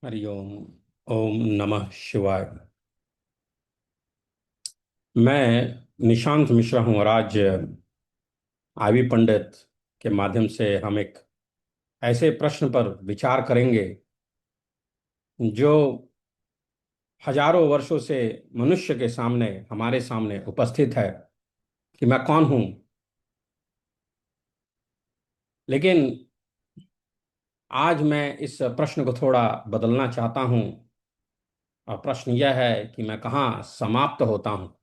हरिओम। ओम नमः शिवाय। मैं निशांत मिश्रा हूँ और आज आईवी पंडित के माध्यम से हम एक ऐसे प्रश्न पर विचार करेंगे जो हजारों वर्षों से मनुष्य के सामने हमारे सामने उपस्थित है कि मैं कौन हूँ। लेकिन आज मैं इस प्रश्न को थोड़ा बदलना चाहता हूँ और प्रश्न यह है कि मैं कहाँ समाप्त होता हूँ।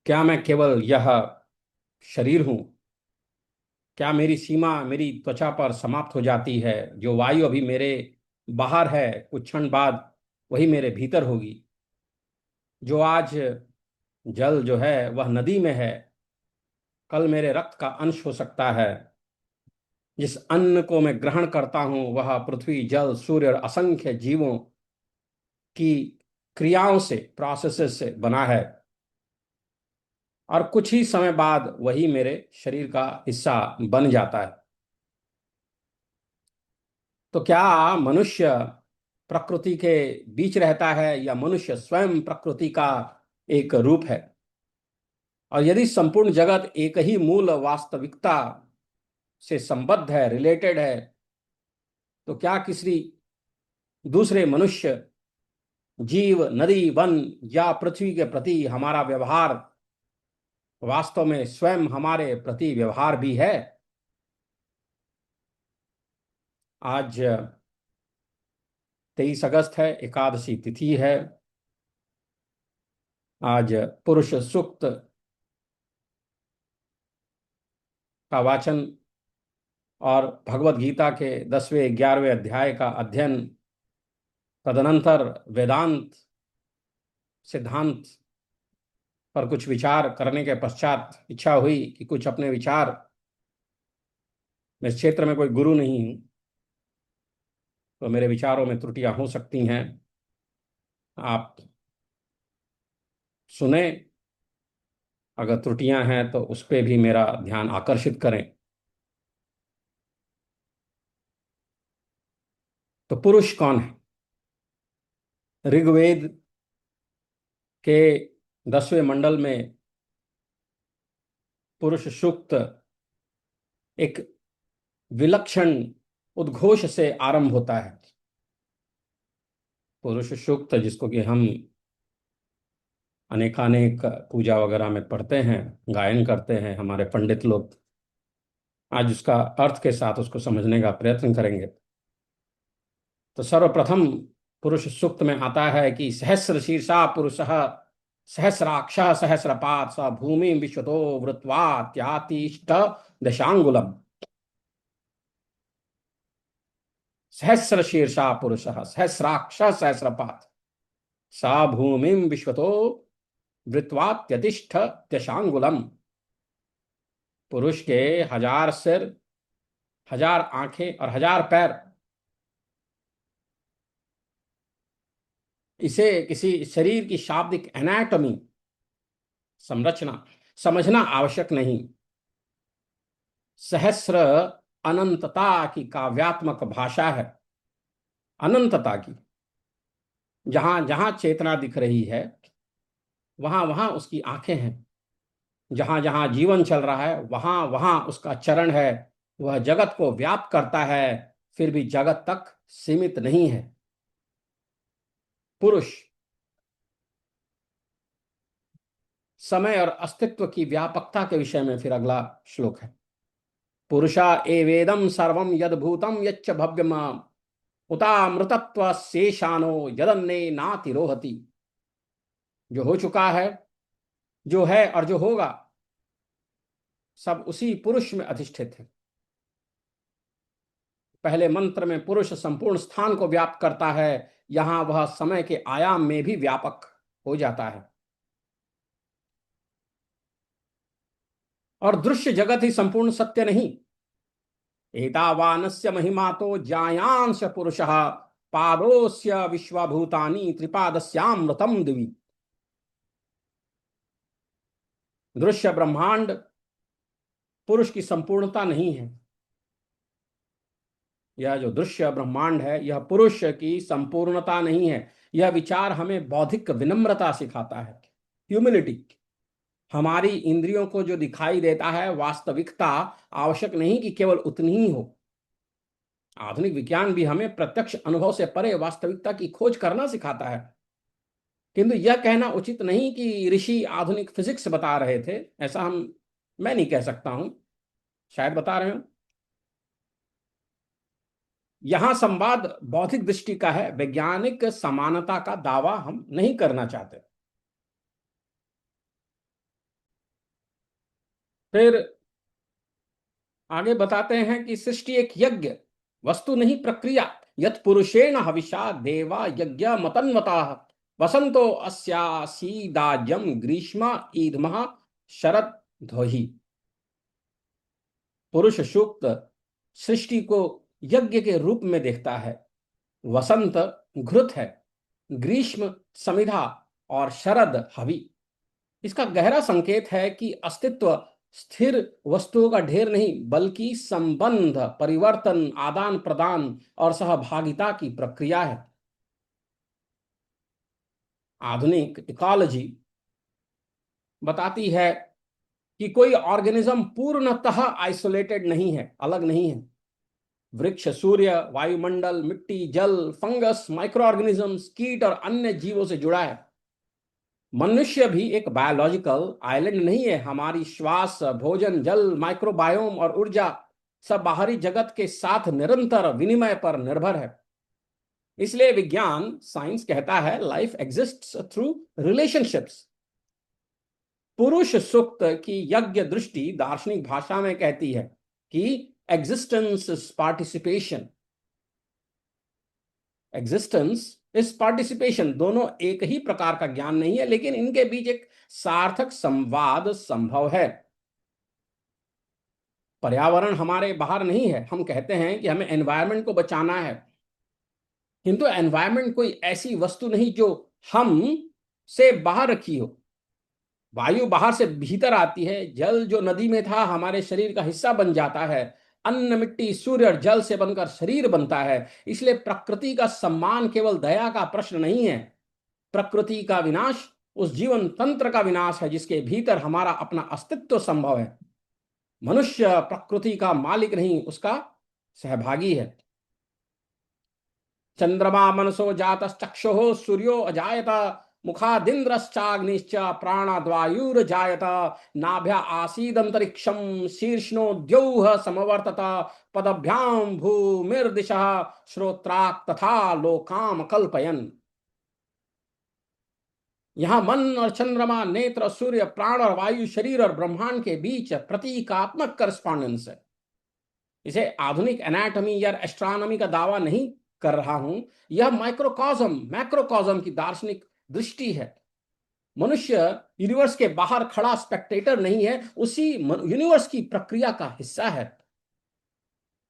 क्या मैं केवल यह शरीर हूँ? क्या मेरी सीमा मेरी त्वचा पर समाप्त हो जाती है? जो वायु अभी मेरे बाहर है, कुछ क्षण बाद वही मेरे भीतर होगी। जो आज जल जो है वह नदी में है, कल मेरे रक्त का अंश हो सकता है। जिस अन्न को मैं ग्रहण करता हूं वह पृथ्वी, जल, सूर्य और असंख्य जीवों की क्रियाओं से, प्रोसेसेस से बना है। और कुछ ही समय बाद वही मेरे शरीर का हिस्सा बन जाता है। तो क्या मनुष्य प्रकृति के बीच रहता है या मनुष्य स्वयं प्रकृति का एक रूप है? और यदि संपूर्ण जगत एक ही मूल वास्तविकता से संबद्ध है, रिलेटेड है, तो क्या किसी दूसरे मनुष्य, जीव, नदी, वन या पृथ्वी के प्रति हमारा व्यवहार वास्तव में स्वयं हमारे प्रति व्यवहार भी है? आज 23 अगस्त है, एकादशी तिथि है। आज पुरुष सूक्त का वाचन और भगवत गीता के 10वें 11वें अध्याय का अध्ययन, तदनंतर वेदांत सिद्धांत पर कुछ विचार करने के पश्चात इच्छा हुई कि कुछ अपने विचार, मैं इस क्षेत्र में कोई गुरु नहीं हूं तो मेरे विचारों में त्रुटियां हो सकती हैं। आप सुने, अगर त्रुटियां हैं तो उस पर भी मेरा ध्यान आकर्षित करें। तो पुरुष कौन है? ऋग्वेद के 10वें मंडल में पुरुष सूक्त एक विलक्षण उद्घोष से आरंभ होता है। पुरुष सूक्त जिसको कि हम अनेकानेक पूजा वगैरह में पढ़ते हैं, गायन करते हैं हमारे पंडित लोग। आज उसका अर्थ के साथ उसको समझने का प्रयत्न करेंगे। तो सर्वप्रथम पुरुष सूक्त में आता है कि सहस्र शीर्षा पुरुष सहस्राक्ष सहस्रपात स भूमि विश्वतो वृत्वा त्यातिष्ठ दशांगुलम। सहस्र शीर्षा पुरुष सहस्राक्ष सहस्रपात स भूमि विश्वतो वृत्वा त्यतिष्ठ दशांगुलम। पुरुष के 1000 सिर, 1000 आंखें और 1000 पैर। इसे किसी शरीर की शाब्दिक एनाटॉमी, संरचना समझना आवश्यक नहीं। सहस्र अनंतता की काव्यात्मक भाषा है। अनंतता की, जहां जहां चेतना दिख रही है वहां वहां उसकी आंखें हैं। जहां जहां जीवन चल रहा है वहां वहां उसका चरण है। वह जगत को व्याप्त करता है, फिर भी जगत तक सीमित नहीं है। पुरुष समय और अस्तित्व की व्यापकता के विषय में फिर अगला श्लोक है। पुरुषा एवेदम सर्वम यदभूतम यच्च भव्यम उतामृतत्व शेषानो यदन्ने नातिरोहति। जो हो चुका है, जो है और जो होगा, सब उसी पुरुष में अधिष्ठित है। पहले मंत्र में पुरुष संपूर्ण स्थान को व्याप्त करता है, यहां वह समय के आयाम में भी व्यापक हो जाता है। और दृश्य जगत ही संपूर्ण सत्य नहीं। एतावानस्य महिमा तो ज्यायांश पुरुषः पादोस्य विश्वभूतानि त्रिपादस्यामृतम दिवि। दृश्य ब्रह्मांड पुरुष की संपूर्णता नहीं है। यह जो दृश्य ब्रह्मांड है, यह पुरुष की संपूर्णता नहीं है। यह विचार हमें बौद्धिक विनम्रता सिखाता है, ह्यूमिलिटी। हमारी इंद्रियों को जो दिखाई देता है, वास्तविकता आवश्यक नहीं कि केवल उतनी ही हो। आधुनिक विज्ञान भी हमें प्रत्यक्ष अनुभव से परे वास्तविकता की खोज करना सिखाता है। किंतु यह कहना उचित नहीं कि ऋषि आधुनिक फिजिक्स बता रहे थे, ऐसा मैं नहीं कह सकता हूं, शायद बता रहे हो। यहां संवाद बौद्धिक दृष्टि का है, वैज्ञानिक समानता का दावा हम नहीं करना चाहते। फिर आगे बताते हैं कि सृष्टि एक यज्ञ, वस्तु नहीं प्रक्रिया। यत पुरुषेण हविषा देवा यज्ञ मतन्वता, वसंतो अस्यासीदाज्यम ग्रीष्म ईदमः शरद ध्वहि। पुरुष सूक्त सृष्टि को यज्ञ के रूप में देखता है। वसंत घृत है, ग्रीष्म समिधा और शरद हवि। इसका गहरा संकेत है कि अस्तित्व स्थिर वस्तुओं का ढेर नहीं, बल्कि संबंध, परिवर्तन, आदान प्रदान और सहभागिता की प्रक्रिया है। आधुनिक इकोलॉजी बताती है कि कोई ऑर्गेनिज्म पूर्णतः आइसोलेटेड नहीं है, अलग नहीं है। वृक्ष, सूर्य, वायुमंडल, मिट्टी, जल, फंगस, माइक्रो ऑर्गेनिजम्स, कीट और अन्य जीवों से जुड़ा है। मनुष्य भी एक बायोलॉजिकल आइलैंड नहीं है। हमारी श्वास, भोजन, जल, माइक्रोबायोम और ऊर्जा सब बाहरी जगत के साथ निरंतर विनिमय पर निर्भर है। इसलिए विज्ञान, साइंस कहता है लाइफ एग्जिस्ट्स थ्रू रिलेशनशिप्स। पुरुष सूक्त की यज्ञ दृष्टि दार्शनिक भाषा में कहती है कि एग्जिस्टेंस इज पार्टिसिपेशन। एग्जिस्टेंस इस पार्टिसिपेशन, दोनों एक ही प्रकार का ज्ञान नहीं है, लेकिन इनके बीच एक सार्थक संवाद संभव है। पर्यावरण हमारे बाहर नहीं है। हम कहते हैं कि हमें एनवायरनमेंट को बचाना है, किंतु एनवायरनमेंट कोई ऐसी वस्तु नहीं जो हम से बाहर रखी हो। वायु बाहर से भीतर आती है, जल जो नदी में था हमारे शरीर का हिस्सा बन जाता है, अन्न, मिट्टी, सूर्य और जल से बनकर शरीर बनता है। इसलिए प्रकृति का सम्मान केवल दया का प्रश्न नहीं है। प्रकृति का विनाश उस जीवन तंत्र का विनाश है जिसके भीतर हमारा अपना अस्तित्व संभव है। मनुष्य प्रकृति का मालिक नहीं, उसका सहभागी है। चंद्रमा मनसो जातश्चक्षुः सूर्यो अजायत, मुखादिन्द्रश्चाग्निश्च प्राणाद्वायुर्जायत, नाभ्या आसीदंतरिक्षम शीर्ष्णो द्यौः समवर्तत, पदभ्याम भूमिर्दिशः श्रोत्राक् तथा लोकाम कल्पयन्। यहां मन और चंद्रमा, नेत्र, सूर्य, प्राण और वायु, शरीर और ब्रह्मांड के बीच प्रतीकात्मक करस्पॉन्डेंस है। इसे आधुनिक एनाटॉमी या एस्ट्रोनॉमी का दावा नहीं कर रहा हूं, यह माइक्रोकॉज्म, मैक्रोकॉज्म की दार्शनिक दृष्टि है। मनुष्य यूनिवर्स के बाहर खड़ा स्पेक्टेटर नहीं है, उसी यूनिवर्स की प्रक्रिया का हिस्सा है।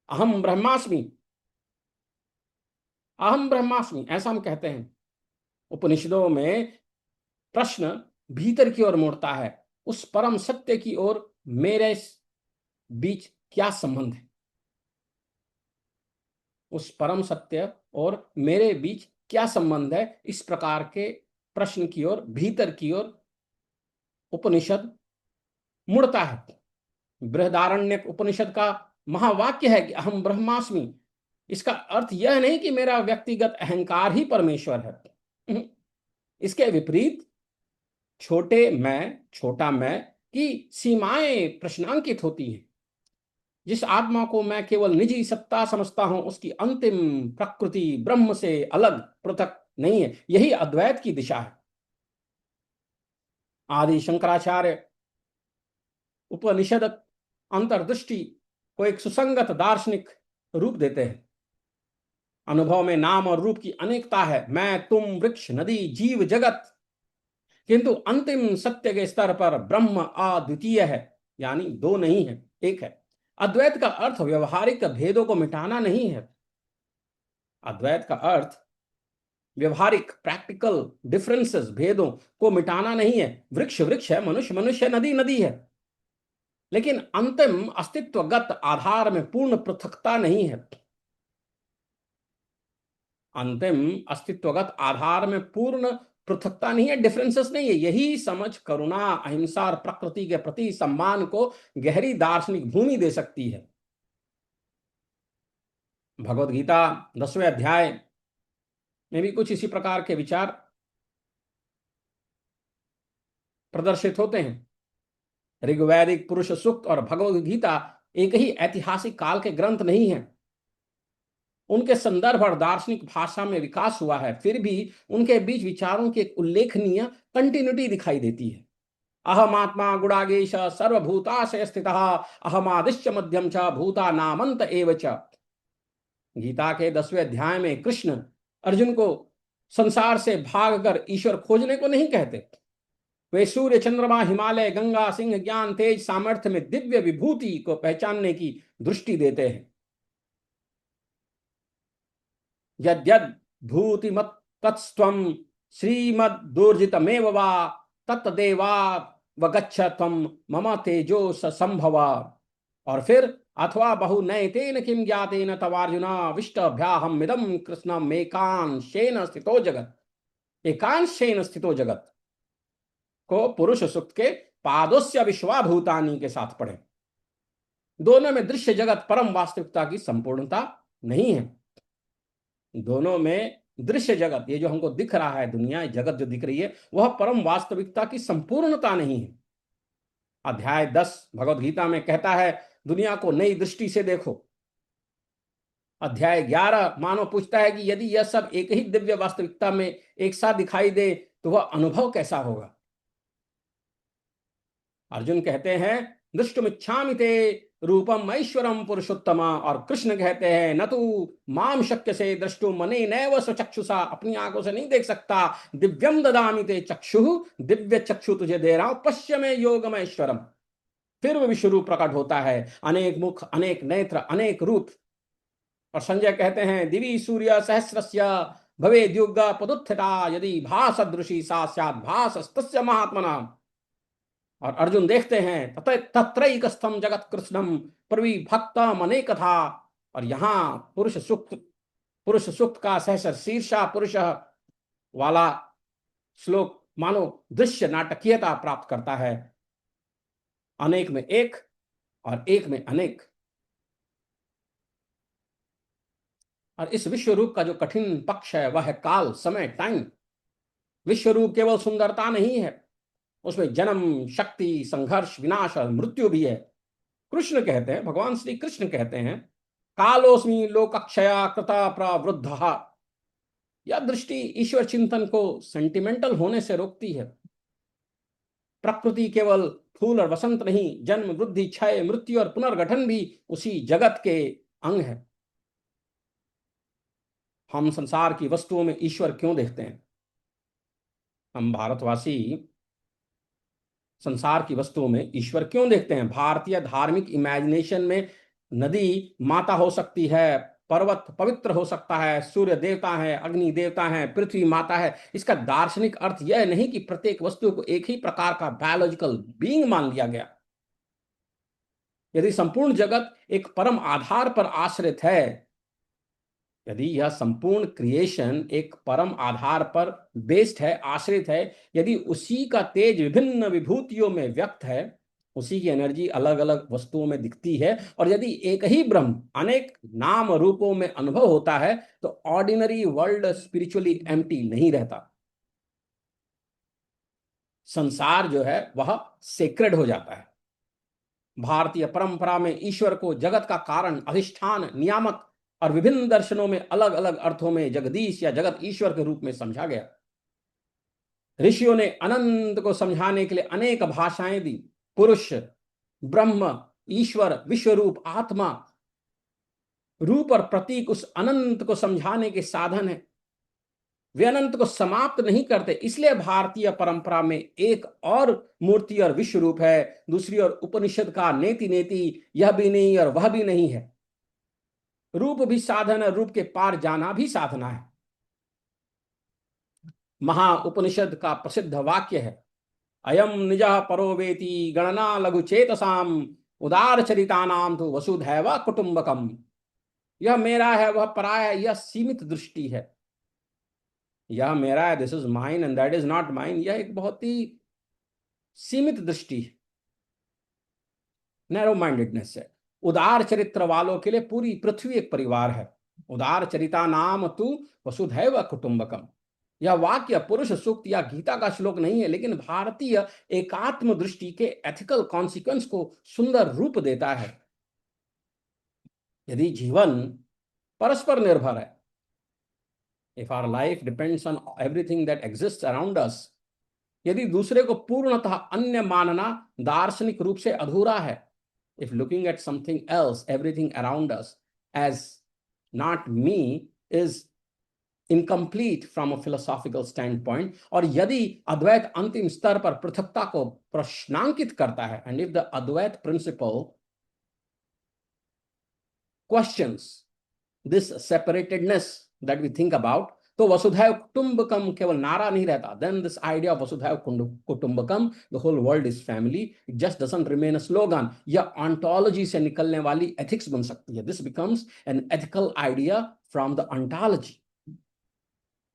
अहम ब्रह्मास्मि, अहम ब्रह्मास्मि, ऐसा हम कहते हैं। उपनिषदों में प्रश्न भीतर की ओर मुड़ता है, उस परम सत्य की ओर मेरे बीच क्या संबंध है। उस परम सत्य और मेरे बीच क्या संबंध है, इस प्रकार के प्रश्न की ओर, भीतर की ओर उपनिषद मुड़ता है। बृहदारण्यक उपनिषद का महावाक्य है कि अहम ब्रह्मास्मि। इसका अर्थ यह नहीं कि मेरा व्यक्तिगत अहंकार ही परमेश्वर है। इसके विपरीत छोटा मैं की सीमाएं प्रश्नांकित होती हैं। जिस आत्मा को मैं केवल निजी सत्ता समझता हूं, उसकी अंतिम प्रकृति ब्रह्म से अलग, पृथक नहीं है। यही अद्वैत की दिशा है। आदि शंकराचार्य उपनिषद अंतर्दृष्टि को एक सुसंगत दार्शनिक रूप देते हैं। अनुभव में नाम और रूप की अनेकता है, मैं, तुम, वृक्ष, नदी, जीव, जगत, किंतु अंतिम सत्य के स्तर पर ब्रह्म अद्वितीय है, यानी दो नहीं है, एक है। अद्वैत का अर्थ व्यवहारिक भेदों को मिटाना नहीं है। अद्वैत का अर्थ व्यवहारिक, प्रैक्टिकल डिफरेंसेस, भेदों को मिटाना नहीं है। वृक्ष वृक्ष है, मनुष्य मनुष्य है, नदी नदी है, लेकिन अंतिम अस्तित्वगत आधार में पूर्ण पृथकता नहीं है। अंतिम अस्तित्वगत आधार में पूर्ण पृथकता नहीं है, डिफरेंसेस नहीं है। यही समझ करुणा, अहिंसा और प्रकृति के प्रति सम्मान को गहरी दार्शनिक भूमि दे सकती है। भगवत गीता 10वें अध्याय में भी कुछ इसी प्रकार के विचार प्रदर्शित होते हैं। ऋग्वैदिक पुरुष सूक्त और भगवत गीता एक ही ऐतिहासिक काल के ग्रंथ नहीं है। उनके संदर्भ और दार्शनिक भाषा में विकास हुआ है, फिर भी उनके बीच विचारों की एक उल्लेखनीय कंटिन्यूटी दिखाई देती है। अहमात्मा गुणागेश सर्वभूताशय स्थितः अहमादिश्च मध्यम च भूता नामंत एव च। गीता के 10वें अध्याय में कृष्ण अर्जुन को संसार से भागकर ईश्वर खोजने को नहीं कहते। वे सूर्य, चंद्रमा, हिमालय, गंगा, सिंह, ज्ञान, तेज, सामर्थ्य में दिव्य विभूति को पहचानने की दृष्टि देते हैं। यद्यद् भूतिमत् तत्स्त्वं श्रीमद्दूर्जितमेव वा तत्तदेवावगच्छ त्वं मम तेजो संभवा। और फिर अथवा बहु नैतेन किम ज्ञातेन तवार्जुना विष्टभ्याहम इदं कृष्णम एकांशेन स्थितो जगत। एकांशेन स्थितो जगत को पुरुष सूक्त के पादोस्य विश्वाभूतानि के साथ पढ़ें। दोनों में दृश्य जगत परम वास्तविकता की संपूर्णता नहीं है। दोनों में दृश्य जगत, ये जो हमको दिख रहा है, दुनिया जगत जो दिख रही है, वह परम वास्तविकता की संपूर्णता नहीं है। अध्याय 10 भगवत गीता में कहता है दुनिया को नई दृष्टि से देखो। अध्याय 11 मानव पूछता है कि यदि यह सब एक ही दिव्य वास्तविकता में एक साथ दिखाई दे तो वह अनुभव कैसा होगा। अर्जुन कहते हैं दृष्टुमिच्छामि ते रूपम ऐश्वरम पुरुषोत्तम। और कृष्ण कहते हैं न तू माम शक्य से द्रष्टु मने नैव स्वचक्षुषा। अपनी आंखों से नहीं देख सकता। दिव्यम ददामि ते चक्षु, दिव्य चक्षु तुझे दे रहा हूं, पश्य में योगम ऐश्वरम। फिर वह विश्व रूप प्रकट होता है, अनेक मुख, अनेक नेत्र, अनेक रूप। और संजय कहते हैं दिवी सूर्य सहस्रस्य भवेद्युग पदुत्थिता यदि भासदृशी सा स्यात् भासस्तस्य महात्मना। और अर्जुन देखते हैं तत्रैकस्थम जगत कृष्णम प्रविभक्तम अनेकथा। और यहां पुरुष सूक्त का सहस्र शीर्षा पुरुष वाला श्लोक मानो दृश्य नाटकीयता प्राप्त करता है। अनेक में एक और एक में अनेक। और इस विश्व रूप का जो कठिन पक्ष है वह है काल, समय, टाइम। विश्व रूप केवल सुंदरता नहीं है, उसमें जन्म, शक्ति, संघर्ष, विनाश और मृत्यु भी है। कृष्ण कहते हैं, भगवान श्री कृष्ण कहते हैं कालोस्मि लोकक्षया कृता प्रवृद्ध। यह दृष्टि ईश्वर चिंतन को सेंटिमेंटल होने से रोकती है। प्रकृति केवल फूल और वसंत नहीं, जन्म, वृद्धि, क्षय, मृत्यु और पुनर्गठन भी उसी जगत के अंग है। हम संसार की वस्तुओं में ईश्वर क्यों देखते हैं? हम भारतवासी संसार की वस्तुओं में ईश्वर क्यों देखते हैं? भारतीय धार्मिक इमेजिनेशन में नदी माता हो सकती है, पर्वत पवित्र हो सकता है, सूर्य देवता है, अग्नि देवता है, पृथ्वी माता है। इसका दार्शनिक अर्थ यह नहीं कि प्रत्येक वस्तु को एक ही प्रकार का बायोलॉजिकल बीइंग मान लिया गया। यदि संपूर्ण जगत एक परम आधार पर आश्रित है, यदि यह संपूर्ण क्रिएशन एक परम आधार पर बेस्ड है, आश्रित है, यदि उसी का तेज विभिन्न विभूतियों में व्यक्त है, उसी की एनर्जी अलग अलग वस्तुओं में दिखती है, और यदि एक ही ब्रह्म अनेक नाम रूपों में अनुभव होता है तो ऑर्डिनरी वर्ल्ड स्पिरिचुअली एम्प्टी नहीं रहता। संसार जो है वह सेक्रेड हो जाता है। भारतीय परंपरा में ईश्वर को जगत का कारण, अधिष्ठान, नियामक और विभिन्न दर्शनों में अलग अलग अर्थों में जगदीश या जगत ईश्वर के रूप में समझा गया। ऋषियों ने अनंत को समझाने के लिए अनेक भाषाएं दी। पुरुष, ब्रह्म, ईश्वर, विश्वरूप, आत्मा, रूप और प्रतीक उस अनंत को समझाने के साधन है। वे अनंत को समाप्त नहीं करते। इसलिए भारतीय परंपरा में एक और मूर्ति और विश्व रूप है, दूसरी ओर उपनिषद का नेति नेति यह भी नहीं और वह भी नहीं है। रूप भी साधन है, रूप के पार जाना भी साधना है। महा उपनिषद का प्रसिद्ध वाक्य है अयम निज परो वेति गणना लघु चेतसाम उदार चरितानाम तो वसुधैव कुटुंबकम। यह मेरा है, वह पराया है, यह सीमित दृष्टि है। यह मेरा है, this is mine and that is not mine, यह एक बहुत ही सीमित दृष्टि है, नैरो माइंडेडनेस है। उदार चरित्र वालों के लिए पूरी पृथ्वी एक परिवार है। उदार चरिता नाम तु वसुधैव कुटुंबकम। यह वाक्य पुरुष सूक्त या गीता का श्लोक नहीं है, लेकिन भारतीय एकात्म दृष्टि के एथिकल कॉन्सिक्वेंस को सुंदर रूप देता है। यदि जीवन परस्पर निर्भर है, if our life depends on everything that exist around us, यदि दूसरे को पूर्णतः अन्य मानना दार्शनिक रूप से अधूरा है, if looking at something else, everything around us as not me is incomplete from a philosophical standpoint, और यदि अद्वैत अंतिम स्तर पर पृथकता को प्रश्नांकित करता है, and if the Advaita principle questions this separatedness that we think about, तो वसुधैव कुटुंबकम केवल नारा नहीं रहता। देन दिस आइडिया ऑफ वसुधैव कुटुंबकम, the whole world is family, it just doesn't remain a slogan, यह ऑन्टोलॉजी से निकलने वाली एथिक्स बन सकती है। This becomes an ethical idea from the ontology.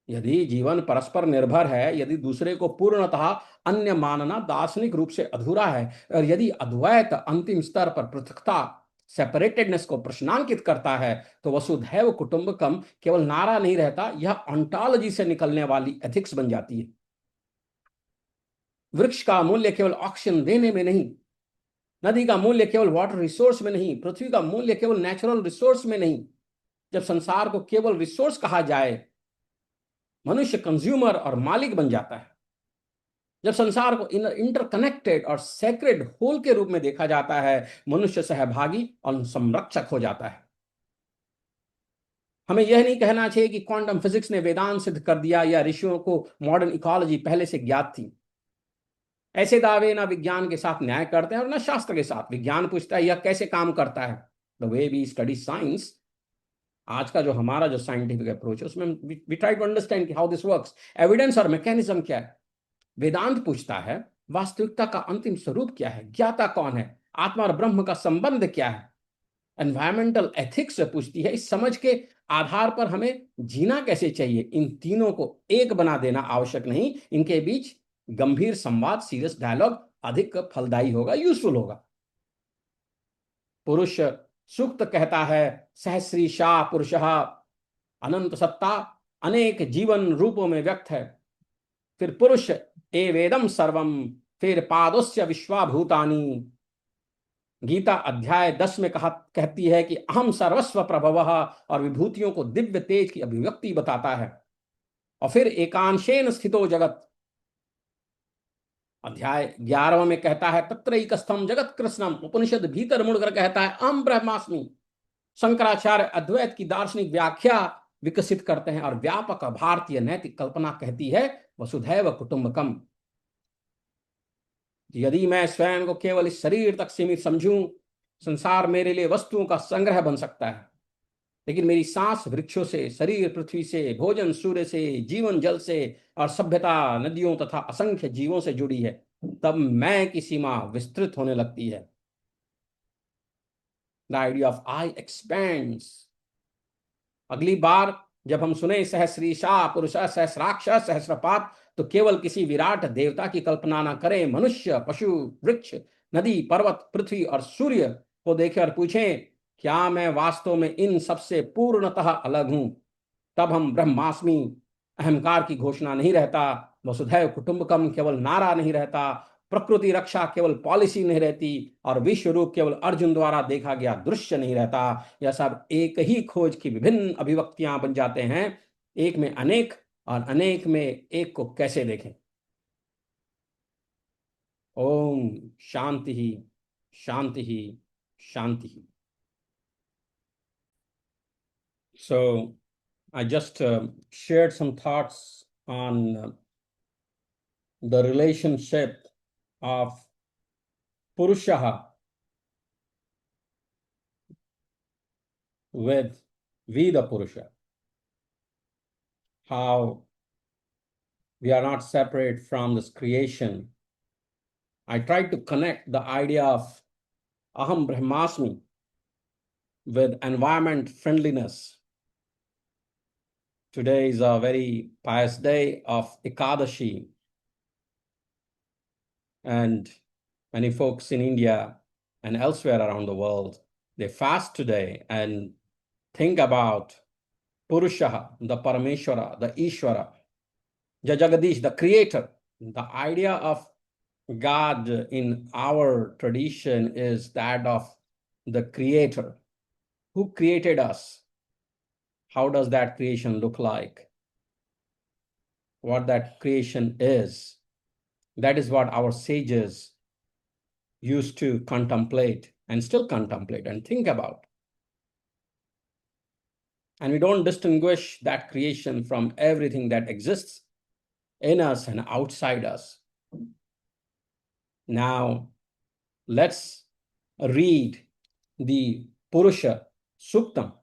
यदि जीवन परस्पर निर्भर है, यदि दूसरे को पूर्णतः अन्य मानना दार्शनिक रूप से अधूरा है, और यदि अद्वैत अंतिम स्तर पर पृथकता सेपरेटेडनेस को प्रश्नांकित करता है, तो वसुधैव कुटुंबकम केवल नारा नहीं रहता, यह ऑन्टोलॉजी से निकलने वाली एथिक्स बन जाती है। वृक्ष का मूल्य केवल ऑक्सीजन देने में नहीं, नदी का मूल्य केवल वाटर रिसोर्स में नहीं, पृथ्वी का मूल्य केवल नेचुरल रिसोर्स में नहीं। जब संसार को केवल रिसोर्स कहा जाए, मनुष्य कंज्यूमर और मालिक बन जाता है। जब संसार को इंटरकनेक्टेड और सेक्रेड होल के रूप में देखा जाता है, मनुष्य सहभागी और संरक्षक हो जाता है। हमें यह नहीं कहना चाहिए कि क्वांटम फिजिक्स ने वेदांत सिद्ध कर दिया या ऋषियों को मॉडर्न इकोलॉजी पहले से ज्ञात थी। ऐसे दावे ना विज्ञान के साथ न्याय करते हैं और ना शास्त्र के साथ। विज्ञान पूछता है यह कैसे काम करता है। The way we study science, आज का जो हमारा जो साइंटिफिक अप्रोच है, उसमें we try to understand how this works, evidence और मैकेनिज्म क्या है। वेदांत पूछता है वास्तविकता का अंतिम स्वरूप क्या है, ज्ञाता कौन है, आत्मा और ब्रह्म का संबंध क्या है। एनवायरमेंटल एथिक्स पूछती है इस समझ के आधार पर हमें जीना कैसे चाहिए। इन तीनों को एक बना देना आवश्यक नहीं, इनके बीच गंभीर संवाद, सीरियस डायलॉग अधिक फलदायी होगा, यूजफुल होगा। पुरुष सूक्त कहता है सहस्रीशा पुरुषः, अनंत सत्ता अनेक जीवन रूपों में व्यक्त है। फिर पुरुष एवेदम सर्वम, फिर पादोस्य विश्वाभूतानि। गीता अध्याय 10 में कहती है कि अहम सर्वस्व प्रभवः, और विभूतियों को दिव्य तेज की अभिव्यक्ति बताता है। और फिर एकांशेन स्थितो जगत, अध्याय 11 में कहता है तत्रैकस्थम जगत कृष्णम। उपनिषद भीतर मुड़कर कहता है अहम ब्रह्मास्मि। शंकराचार्य अद्वैत की दार्शनिक व्याख्या विकसित करते हैं और व्यापक भारतीय नैतिक कल्पना कहती है वसुधैव कुटुंबकम। यदि मैं स्वयं को केवल इस शरीर तक सीमित समझूं, संसार मेरे लिए वस्तुओं का संग्रह बन सकता है। लेकिन मेरी सांस वृक्षों से, शरीर पृथ्वी से, भोजन सूर्य से, जीवन जल से, और सभ्यता नदियों तथा असंख्य जीवों से जुड़ी है। तब मैं की सीमा विस्तृत होने लगती है। The idea of I expends. अगली बार जब हम सुने सहस्रीशा पुरुष सहस्राक्ष सहस्रपात, तो केवल किसी विराट देवता की कल्पना न करें। मनुष्य, पशु, वृक्ष, नदी, पर्वत, पृथ्वी और सूर्य को देखें और पूछें क्या मैं वास्तव में इन सबसे पूर्णतः अलग हूं। तब हम ब्रह्मास्मि, अहंकार की घोषणा नहीं रहता, वसुधैव कुटुंबकम केवल नारा नहीं रहता, प्रकृति रक्षा केवल पॉलिसी नहीं रहती, और विश्व रूप केवल अर्जुन द्वारा देखा गया दृश्य नहीं रहता। यह सब एक ही खोज की विभिन्न अभिव्यक्तियां बन जाते हैं। एक में अनेक और अनेक में एक को कैसे देखें। ओम शांति ही शांति ही शांति ही। So I just shared some thoughts on the relationship of Purushaha with Veda Purusha, how we are not separate from this creation. I tried to connect the idea of Aham Brahmasmi with environment friendliness, Today is a very pious day of Ekadashi, and many folks in India and elsewhere around the world, they fast today and think about Purusha, the Parameshwara, the Ishvara, the Jagadish, the creator. The idea of God in our tradition is that of the creator. Who created us? How does that creation look like? What that creation is? That is what our sages used to contemplate and still contemplate and think about. And we don't distinguish that creation from everything that exists in us and outside us. Now, let's read the Purusha Suktam.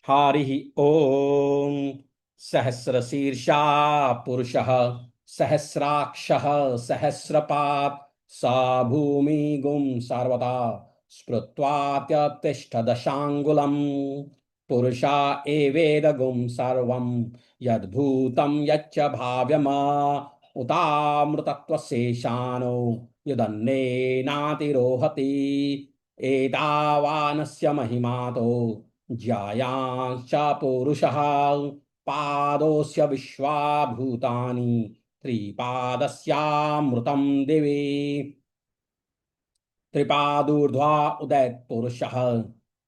Harihi Om Sahasrashirsha Purushah Sahasrakshah Sahasrapat Sa Bhumi Gum Sarvata Sprutvatya Tishtadashangulam Purusha Eveda Gum Sarvam Yadbhutam Yacha Bhavyama Utamrutatva Seshano Yudanne Natirohati Etavanasya Mahimato ज्यायांश्च पुरुषः पादोऽस्य विश्वाभूतानि त्रिपादस्यामृतं दिवि त्रिपादूर्ध्वा उदैत् पुरुषः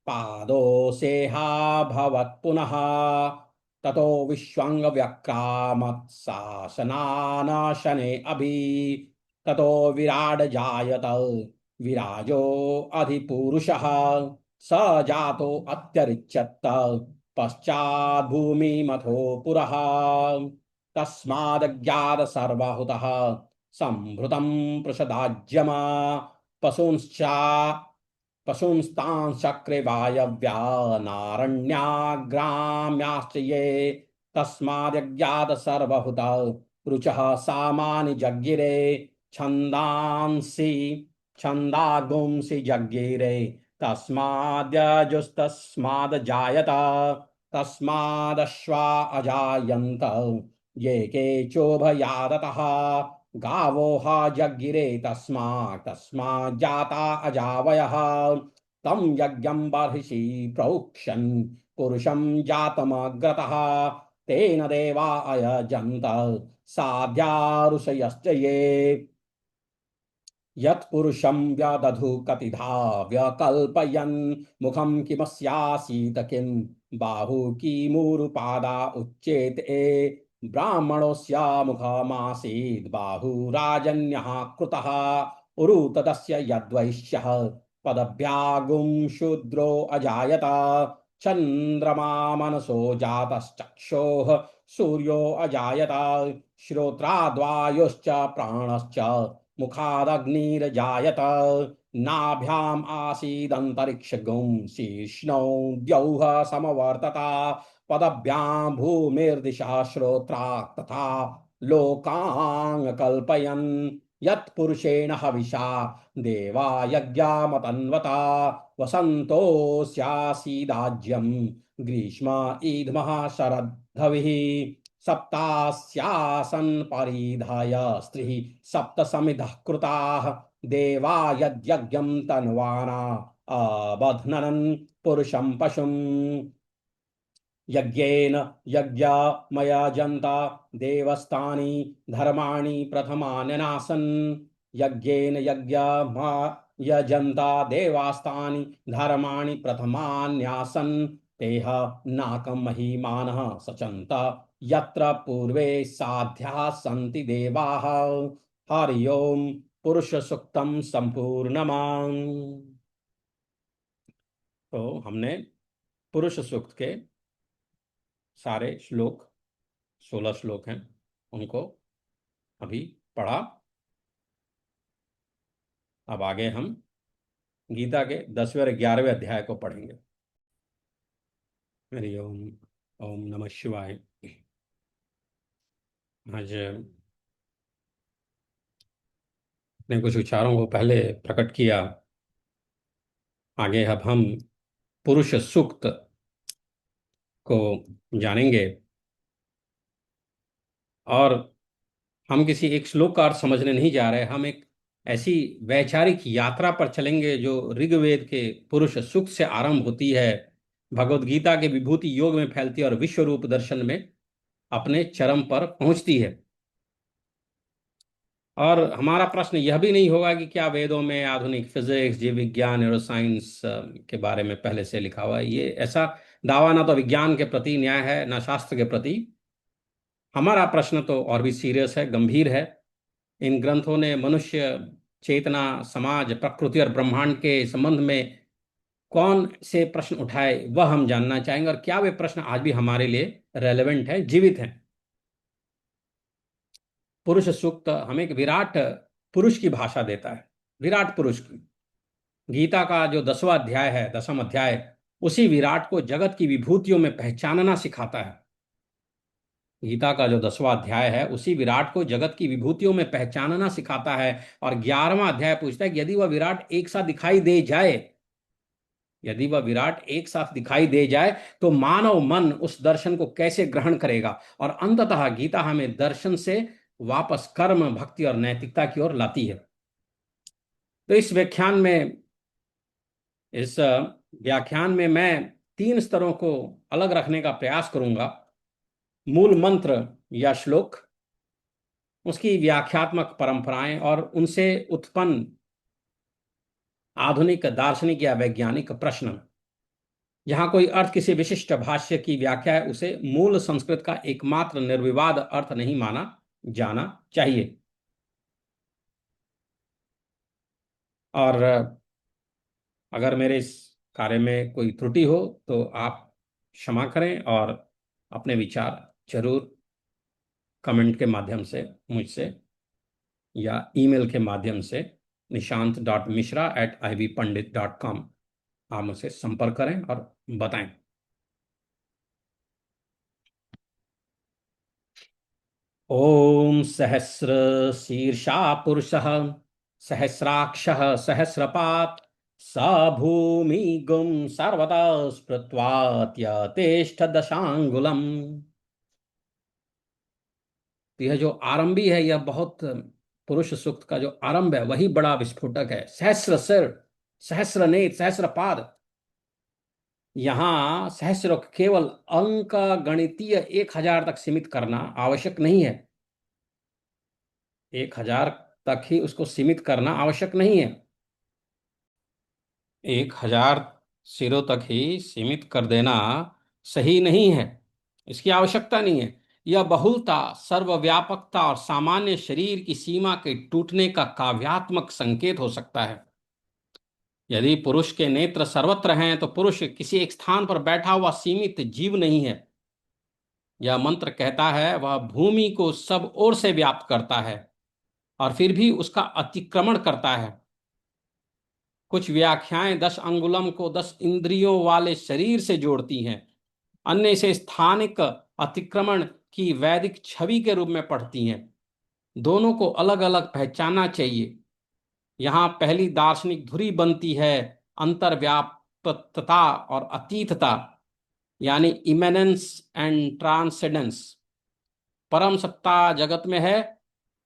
पादोऽसेहा भवत् पुनः ततो विश्वङ्गव्यक्रामत्सासनानाशने अभि ततो विराड जायत विराजो अधिपुरुषः स जातो अत्यरिच्यत पश्चात् भूमिमथो पुरः तस्मादज्ञात सर्वहुतः संभृतं पृषदाज्यमा पशुंश्चा पशुंस्तांश्चक्रे वायव्या नारण्याग्राम्याश्च ये तस्मादज्ञात सर्वहुतः रुचः सामानि जज्ञिरे छन्दांसि छन्दागुंसि जज्ञिरे तस्माद्यजुस्तस्माद्जायत तस्मादश्वा अजायन्त ये केचोभयादतः गावो हा जज्ञिरे तस्माज्जाता अजावयः तं यज्ञं बर्हिषि प्रोक्षन् पुरुषं जातमग्रतः तेन देवा अयजन्त साध्या ऋषयश्च ये यत्पुरुषं व्यदधु कतिधा व्यकल्पयन् मुखं किमस्यासीत किं बाहु किमुरुपादा उच्येत ब्राह्मणोऽस्य मुखमासीद् बाहुराजन्यः कृतः उरु तदस्य यद्वैश्यः पदभ्यागुं शूद्रो अजायत चन्द्रमा मनसो जातश्चक्षोः सूर्यो अजायत श्रोत्राद्वायुश्च प्राणश्च मुखादग्निर्जायत नाभ्याम् आसीदन्तरिक्षगुं शीर्ष्णौ द्यौः समवर्तता पदभ्यां भूमिर्दिशा श्रोत्रा तथा लोकान् कल्पयन् यत्पुरुषेण हविषा देवा यज्ञामतन्वता वसन्तोऽस्यासीदाज्यं ग्रीष्म ईद्मः शरद्धविः सप्तास्यासन् परिधाय स्त्रिः सप्तसमिधः कृताः देवा यद्यज्ञं तन्वाना अबध्नन् पुरुषं पशुम् यज्ञेन यज्ञमयजन्ता देवस्तानि धर्माणि प्रथमान्यनासन् यज्ञेन यज्ञमयजन्ता देवास्तानि धर्माणि प्रथमान्यासन् तेह नाकं महिमानः सचन्त यत्र पूर्वे साध्याः सन्ति देवाः हरि ओम पुरुष सूक्तम संपूर्णमां। तो हमने पुरुष सूक्त के सारे श्लोक 16 श्लोक हैं उनको अभी पढ़ा। अब आगे हम गीता के 10वें और 11वें अध्याय को पढ़ेंगे। हरि ओम। ओम नमः शिवाय। आज ने कुछ विचारों को पहले प्रकट किया। आगे अब हम पुरुष सूक्त को जानेंगे। और हम किसी एक श्लोक का अर्थ समझने नहीं जा रहे, हम एक ऐसी वैचारिक यात्रा पर चलेंगे जो ऋग्वेद के पुरुष सूक्त से आरंभ होती है, भगवत गीता के विभूति योग में फैलती है और विश्व रूप दर्शन में अपने चरम पर पहुंचती है। और हमारा प्रश्न यह भी नहीं होगा कि क्या वेदों में आधुनिक फिजिक्स, जीव विज्ञान, न्यूरोसाइंस के बारे में पहले से लिखा हुआ है। ये ऐसा दावा ना तो विज्ञान के प्रति न्याय है, ना शास्त्र के प्रति। हमारा प्रश्न तो और भी सीरियस है, गंभीर है। इन ग्रंथों ने मनुष्य चेतना, समाज, प्रकृति और ब्रह्मांड के संबंध में कौन से प्रश्न उठाए, वह हम जानना चाहेंगे। और क्या वे प्रश्न आज भी हमारे लिए रेलेवेंट है, जीवित हैं। पुरुष सूक्त हमें एक विराट पुरुष की भाषा देता है, विराट पुरुष की। गीता का जो 10वां अध्याय है, 10वां अध्याय, उसी विराट को जगत की विभूतियों में पहचानना सिखाता है। गीता का जो 10वां अध्याय है उसी विराट को जगत की विभूतियों में पहचानना सिखाता है। और 11वां अध्याय पूछता है कि यदि वह विराट एक साथ दिखाई दे जाए, यदि वह विराट एक साथ दिखाई दे जाए तो मानव मन उस दर्शन को कैसे ग्रहण करेगा। और अंततः गीता हमें दर्शन से वापस कर्म, भक्ति और नैतिकता की ओर लाती है। तो इस व्याख्यान में मैं 3 स्तरों को अलग रखने का प्रयास करूंगा। मूल मंत्र या श्लोक, उसकी व्याख्यात्मक परंपराएं और उनसे उत्पन्न आधुनिक दार्शनिक या वैज्ञानिक प्रश्न। जहां कोई अर्थ किसी विशिष्ट भाष्य की व्याख्या है, उसे मूल संस्कृत का एकमात्र निर्विवाद अर्थ नहीं माना जाना चाहिए। और अगर मेरे इस कार्य में कोई त्रुटि हो तो आप क्षमा करें, और अपने विचार जरूर कमेंट के माध्यम से मुझसे या ईमेल के माध्यम से nishant.mishra@ivpandit.com आप मुझसे संपर्क करें और बताएं। ओम सहस्र शीर्षा पुरुषः सहस्राक्षः सहस्रपात् स भूमि गुम सर्वदा स्पृत्वात्यतिष्ठ दशांगुलम। तो यह जो आरंभी है, यह बहुत, पुरुष सूक्त का जो आरंभ है वही बड़ा विस्फोटक है। सहस्र सिर, सहस्र नेत्र, सहस्र पाद। यहां सहस्र को केवल अंक गणितीय 1000 तक सीमित करना आवश्यक नहीं है। 1000 तक ही उसको सीमित करना आवश्यक नहीं है। 1000 सिरों तक ही सीमित कर देना सही नहीं है, इसकी आवश्यकता नहीं है। यह बहुलता, सर्वव्यापकता और सामान्य शरीर की सीमा के टूटने का काव्यात्मक संकेत हो सकता है। यदि पुरुष के नेत्र सर्वत्र हैं तो पुरुष किसी एक स्थान पर बैठा हुआ सीमित जीव नहीं है। यह मंत्र कहता है वह भूमि को सब ओर से व्याप्त करता है और फिर भी उसका अतिक्रमण करता है। कुछ व्याख्याएं 10 अंगुलम को 10 इंद्रियों वाले शरीर से जोड़ती हैं, अन्य इसे स्थानिक अतिक्रमण की वैदिक छवि के रूप में पढ़ती हैं। दोनों को अलग अलग पहचानना चाहिए। यहाँ पहली दार्शनिक धुरी बनती है अंतर्व्याप्तता और अतीतता, यानी इमेनेंस एंड ट्रांसेंडेंस। परम सत्ता जगत में है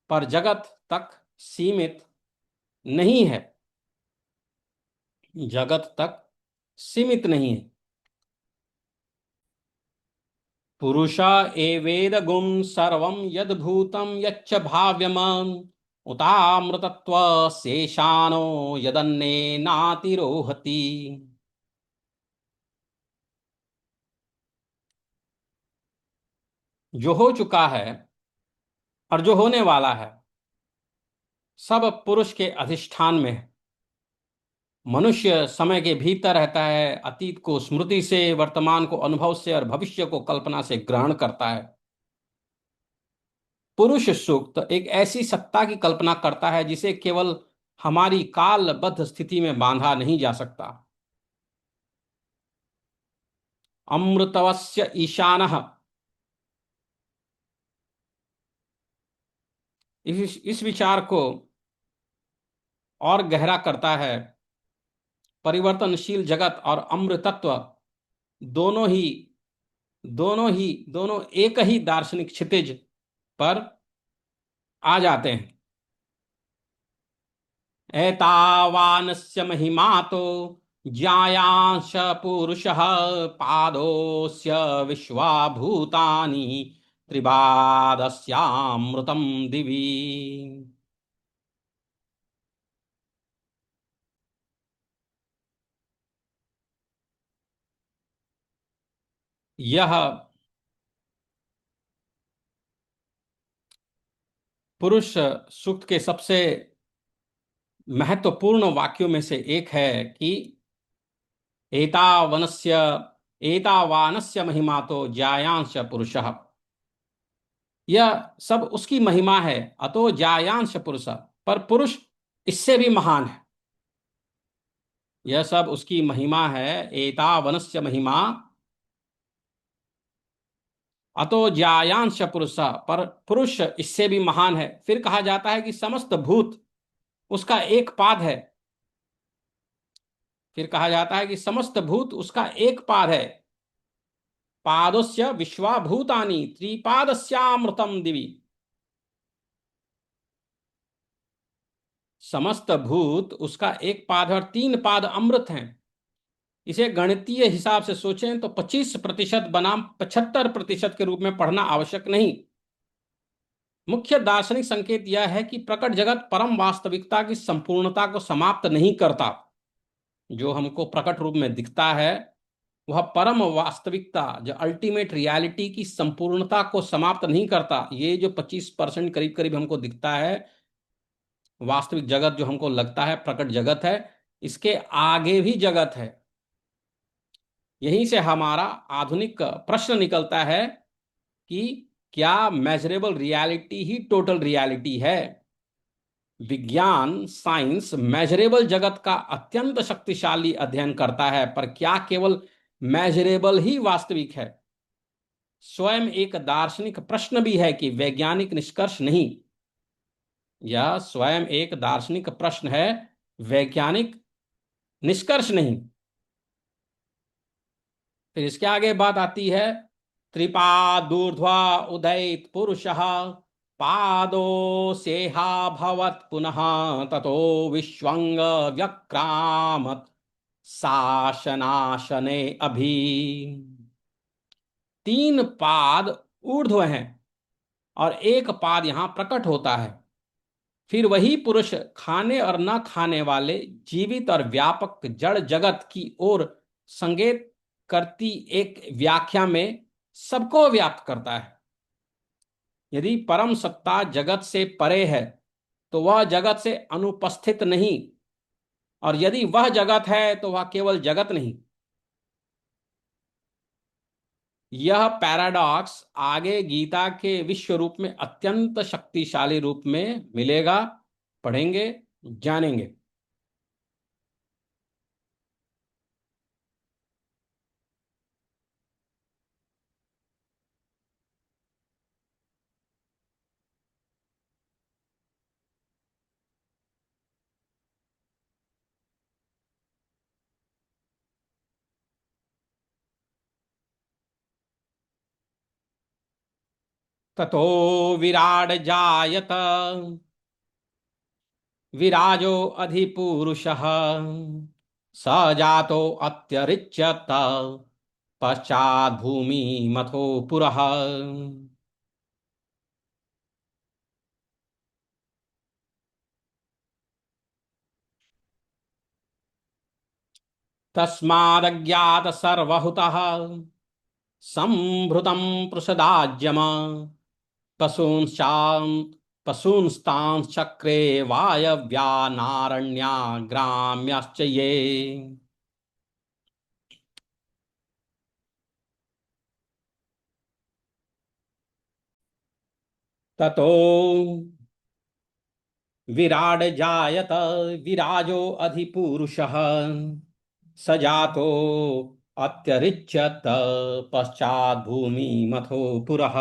पर जगत तक सीमित नहीं है, जगत तक सीमित नहीं है। पुरुषा एवेदगुं सर्वं यद्भूतं यच्च भाव्यम् उतामृतत्व शेषानो यदन्नेनातिरोहति। जो हो चुका है और जो होने वाला है, सब पुरुष के अधिष्ठान में है। मनुष्य समय के भीतर रहता है, अतीत को स्मृति से, वर्तमान को अनुभव से और भविष्य को कल्पना से ग्रहण करता है। पुरुष सूक्त एक ऐसी सत्ता की कल्पना करता है जिसे केवल हमारी कालबद्ध स्थिति में बांधा नहीं जा सकता। अमृतवस्य ईशानः, इस विचार को और गहरा करता है। परिवर्तनशील जगत और अमृतत्व दोनों ही दोनों एक ही दार्शनिक क्षितिज पर आ जाते हैं। एतावानस्य महिमा तो ज्यायांश पुरुषः पादोस्य विश्वाभूतानि त्रिबादस्यामृतं दिवि। यह पुरुष सूक्त के सबसे महत्वपूर्ण वाक्यों में से एक है कि एतावनस्य एतावानस्य महिमा तो ज्यायांश पुरुषः। यह सब उसकी महिमा है, अतो ज्यायांश पुरुष, पर पुरुष इससे भी महान है। यह सब उसकी महिमा है, एतावनस्य महिमा अतो ज्यायांश पुरुष, पर पुरुष इससे भी महान है। फिर कहा जाता है कि समस्त भूत उसका एक पाद है। फिर कहा जाता है कि समस्त भूत उसका एक पाद है। पादस्य विश्वाभूतानि त्रिपादस्यामृतम दिवि। समस्त भूत उसका एक पाद और तीन पाद अमृत हैं। इसे गणितीय हिसाब से सोचें तो 25% बनाम 75% के रूप में पढ़ना आवश्यक नहीं। मुख्य दार्शनिक संकेत यह है कि प्रकट जगत परम वास्तविकता की संपूर्णता को समाप्त नहीं करता। जो हमको प्रकट रूप में दिखता है वह परम वास्तविकता, जो अल्टीमेट रियलिटी की संपूर्णता को समाप्त नहीं करता। ये जो 25% करीब करीब हमको दिखता है वास्तविक जगत, जो हमको लगता है प्रकट जगत है, इसके आगे भी जगत है। यहीं से हमारा आधुनिक प्रश्न निकलता है कि क्या मेजरेबल रियलिटी ही टोटल रियलिटी है? विज्ञान साइंस मेजरेबल जगत का अत्यंत शक्तिशाली अध्ययन करता है, पर क्या केवल मेजरेबल ही वास्तविक है? स्वयं एक दार्शनिक प्रश्न भी है कि वैज्ञानिक निष्कर्ष नहीं। यह स्वयं एक दार्शनिक प्रश्न है, वैज्ञानिक निष्कर्ष नहीं। फिर इसके आगे बात आती है, त्रिपादूर्ध्वा उदयित पुरुषः पादो सेहा भवत् पुनः ततो विश्वंग व्यक्रामत् शासनाशने अभी। तीन पाद ऊर्ध्व हैं और एक पाद यहां प्रकट होता है। फिर वही पुरुष खाने और न खाने वाले जीवित और व्यापक जड़ जगत की ओर संकेत करती एक व्याख्या में सबको व्याप्त करता है। यदि परम सत्ता जगत से परे है तो वह जगत से अनुपस्थित नहीं, और यदि वह जगत है तो वह केवल जगत नहीं। यह पैराडॉक्स आगे गीता के विश्व रूप में अत्यंत शक्तिशाली रूप में मिलेगा। पढ़ेंगे, जानेंगे। ततो विराड जायत विराजो अधिपूरुषः स जातो अत्यरिच्यत पश्चात भूमि मथो पुरः। तस्मादज्ञात सर्वहुतः संभृतं पृषदाज्यम पशूंश्चां पशूंस्तांश्चक्रे वायव्या नारण्या ग्राम्याश्च ये। ततो विराड जायत विराजो अधिपूरुषः स जातो अत्यरिच्यत पश्चात भूमि मथो पुरः।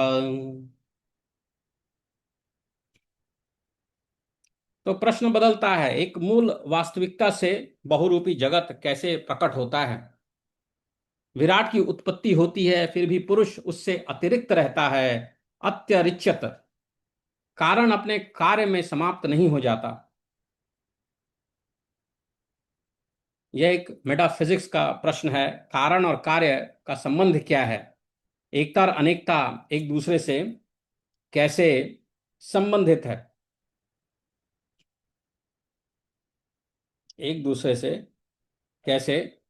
तो प्रश्न बदलता है, एक मूल वास्तविकता से बहुरूपी जगत कैसे प्रकट होता है? विराट की उत्पत्ति होती है, फिर भी पुरुष उससे अतिरिक्त रहता है। अत्यरिच्यत, कारण अपने कार्य में समाप्त नहीं हो जाता। यह एक मेटाफिजिक्स का प्रश्न है। कारण और कार्य का संबंध क्या है? एकता और अनेकता एक दूसरे से कैसे संबंधित है? एक दूसरे से कैसे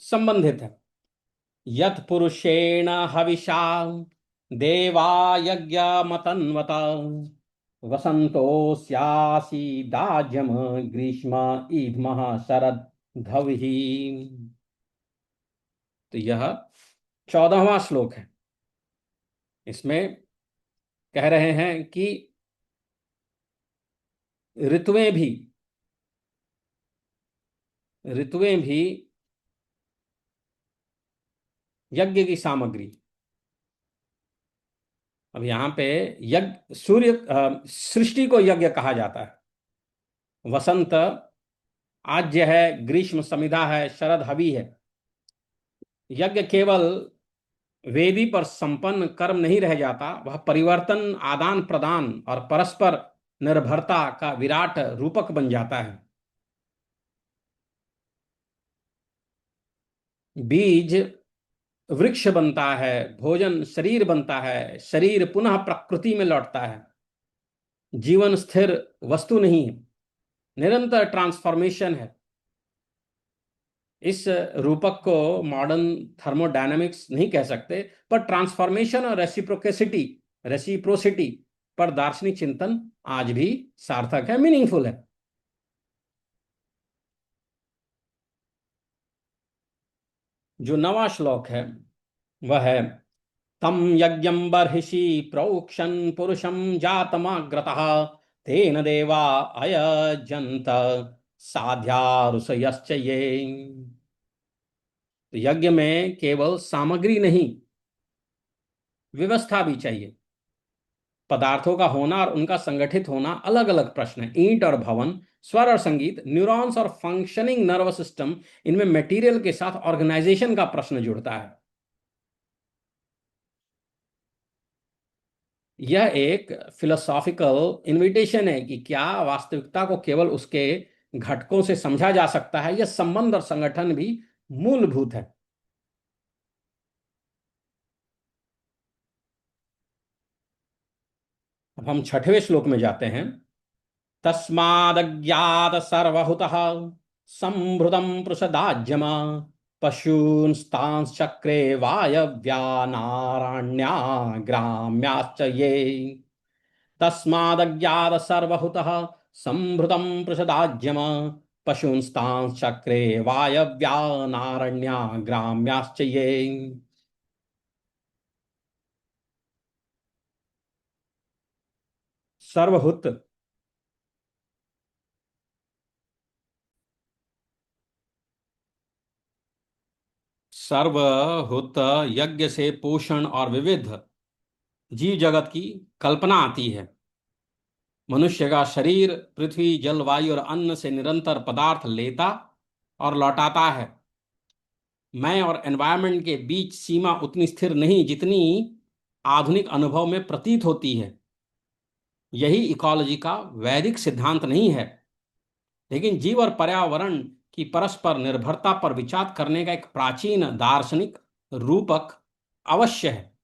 संबंधित है? यत् पुरुषेण हविषा देवा यज्ञमतन्वत वसन्तोऽस्यासीदाज्यम ग्रीष्म ईद्मः शरद घविः। तो यह 14वां श्लोक है। इसमें कह रहे हैं कि ऋतुएं भी ऋतुएं भी यज्ञ की सामग्री। अब यहाँ पे यज्ञ, सूर्य, सृष्टि को यज्ञ कहा जाता है। वसंत आज्य है, ग्रीष्म समिधा है, शरद हवि है। यज्ञ केवल वेदी पर संपन्न कर्म नहीं रह जाता, वह परिवर्तन, आदान प्रदान और परस्पर निर्भरता का विराट रूपक बन जाता है। बीज वृक्ष बनता है, भोजन शरीर बनता है, शरीर पुनः प्रकृति में लौटता है। जीवन स्थिर वस्तु नहीं है, निरंतर ट्रांसफॉर्मेशन है। इस रूपक को मॉडर्न थर्मोडायनामिक्स नहीं कह सकते, पर ट्रांसफॉर्मेशन और रेसिप्रोसिटी पर दार्शनिक चिंतन आज भी सार्थक है, मीनिंगफुल है। जो 9वां श्लोक है वह है, तम यज्ञम बर्हिषि प्रोक्षन पुरुषम जातमग्रतः तेन देवा अयजंत साध्या ऋषयश्च ये। तो यज्ञ में केवल सामग्री नहीं, व्यवस्था भी चाहिए। पदार्थों का होना और उनका संगठित होना अलग अलग प्रश्न है। ईंट और भवन, स्वर और संगीत, न्यूरॉन्स और फंक्शनिंग नर्वस सिस्टम, इनमें मटेरियल के साथ ऑर्गेनाइजेशन का प्रश्न जुड़ता है। यह एक फिलोसॉफिकल इनविटेशन है कि क्या वास्तविकता को केवल उसके घटकों से समझा जा सकता है, यह संबंध और संगठन भी मूलभूत है। अब हम 6वें श्लोक में जाते हैं। तस्मादज्ञात सर्वहुतः संभृतं पृषदाज्यम पशूंस्तांश्चक्रे वायव्या नाराण्या ग्राम्याश्च ये। तस्मादज्ञात सर्वहुतः संभृतं पृषदाज्यम पशूंस्तांश्चक्रे वायव्या नारण्या ग्राम्याश्च ये। सर्वहुत, सर्वहुत यज्ञ से पोषण और विविध जीव जगत की कल्पना आती है। मनुष्य का शरीर पृथ्वी, जलवायु और अन्न से निरंतर पदार्थ लेता और लौटाता है। मैं और एनवायरनमेंट के बीच सीमा उतनी स्थिर नहीं जितनी आधुनिक अनुभव में प्रतीत होती है। यही इकोलॉजी का वैदिक सिद्धांत नहीं है, लेकिन जीव और पर्यावरण की परस्पर निर्भरता पर विचार करने का एक प्राचीन दार्शनिक रूपक अवश्य है।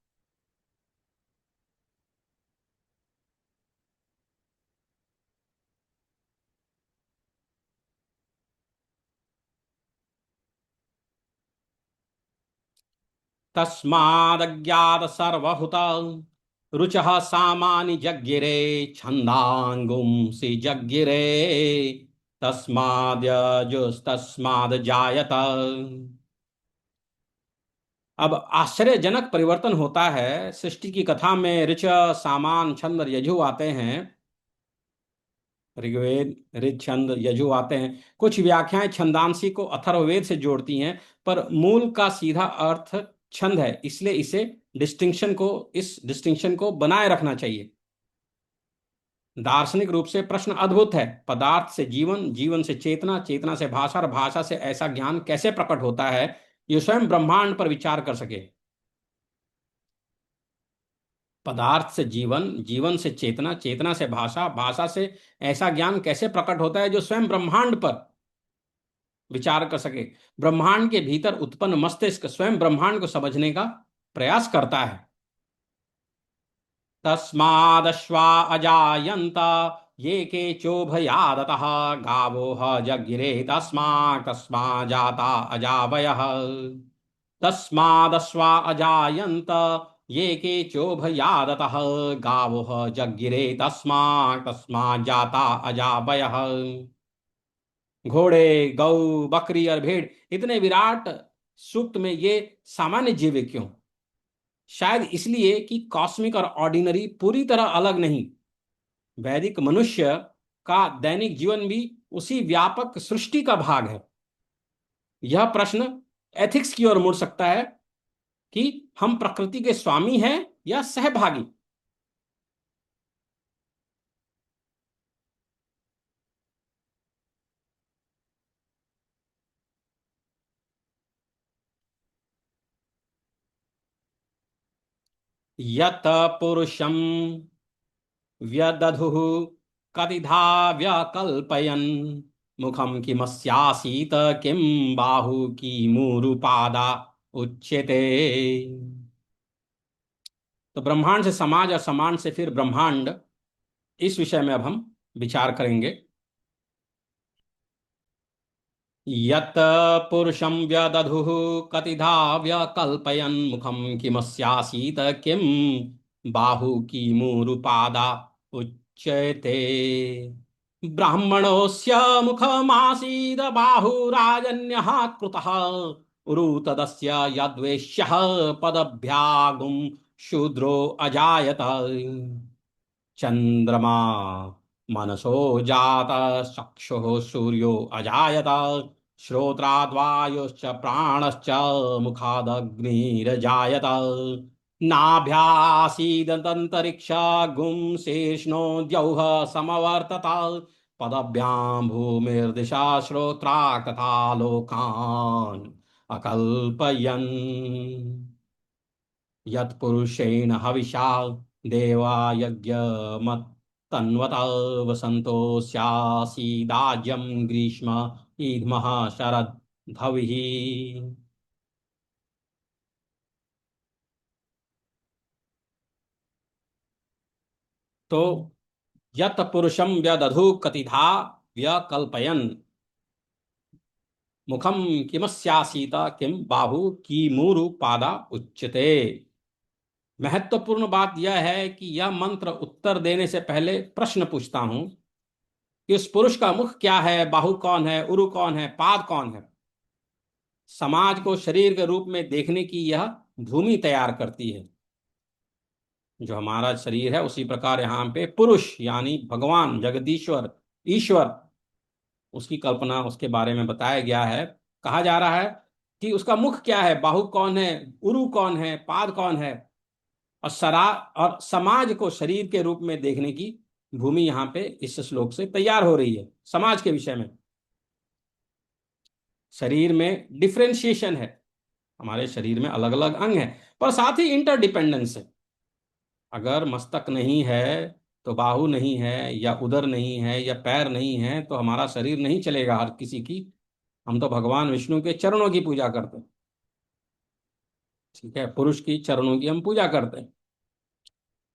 तस्मादज्ञात सर्वहुत रुचः सामानि जज्ञिरे छन्दांगुंसि जज्ञिरे तस्माद् जायत। अब आश्चर्यजनक परिवर्तन होता है। सृष्टि की कथा में ऋच, सामान, छंद और यजु आते हैं। ऋग्वेद, ऋच, छंद, यजु आते हैं। कुछ व्याख्याएं छंदांशी को अथर्ववेद से जोड़ती हैं, पर मूल का सीधा अर्थ छंद है, इसलिए इस डिस्टिंक्शन को बनाए रखना चाहिए। दार्शनिक रूप से प्रश्न अद्भुत है। पदार्थ से जीवन, जीवन से चेतना, चेतना से भाषा और भाषा से ऐसा ज्ञान कैसे प्रकट होता है ये स्वयं ब्रह्मांड पर विचार कर सके। पदार्थ से जीवन, जीवन से चेतना, चेतना से भाषा, भाषा से ऐसा ज्ञान कैसे प्रकट होता है जो स्वयं ब्रह्मांड पर विचार कर सके। ब्रह्मांड के भीतर उत्पन्न मस्तिष्क स्वयं ब्रह्मांड को समझने का प्रयास करता है। तस्मादश्वा अजायन्त ये के चोभयादतः गावो ह जगिरे तस्मा जाता अजावयः। तस्मादश्वा अजायन्त ये के चोभयादतः गावो ह जगिरे तस्मा जाता अजावयः। घोड़े, गौ, बकरी और भेड़ इतने विराट सूक्त में ये सामान्य जीव क्यों? शायद इसलिए कि कॉस्मिक और ऑर्डिनरी पूरी तरह अलग नहीं। वैदिक मनुष्य का दैनिक जीवन भी उसी व्यापक सृष्टि का भाग है। यह प्रश्न एथिक्स की ओर मुड़ सकता है कि हम प्रकृति के स्वामी हैं या सहभागी। यत पुरुषम व्यदधुः कतिधा व्यकल्पयन् मुखम किमस्यासीत किम बाहु किमुरुपादा उच्यते। तो ब्रह्मांड से समाज और समाज से फिर ब्रह्मांड, इस विषय में अब हम विचार करेंगे। यत पुरुषं व्यदधुः कतिधा व्यकल्पयन् मुखं किमस्यासीत किं बाहु किमुरुपादा उच्यते। ब्राह्मणोऽस्य मुखमासीद बाहुराजन्यः कृतः उरु तदस्य यद्वेश्यः पदभ्यागुं शूद्रो अजायत। चंद्रमा मनसो जात चक्षुः सूर्यो अजायत श्रोत्राद्वायुश्च प्राणश्च मुखादग्निरजायत नाभ्यासीदन्तरिक्ष गुं शीर्ष्णो द्यौः समवर्तत पदभ्यां भूमिर्दिशा श्रोत्राक् तथा लोकान् अकल्पयन्। यत्पुरुषेण हविषा देवा यज्ञमतन्वत वसन्तो स्यासीदाज्यं ग्रीष्म ईद्मः शरद्धविः। तो यत पुरुषम व्यदधु कतिधा व्यकल्पयन् मुखम किमस्यासीत किम बाहु कीमूरु पादा उच्यते। महत्वपूर्ण बात यह है कि यह मंत्र उत्तर देने से पहले प्रश्न पूछता हूं कि उस पुरुष का मुख क्या है, बाहु कौन है, उरु कौन है, पाद कौन है। समाज को शरीर के रूप में देखने की यह भूमि तैयार करती है। जो हमारा शरीर है उसी प्रकार यहाँ पे पुरुष यानी भगवान जगदीश्वर ईश्वर, उसकी कल्पना, उसके बारे में बताया गया है। कहा जा रहा है कि उसका मुख क्या है, बाहु कौन है, उरु कौन है, पाद कौन है। और और समाज को शरीर के रूप में देखने की भूमि यहाँ पे इस श्लोक से तैयार हो रही है। समाज के विषय में शरीर में डिफरेंशिएशन है, हमारे शरीर में अलग अलग अंग हैं, पर साथ ही इंटरडिपेंडेंस है। अगर मस्तक नहीं है तो बाहु नहीं है, या उदर नहीं है, या पैर नहीं है, तो हमारा शरीर नहीं चलेगा हर किसी की। हम तो भगवान विष्णु के चरणों की पूजा करते हैं। ठीक है, पुरुष की चरणों की हम पूजा करते हैं।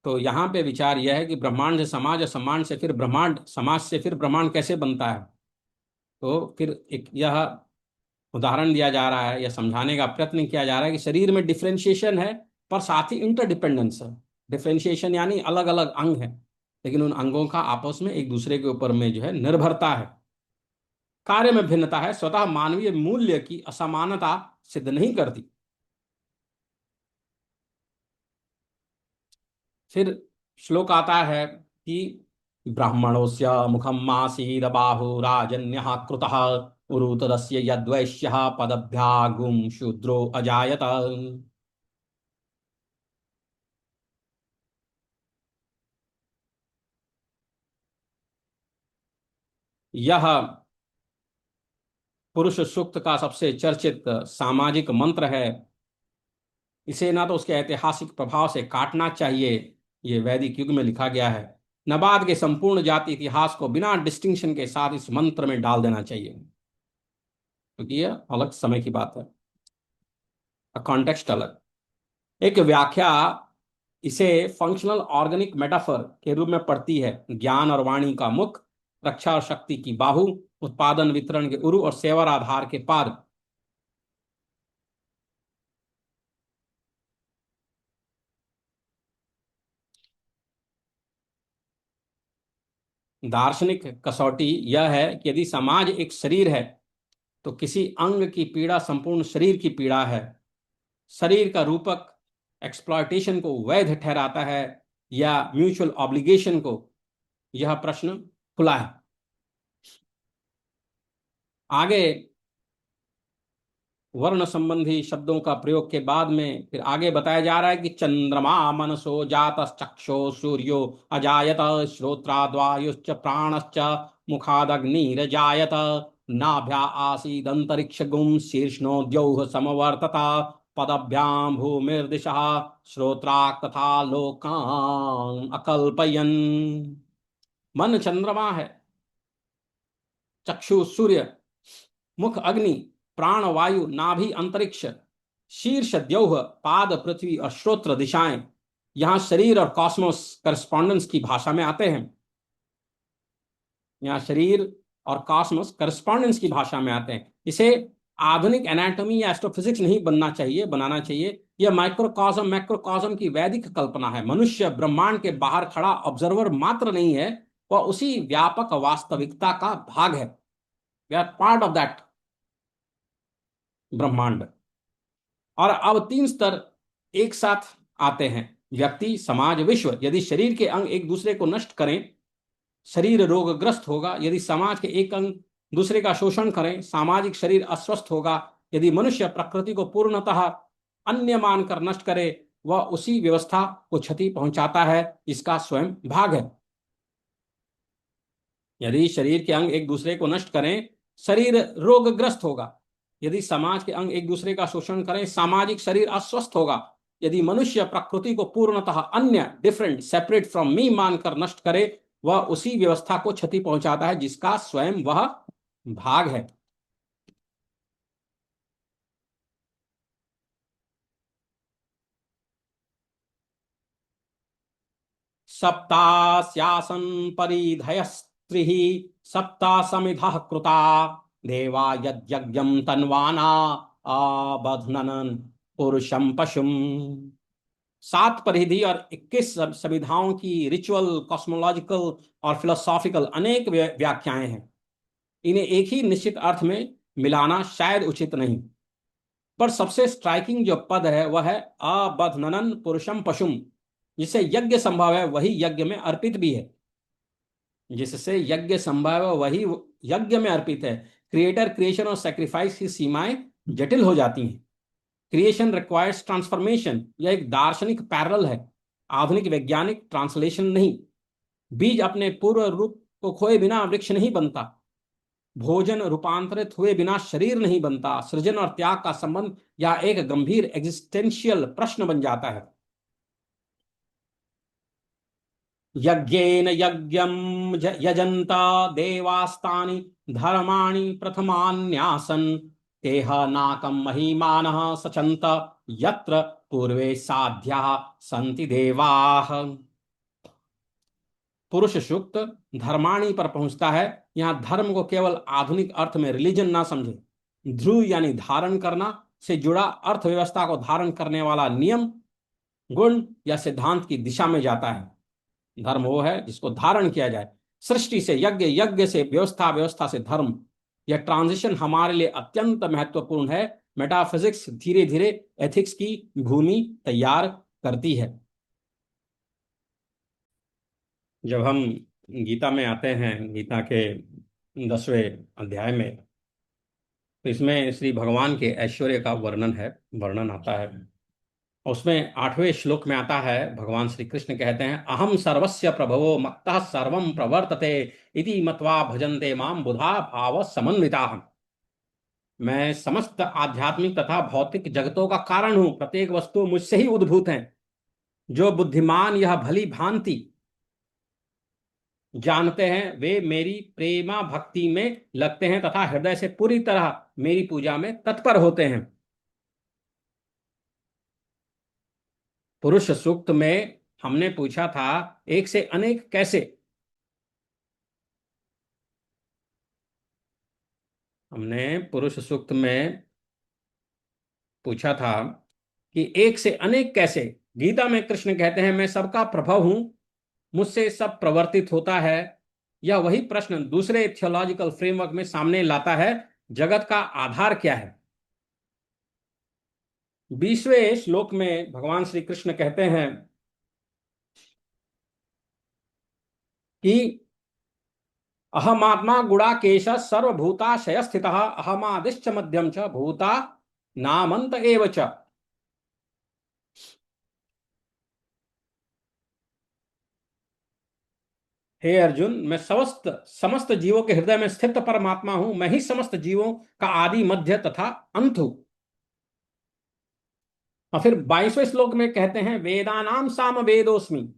तो यहाँ पे विचार यह है कि ब्रह्मांड से समाज और समाज से फिर ब्रह्मांड, समाज से फिर ब्रह्मांड कैसे बनता है। तो फिर एक यह उदाहरण दिया जा रहा है या समझाने का प्रयत्न किया जा रहा है कि शरीर में डिफरेंशिएशन है, पर साथ ही इंटरडिपेंडेंस है। डिफरेंशिएशन यानी अलग अलग अंग है, लेकिन उन अंगों का आपस में एक दूसरे के ऊपर में जो है निर्भरता है। कार्य में भिन्नता है, स्वतः मानवीय मूल्य की असमानता सिद्ध नहीं करती। फिर श्लोक आता है कि ब्राह्मणोस्य मुखम आसीद बाहुराजन्यः कृतः उरु तदस्य यद्वैश्यः पदभ्यागुं शूद्रो अजायत। यह पुरुष सूक्त का सबसे चर्चित सामाजिक मंत्र है। इसे ना तो उसके ऐतिहासिक प्रभाव से काटना चाहिए, ये वैदिक युग में लिखा गया है, नबाद के संपूर्ण जाति इतिहास को बिना डिस्टिंक्शन के साथ इस मंत्र में डाल देना चाहिए, क्योंकि यह अलग समय की बात है, कॉन्टेक्स्ट अलग। एक व्याख्या इसे फंक्शनल ऑर्गेनिक मेटाफर के रूप में पढ़ती है। ज्ञान और वाणी का मुख, रक्षा और शक्ति की बाहु, उत्पादन वितरण के उरु और सेवा आधार के पाद। दार्शनिक कसौटी यह है कि यदि समाज एक शरीर है तो किसी अंग की पीड़ा संपूर्ण शरीर की पीड़ा है। शरीर का रूपक एक्सप्लॉयटेशन को वैध ठहराता है या म्यूचुअल ऑब्लिगेशन को, यह प्रश्न खुला है। आगे वर्ण संबंधी शब्दों का प्रयोग के बाद में फिर आगे बताया जा रहा है कि चंद्रमा मनसो जात चक्षो सूर्यो अजायत श्रोत्राद्वायुश्च प्राणश्च मुखादग्निरजायत नाभ्या आसीदंतरिक्ष गुम शीर्ष्णो द्यौः समवर्तता पदभ्याम भूमिर्दिशः श्रोत्राक् तथा लोकान् अकल्पयन्। मन चंद्रमा है, चक्षु सूर्य, मुख अग्नि, प्राण वायु, नाभि अंतरिक्ष, शीर्ष द्यौह, पाद पृथ्वी और श्रोत्र दिशाएं, यहां शरीर और कॉस्मोस करस्पॉन्डेंस की भाषा में आते हैं। यहाँ शरीर और कॉस्मोस करस्पॉन्डेंस की भाषा में आते हैं। इसे आधुनिक एनाटॉमी या एस्ट्रोफिजिक्स नहीं बनाना चाहिए। यह माइक्रोकॉस्म मैक्रोकॉस्म की वैदिक कल्पना है। मनुष्य ब्रह्मांड के बाहर खड़ा ऑब्जर्वर मात्र नहीं है, वह उसी व्यापक वास्तविकता का भाग है। We are part of that ब्रह्मांड। और अब तीन स्तर एक साथ आते हैं: व्यक्ति, समाज, विश्व। यदि शरीर के अंग एक दूसरे को नष्ट करें, शरीर रोगग्रस्त होगा। यदि समाज के एक अंग दूसरे का शोषण करें, सामाजिक शरीर अस्वस्थ होगा। यदि मनुष्य प्रकृति को पूर्णतः अन्य मानकर नष्ट करे, वह उसी व्यवस्था को क्षति पहुंचाता है, इसका स्वयं भाग है। यदि शरीर के अंग एक दूसरे को नष्ट करें, शरीर रोगग्रस्त होगा। यदि समाज के अंग एक दूसरे का शोषण करें, सामाजिक शरीर अस्वस्थ होगा। यदि मनुष्य प्रकृति को पूर्णतः अन्य, डिफरेंट, सेपरेट फ्रॉम मी मानकर नष्ट करे, वह उसी व्यवस्था को क्षति पहुंचाता है, जिसका स्वयं वह भाग है। सप्तास्यासन परिधयस्त्रिः सप्ता समिधः कृता देवा यज्ञं तन्वाना अबध्नन पुरुषम पशुम। 7 परिधि और 21 संविधाओं की रिचुअल, कॉस्मोलॉजिकल और फिलोसॉफिकल अनेक व्याख्याएं हैं। इन्हें एक ही निश्चित अर्थ में मिलाना शायद उचित नहीं, पर सबसे स्ट्राइकिंग जो पद है वह है अबध्नन पुरुषम पशुम। जिससे यज्ञ संभव है वही यज्ञ में अर्पित भी है। जिससे यज्ञ संभव है वही यज्ञ में अर्पित है। क्रिएटर, क्रिएशन और सेक्रीफाइस की सीमाएं जटिल हो जाती हैं। क्रिएशन रिक्वायर्स ट्रांसफॉर्मेशन, यह एक दार्शनिक पैरल है, आधुनिक वैज्ञानिक ट्रांसलेशन नहीं। बीज अपने पूर्व रूप को खोए बिना वृक्ष नहीं बनता। भोजन रूपांतरित हुए बिना शरीर नहीं बनता। सृजन और त्याग का संबंध या एक गंभीर एग्जिस्टेंशियल प्रश्न बन जाता है। यज्ञेन यज्ञं यजन्त देवास्तानि धर्माणि प्रथमान्यासन् तेह नाकं महिमानः सचन्त यत्र पूर्वे साध्याः सन्ति देवाः। पुरुष सूक्त धर्माणी पर पहुंचता है। यहां धर्म को केवल आधुनिक अर्थ में रिलीजन ना समझे। ध्रुव यानी धारण करना से जुड़ा अर्थव्यवस्था को धारण करने वाला नियम, गुण या सिद्धांत की दिशा में जाता है। धर्म वो है जिसको धारण किया जाए। सृष्टि से यज्ञ, यज्ञ से व्यवस्था, व्यवस्था से धर्म। यह ट्रांजिशन हमारे लिए अत्यंत महत्वपूर्ण है। मेटाफिजिक्स धीरे धीरे एथिक्स की भूमि तैयार करती है। जब हम गीता में आते हैं, गीता के 10वें अध्याय में, तो इसमें श्री भगवान के ऐश्वर्य का वर्णन आता है। उसमें 8वें श्लोक में आता है, भगवान श्री कृष्ण कहते हैं, अहम सर्वस्य प्रभवो मत्तः सर्वं प्रवर्तते इति मत्वा भजन्ते माम बुधा भाव समन्विताः। मैं समस्त आध्यात्मिक तथा भौतिक जगतों का कारण हूं, प्रत्येक वस्तु मुझसे ही उद्भूत है। जो बुद्धिमान यह भली भांति जानते हैं वे मेरी प्रेमा भक्ति में लगते हैं तथा हृदय से पूरी तरह मेरी पूजा में तत्पर होते हैं। पुरुष सूक्त में हमने पूछा था, एक से अनेक कैसे। हमने पुरुष सूक्त में पूछा था कि एक से अनेक कैसे। गीता में कृष्ण कहते हैं, मैं सबका प्रभव हूं, मुझसे सब प्रवर्तित होता है। यह वही प्रश्न दूसरे थियोलॉजिकल फ्रेमवर्क में सामने लाता है, जगत का आधार क्या है। 20वें श्लोक में भगवान श्री कृष्ण कहते हैं कि अहमात्मा गुड़ाकेश सर्वभूताशय स्थित अहमादिश्च मध्यम च भूता नामंत एव च। हे अर्जुन, मैं समस्त समस्त जीवों के हृदय में स्थित परमात्मा हूं। मैं ही समस्त जीवों का आदि मध्य तथा अंत हूं। और फिर 22वें श्लोक में कहते हैं, वेदानाम साम वेदोस्मि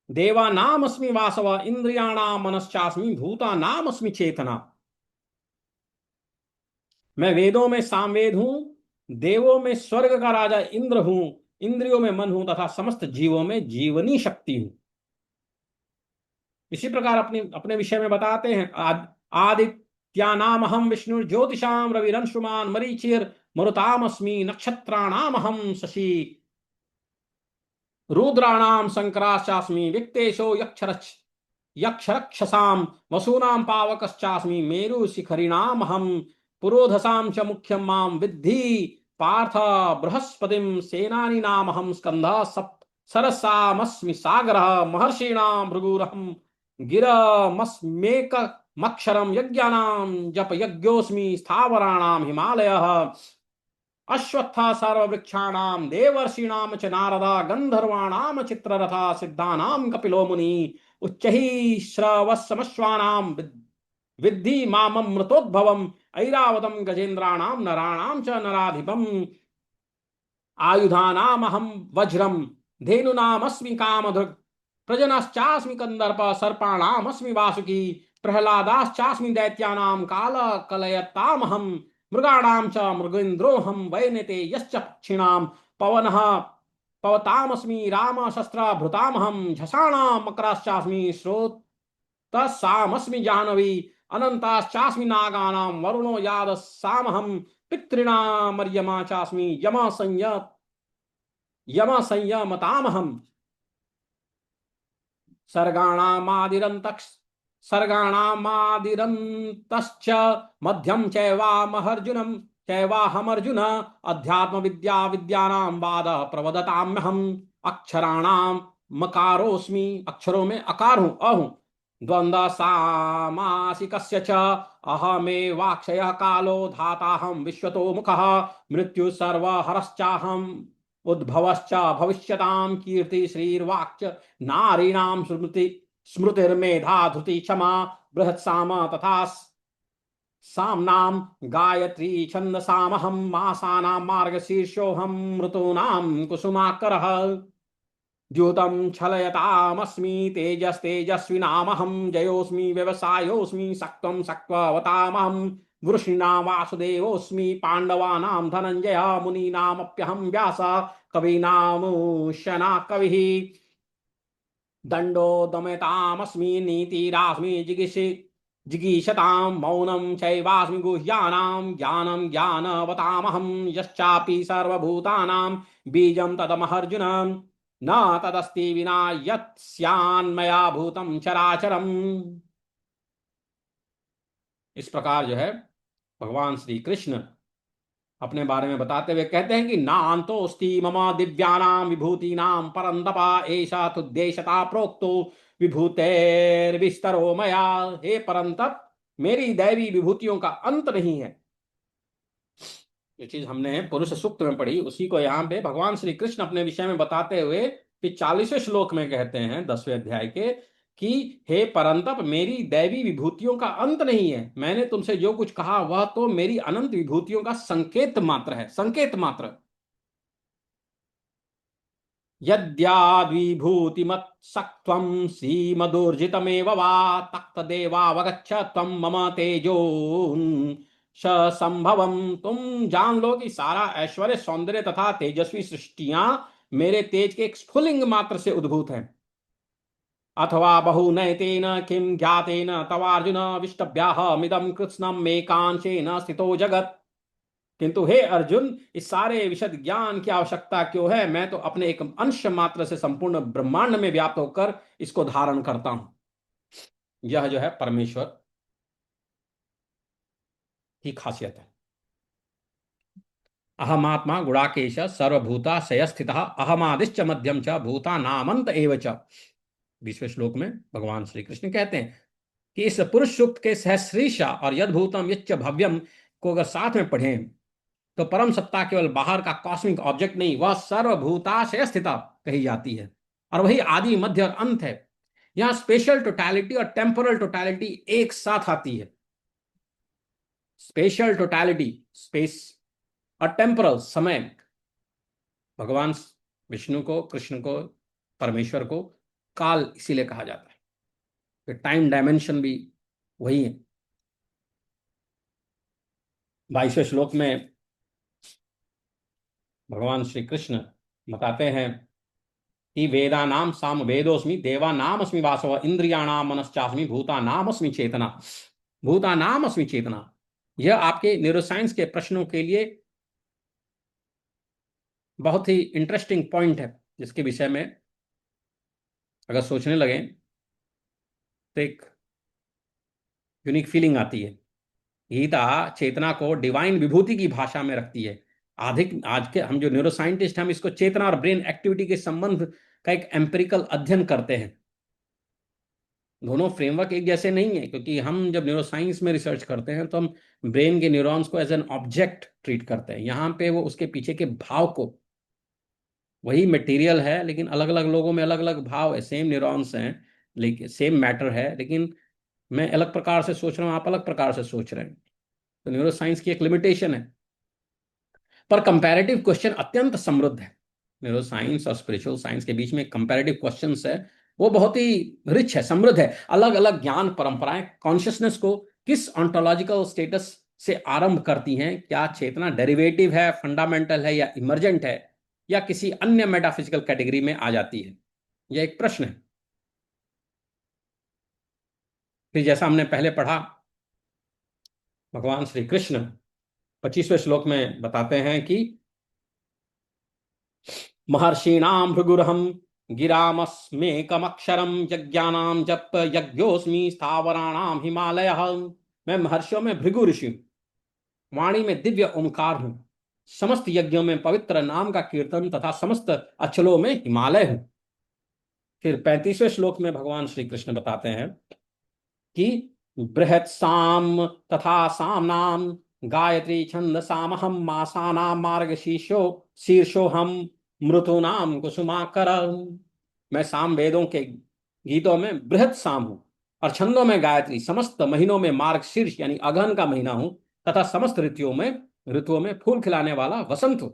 देवानाम अस्मि वासव इंद्रियाणाम मनश्चास्मि भूतानाम अस्मि चेतना। मैं वेदों में सामवेद हूं, देवों में स्वर्ग का राजा इंद्र हूं, इंद्रियों में मन हूं तथा समस्त जीवों में जीवनी शक्ति हूं। इसी प्रकार अपने अपने विषय में बताते हैं, आदित्यानाम हम विष्णु ज्योतिषाम रविरंशुमान मरीचिर मरुतामस्मि नक्षत्राणाम हम शशि रुद्राणाम शंकराश्चास्मि विक्तेशो यक्षरक्षसाम वसूनाम पावकश्चास्मि मेरु शिखरिणाम हम पुरोधसाम च मुख्यम माम विद्धि पार्थ बृहस्पतिम सेनानी नाम हम स्कंध सप सरसामस्मि सागर महर्षिणाम भृगुरहम गिरमस्मेक मक्षरम यज्ञानाम जप यज्ञोस्मि स्थावराणाम हिमालय अश्वत्था सर्ववृक्षाणाम देवर्षीणाम च नारदा गंधर्वाणाम चित्ररथा सिद्धानाम कपिलो मुनि उच्चैः श्रवस्समश्वानाम विद्धि माममृतोद्भवम् ऐरावतम गजेन्द्राणाम नराणाम च नराधिपम् आयुधानामहं वज्रम धेनुनामस्मि कामधुक् प्रजनश्चास्मि कंदर्प सर्पाणामस्मि वासुकी प्रह्लादाश्चास्मि दैत्यानां काल कलयतामहं मृगाणां च मृगेन्द्रोऽहं वैनते यश्च पक्षिणां पवनः पवतामस्मि राम शस्त्रभृतामहं झषाणां मकराश्चास्मि स्रोतसामस्मि जाह्नवी अनन्ताश्चास्मि नागानां वरुणो यादसामहं पितॄणामर्यमा चास्मि यम संयमतामहं सर्गाणामादिरन्तश्च मध्यम चैवाहमर्जुन अध्यात्म विद्या विद्यानां वाद प्रवदताम्यहम् अक्षराणां मकारोऽस्मि, अक्षरों में अकार हूं, अहूं द्वंद्व सामासिकस्य च अहमेवाक्षयः कालो धाताहं विश्वतो मुखः मृत्यु सर्वहरश्चाहम् उद्भवश्च भविष्यतां कीर्ति श्रीर्वाक्च नारीणां स्मृतिर्मेधा धृति क्षमा बृहत्साम तथा साम्नां गायत्री छन्दसामहं मासानां मार्गशीर्षोऽहं ऋतूनां कुसुमाकरः द्यूतं छलयतामस्मि तेजस्तेजस्विनामहं जयोऽस्मि व्यवसायोऽस्मि सक्त्वं सक्त्ववतामहं वृष्णीनां वासुदेवोऽस्मि पाण्डवानां धनञ्जय मुनीनामप्यहं व्यास कवीनामुशना कविः दण्डो दमयतामस्मि नीतिरास्मि जिगीषतां मौनं चैवास्मि गुह्यानां ज्ञानं ज्ञानवतामहं यश्चापि सर्वभूतानां बीजं तदमहर्जुन न तदस्ति विना यत् स्यान्मया भूतं चराचरम्। इस प्रकार जो है भगवान श्री कृष्ण अपने बारे में बताते हुए कहते हैं कि नान्तोऽस्ति मम दिव्यानां विभूतीनां परन्तपा एषा तुद्देशता प्रोक्तो विभूतेर्विस्तरो मया। हे परंतप, मेरी दैवी विभूतियों का अंत नहीं है। जो चीज हमने पुरुष सूक्त में पढ़ी उसी को यहाँ पे भगवान श्री कृष्ण अपने विषय में बताते हुए फिर 40वें श्लोक में कहते हैं 10वें अध्याय के कि हे परंतप, मेरी दैवी विभूतियों का अंत नहीं है। मैंने तुमसे जो कुछ कहा वह तो मेरी अनंत विभूतियों का संकेत मात्र है, संकेत मात्र। यद्याद्विभूतिमत्सक्त्वं सीमदूर्जितमेव वा तक्तदेवावगच्छ त्वं मम तेजोंश संभवम। तुम जान लो कि सारा ऐश्वर्य, सौंदर्य तथा तेजस्वी सृष्टियां मेरे तेज के एक स्फुलिंग मात्र से उद्भूत हैं। अथवा बहुनैतेन किं ज्ञातेन तवार्जुन विष्टभ्याहमिदं कृत्स्नम् मेकांशेन स्थितो जगत्। किंतु हे अर्जुन, इस सारे विशद ज्ञान की आवश्यकता क्यों है? मैं तो अपने एक अंश मात्र से संपूर्ण ब्रह्मांड में व्याप्त होकर इसको धारण करता हूं। यह जो है परमेश्वर की खासियत है। अहमात्मा गुणाकेश सर्वभूता स्थित अहमादिश्च मध्यम च भूता नामंत एव च। 20वें श्लोक में भगवान श्री कृष्ण कहते हैं कि इस पुरुष सूक्त के सहस्रीशा और यद्भूतम यच्च भव्यम को अगर साथ में पढ़ें तो परम सत्ता केवल बाहर का कॉस्मिक ऑब्जेक्ट नहीं, वह सर्वभूताशय स्थिता कही जाती है, और वही आदि, मध्य और अंत है। यहां स्पेशल टोटैलिटी और टेम्पोरल टोटैलिटी एक साथ आती है। स्पेशल टोटैलिटी, स्पेस, और टेम्पोरल, समय। भगवान विष्णु को, कृष्ण को, परमेश्वर को काल इसीलिए कहा जाता है कि टाइम डायमेंशन भी वही है। 22वें श्लोक में भगवान श्री कृष्ण बताते हैं कि वेदानाम साम वेदोस्मि देवानाम अस्मि वासव इंद्रियाणाम मनश्चास्मि भूतानाम अस्मि चेतना। भूतानाम अस्मि चेतना, यह आपके न्यूरोसाइंस के प्रश्नों के लिए बहुत ही इंटरेस्टिंग पॉइंट है, जिसके विषय में अगर सोचने लगे तो एक यूनिक फीलिंग आती है। गीता चेतना को डिवाइन विभूति की भाषा में रखती है। अधिक आज के हम जो न्यूरो साइंटिस्ट, हम इसको चेतना और ब्रेन एक्टिविटी के संबंध का एक एम्पिरिकल अध्ययन करते हैं। दोनों फ्रेमवर्क एक जैसे नहीं है, क्योंकि हम जब न्यूरो साइंस में रिसर्च करते हैं तो हम ब्रेन के न्यूरॉन्स को एज एन ऑब्जेक्ट ट्रीट करते हैं। यहाँ पे वो उसके पीछे के भाव को, वही मटेरियल है लेकिन अलग अलग लोगों में अलग अलग भाव है, सेम न्यूरॉन्स हैं लेकिन सेम मैटर है, लेकिन मैं अलग प्रकार से सोच रहा हूँ, आप अलग प्रकार से सोच रहे हैं। तो न्यूरो साइंस की एक लिमिटेशन है, पर कंपैरेटिव क्वेश्चन अत्यंत समृद्ध है। न्यूरो साइंस और स्पिरिचुअल साइंस के बीच में कंपैरेटिव क्वेश्चंस है, वो बहुत ही रिच है, समृद्ध है। अलग अलग ज्ञान परंपराएं कॉन्शियसनेस को किस ऑन्टोलॉजिकल स्टेटस से आरंभ करती हैं। क्या चेतना डेरिवेटिव है, फंडामेंटल है, या इमर्जेंट है, या किसी अन्य मेटाफिजिकल कैटेगरी में आ जाती है? यह एक प्रश्न है। फिर जैसा हमने पहले पढ़ा, भगवान श्री कृष्ण 25वें श्लोक में बताते हैं कि महर्षीणाम भृगुरहम गिरामस्मेकमक्षरम यज्ञानाम जप यज्ञोस्मि स्थावराणाम हिमालय। मैं महर्षियों में भृगु ऋषि हूं, वाणी में दिव्य ओंकार हूं, समस्त यज्ञों में पवित्र नाम का कीर्तन तथा समस्त अचलों में हिमालय हूं। फिर 35वें श्लोक में भगवान श्री कृष्ण बताते हैं कि बृहत साम तथा सामनाम गायत्री छंद सामहम मासानाम मार्ग शीर्षो शीर्षो हम मृतुनाम कुसुमाकर। मैं साम वेदों के गीतों में बृहत साम हूं, और छंदों में गायत्री, समस्त महीनों में मार्ग शीर्ष यानी अगहन का महीना हूं, तथा समस्त ऋतुओं में फूल खिलाने वाला वसंत हूं।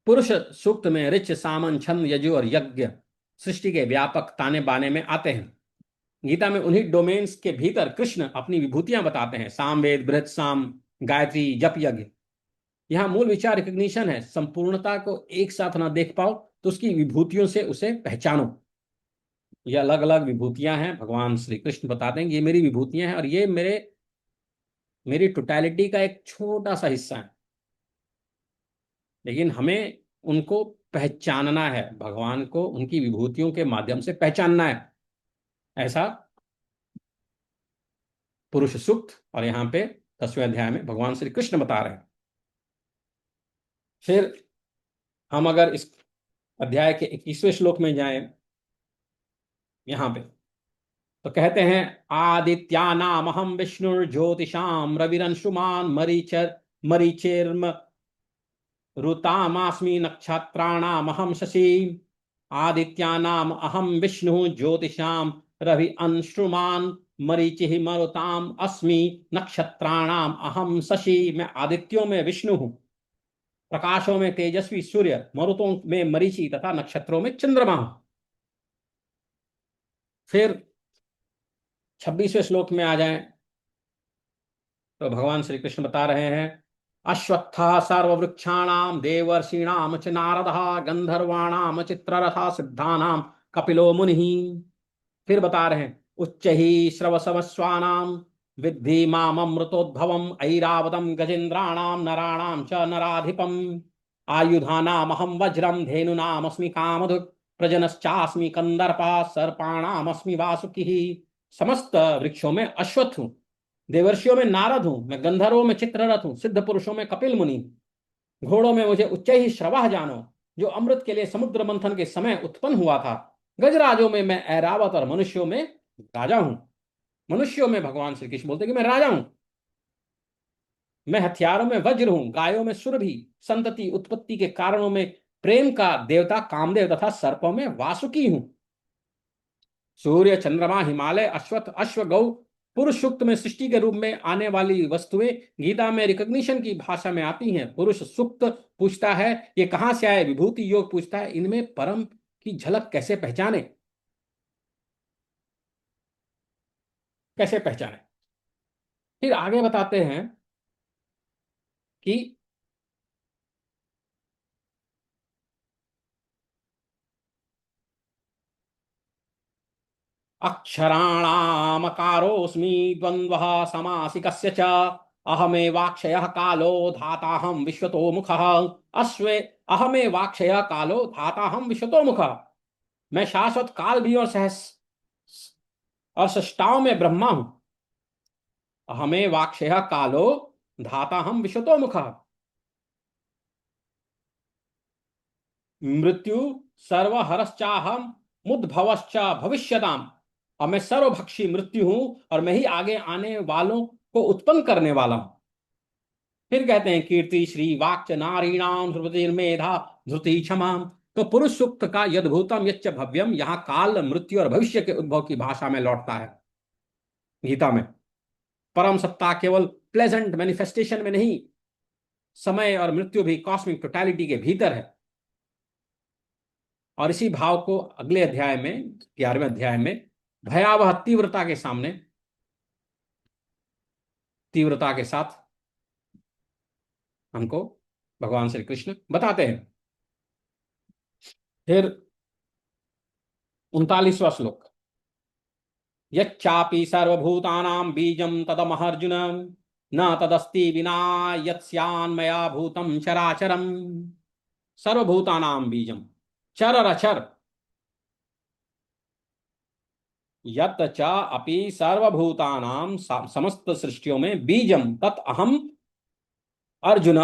पुरुष सूक्त में ऋच, सामन, छंद, यजु और यज्ञ सृष्टि के व्यापक ताने बाने में आते हैं। गीता में उन्हीं डोमेन्स के भीतर कृष्ण अपनी विभूतियां बताते हैं, सामवेद, बृहत साम, गायत्री, जप, यज्ञ। यहां मूल विचार रिकग्निशन है। संपूर्णता को एक साथ ना देख पाओ तो उसकी विभूतियों से उसे पहचानो। ये अलग अलग विभूतियां हैं, भगवान श्री कृष्ण बताते हैं कि ये मेरी विभूतियां हैं और ये मेरी टोटैलिटी का एक छोटा सा हिस्सा है, लेकिन हमें उनको पहचानना है, भगवान को उनकी विभूतियों के माध्यम से पहचानना है। ऐसा पुरुष सूक्त और यहाँ पे 10वें अध्याय में भगवान श्री कृष्ण बता रहे हैं। फिर हम अगर इस अध्याय के 21वें श्लोक में जाएं, यहां पे तो कहते हैं आदित्यानाम अहम विष्णुर्ज्योतिषाम रविरंशुमान मरीचिर्म ऋतामास्मि नक्षत्राणाम अहम शशि। आदित्यानाम अहम विष्णु ज्योतिषाम रवि अंशुमान मरीचि मरुताम अस्मि नक्षत्राणाम अहम शशि। मैं आदित्यों में विष्णु हूं, प्रकाशों में तेजस्वी सूर्य, मरुतों में मरीचि तथा नक्षत्रों में चंद्रमा हूं। फिर 26वें श्लोक में आ जाएं तो भगवान श्री कृष्ण बता रहे हैं, अश्वत्थः सर्ववृक्षाणाम देवर्षीणाम च नारदः गंधर्वाणाम चित्ररथः सिद्धानाम कपिलो मुनिः। फिर बता रहे हैं, उच्च ही श्रवसमस्वानाम विद्धि मामृतोद्भवम ऐरावतम गजेन्द्राणाम नराणाम च नराधिपम आयुधानामहं वज्रम धेनुनामस्मि कामधुक् प्रजनश्चास्मि कंदर्पः सर्पाणामस्मि वासुकिः। समस्त वृक्षों में अश्वत्थ हूं, देवर्षियों में नारद हूं, मैं गंधर्वों में चित्ररथ हूं, सिद्ध पुरुषों में कपिल मुनि, घोड़ों में मुझे उच्च ही श्रवः जानो, जो अमृत के लिए समुद्र मंथन के समय उत्पन्न हुआ था। गजराजों में मैं ऐरावत और मनुष्यों में राजा हूं। मनुष्यों में भगवान श्री कृष्ण बोलते कि मैं राजा हूं। मैं हथियारों में वज्र हूं, गायों में सुरभि, संतति उत्पत्ति के कारणों में प्रेम का देवता कामदेव तथा सर्पों में वासुकी हूं। सूर्य चंद्रमा हिमालय अश्वत्थ अश्व गौ पुरुष सूक्त में सृष्टि के रूप में आने वाली वस्तुएं गीता में रिकॉग्निशन की भाषा में आती हैं। पुरुष सूक्त पूछता है ये कहां से आए, विभूति योग पूछता है इनमें परम की झलक कैसे पहचाने, कैसे पहचाने। फिर आगे बताते हैं कि अक्षराणामकारोऽस्मि द्वन्द्वः समासिकस्य च अहमेवाक्षयः कालो धाताहं विश्वतो मुखः। अश्वे अहमेवाक्षयः कालो धाताहं विश्वतो मुखः। मैं शाश्वत काल भी और सहस और सृष्टाओं में ब्रह्मा हूं। अहमेवाक्षयः कालो धाताहं विश्वतो मुखः। मृत्यु सर्वहरश्चाहम मुद्भवश्च भविष्यताम। और मैं सर्वभक्षी मृत्यु हूं और मैं ही आगे आने वालों को उत्पन्न करने वाला हूं। फिर कहते हैं, कीर्ति श्री वाक्च नारीणाम ध्रुवति मेधा धृति क्षमा। तो पुरुष सूक्त का यद्भूतम यच्च भव्यम यहां काल मृत्यु और भविष्य के उद्भव की भाषा में लौटता है गीता में। परम सत्ता केवल प्लेजेंट मैनिफेस्टेशन में नहीं, समय और मृत्यु भी कॉस्मिक टोटलिटी के भीतर है। और इसी भाव को अगले अध्याय में 11वें अध्याय में भयावह तीव्रता के सामने तीव्रता के साथ हमको भगवान श्री कृष्ण बताते हैं। फिर 39वां श्लोक, यच्चापि सर्वभूतानां बीजं तदमहर्जुन न तदस्ति विना यत्स्यान्मया भूतं चराचरम। सर्वभूतानां बीजम, चर और अचर, यत च अपि सर्वभूतानां समस्त सृष्टियों में बीजम तत् अहम अर्जुन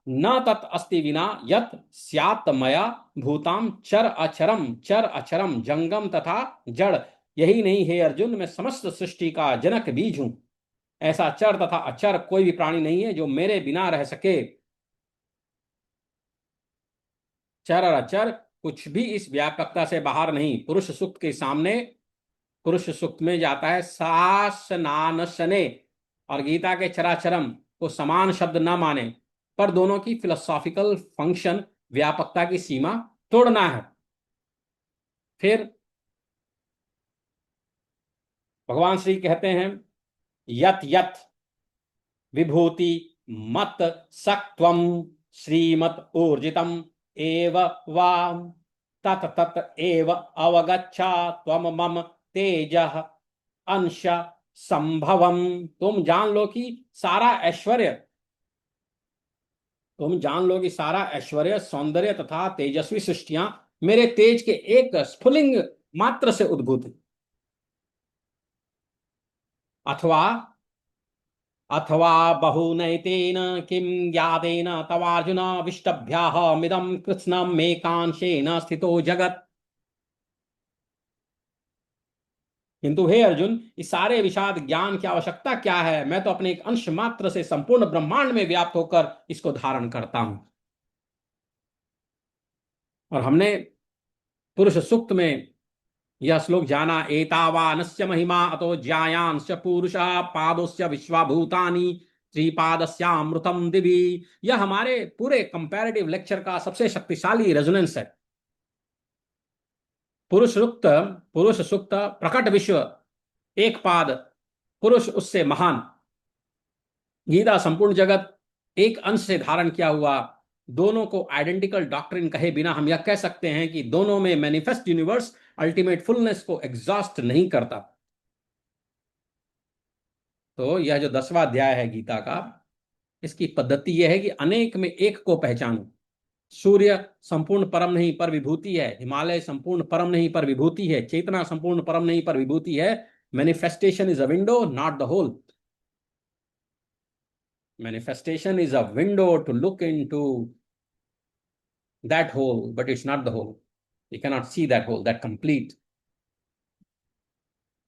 न तत् अस्ति विना यत स्यात् मया भूताम चर अचरम। चर अचरम जंगम तथा जड़, यही नहीं हे अर्जुन, मैं समस्त सृष्टि का जनक बीज हूं। ऐसा चर तथा अचर कोई भी प्राणी नहीं है जो मेरे बिना रह सके। चर और अचर कुछ भी इस व्यापकता से बाहर नहीं। पुरुष सूक्त के सामने, पुरुष सूक्त में जाता है सासनान शने, और गीता के चराचरम को समान शब्द न माने, पर दोनों की फिलोसॉफिकल फंक्शन व्यापकता की सीमा तोड़ना है। फिर भगवान श्री कहते हैं, यत यत विभूति मत सक्त्वम श्रीमत ऊर्जितम एव वा तत तत एव अवगच्छ त्वम मम तेज अंश संभवम। तुम जान लो कि सारा ऐश्वर्य, तुम जान लो कि सारा ऐश्वर्य सौंदर्य तथा तेजस्वी सृष्टियां मेरे तेज के एक स्फुलिंग मात्र से उद्भूत है। अथवा अथवा बहुनैतेन किं ज्ञातेन तवार्जुन विष्टभ्याहमिदं कृत्स्नं मे कांशेन स्थितो जगत्। किंतु हे अर्जुन, इस सारे विषाद ज्ञान की आवश्यकता क्या है? मैं तो अपने एक अंश मात्र से संपूर्ण ब्रह्मांड में व्याप्त होकर इसको धारण करता हूं। और हमने पुरुष सूक्त में यह श्लोक जाना, एतावानस्य महिमा अतो ज्यायांश्च पुरुषः पादोस्य विश्वाभूतानि त्रिपादस्यामृतम दिवि। यह हमारे पूरे कंपैरेटिव लेक्चर का सबसे शक्तिशाली रेजोनेंस है। पुरुष सूक्त, पुरुष सूक्त प्रकट विश्व एक पाद, पुरुष उससे महान, गीता संपूर्ण जगत एक अंश से धारण किया हुआ। दोनों को आइडेंटिकल डॉक्ट्रिन कहे बिना हम यह कह सकते हैं कि दोनों में मैनिफेस्ट यूनिवर्स अल्टीमेट फुलनेस को एग्जॉस्ट नहीं करता। तो यह जो 10वां अध्याय है गीता का, इसकी पद्धति यह है कि अनेक में एक को पहचानो। सूर्य संपूर्ण परम नहीं पर विभूति है, हिमालय संपूर्ण परम नहीं पर विभूति है, चेतना संपूर्ण परम नहीं पर विभूति है। Manifestation is a window, not the whole. Manifestation is a window to look into that whole, but it's not the whole. You cannot see that whole, that complete,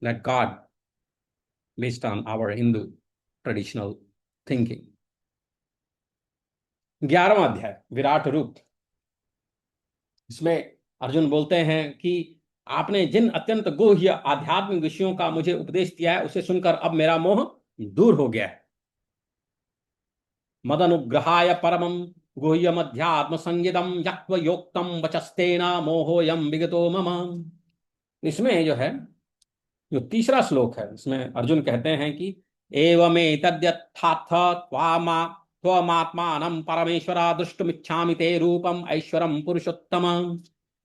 that God, based on our Hindu traditional thinking. 11वां अध्याय विराट रूप। इसमें अर्जुन बोलते हैं कि आपने जिन अत्यंत गुह्य आध्यात्मिक विषयों का मुझे उपदेश दिया है, उसे सुनकर अब मेरा मोह दूर हो गया है। मदनुग्रहाय परमं गुह्यमध्यात्म संगितम यक्त्वयोक्तम वचस्तेना मोहोयम विगतो मम। इसमें जो है, जो तीसरा श्लोक है, इसमें अर्जुन कहते हैं कि एवमेतद्यथाथ त्वामा त्वमात्मानं परमेश्वरा दृष्टुमिच्छामि ते रूपम ऐश्वरम पुरुषोत्तम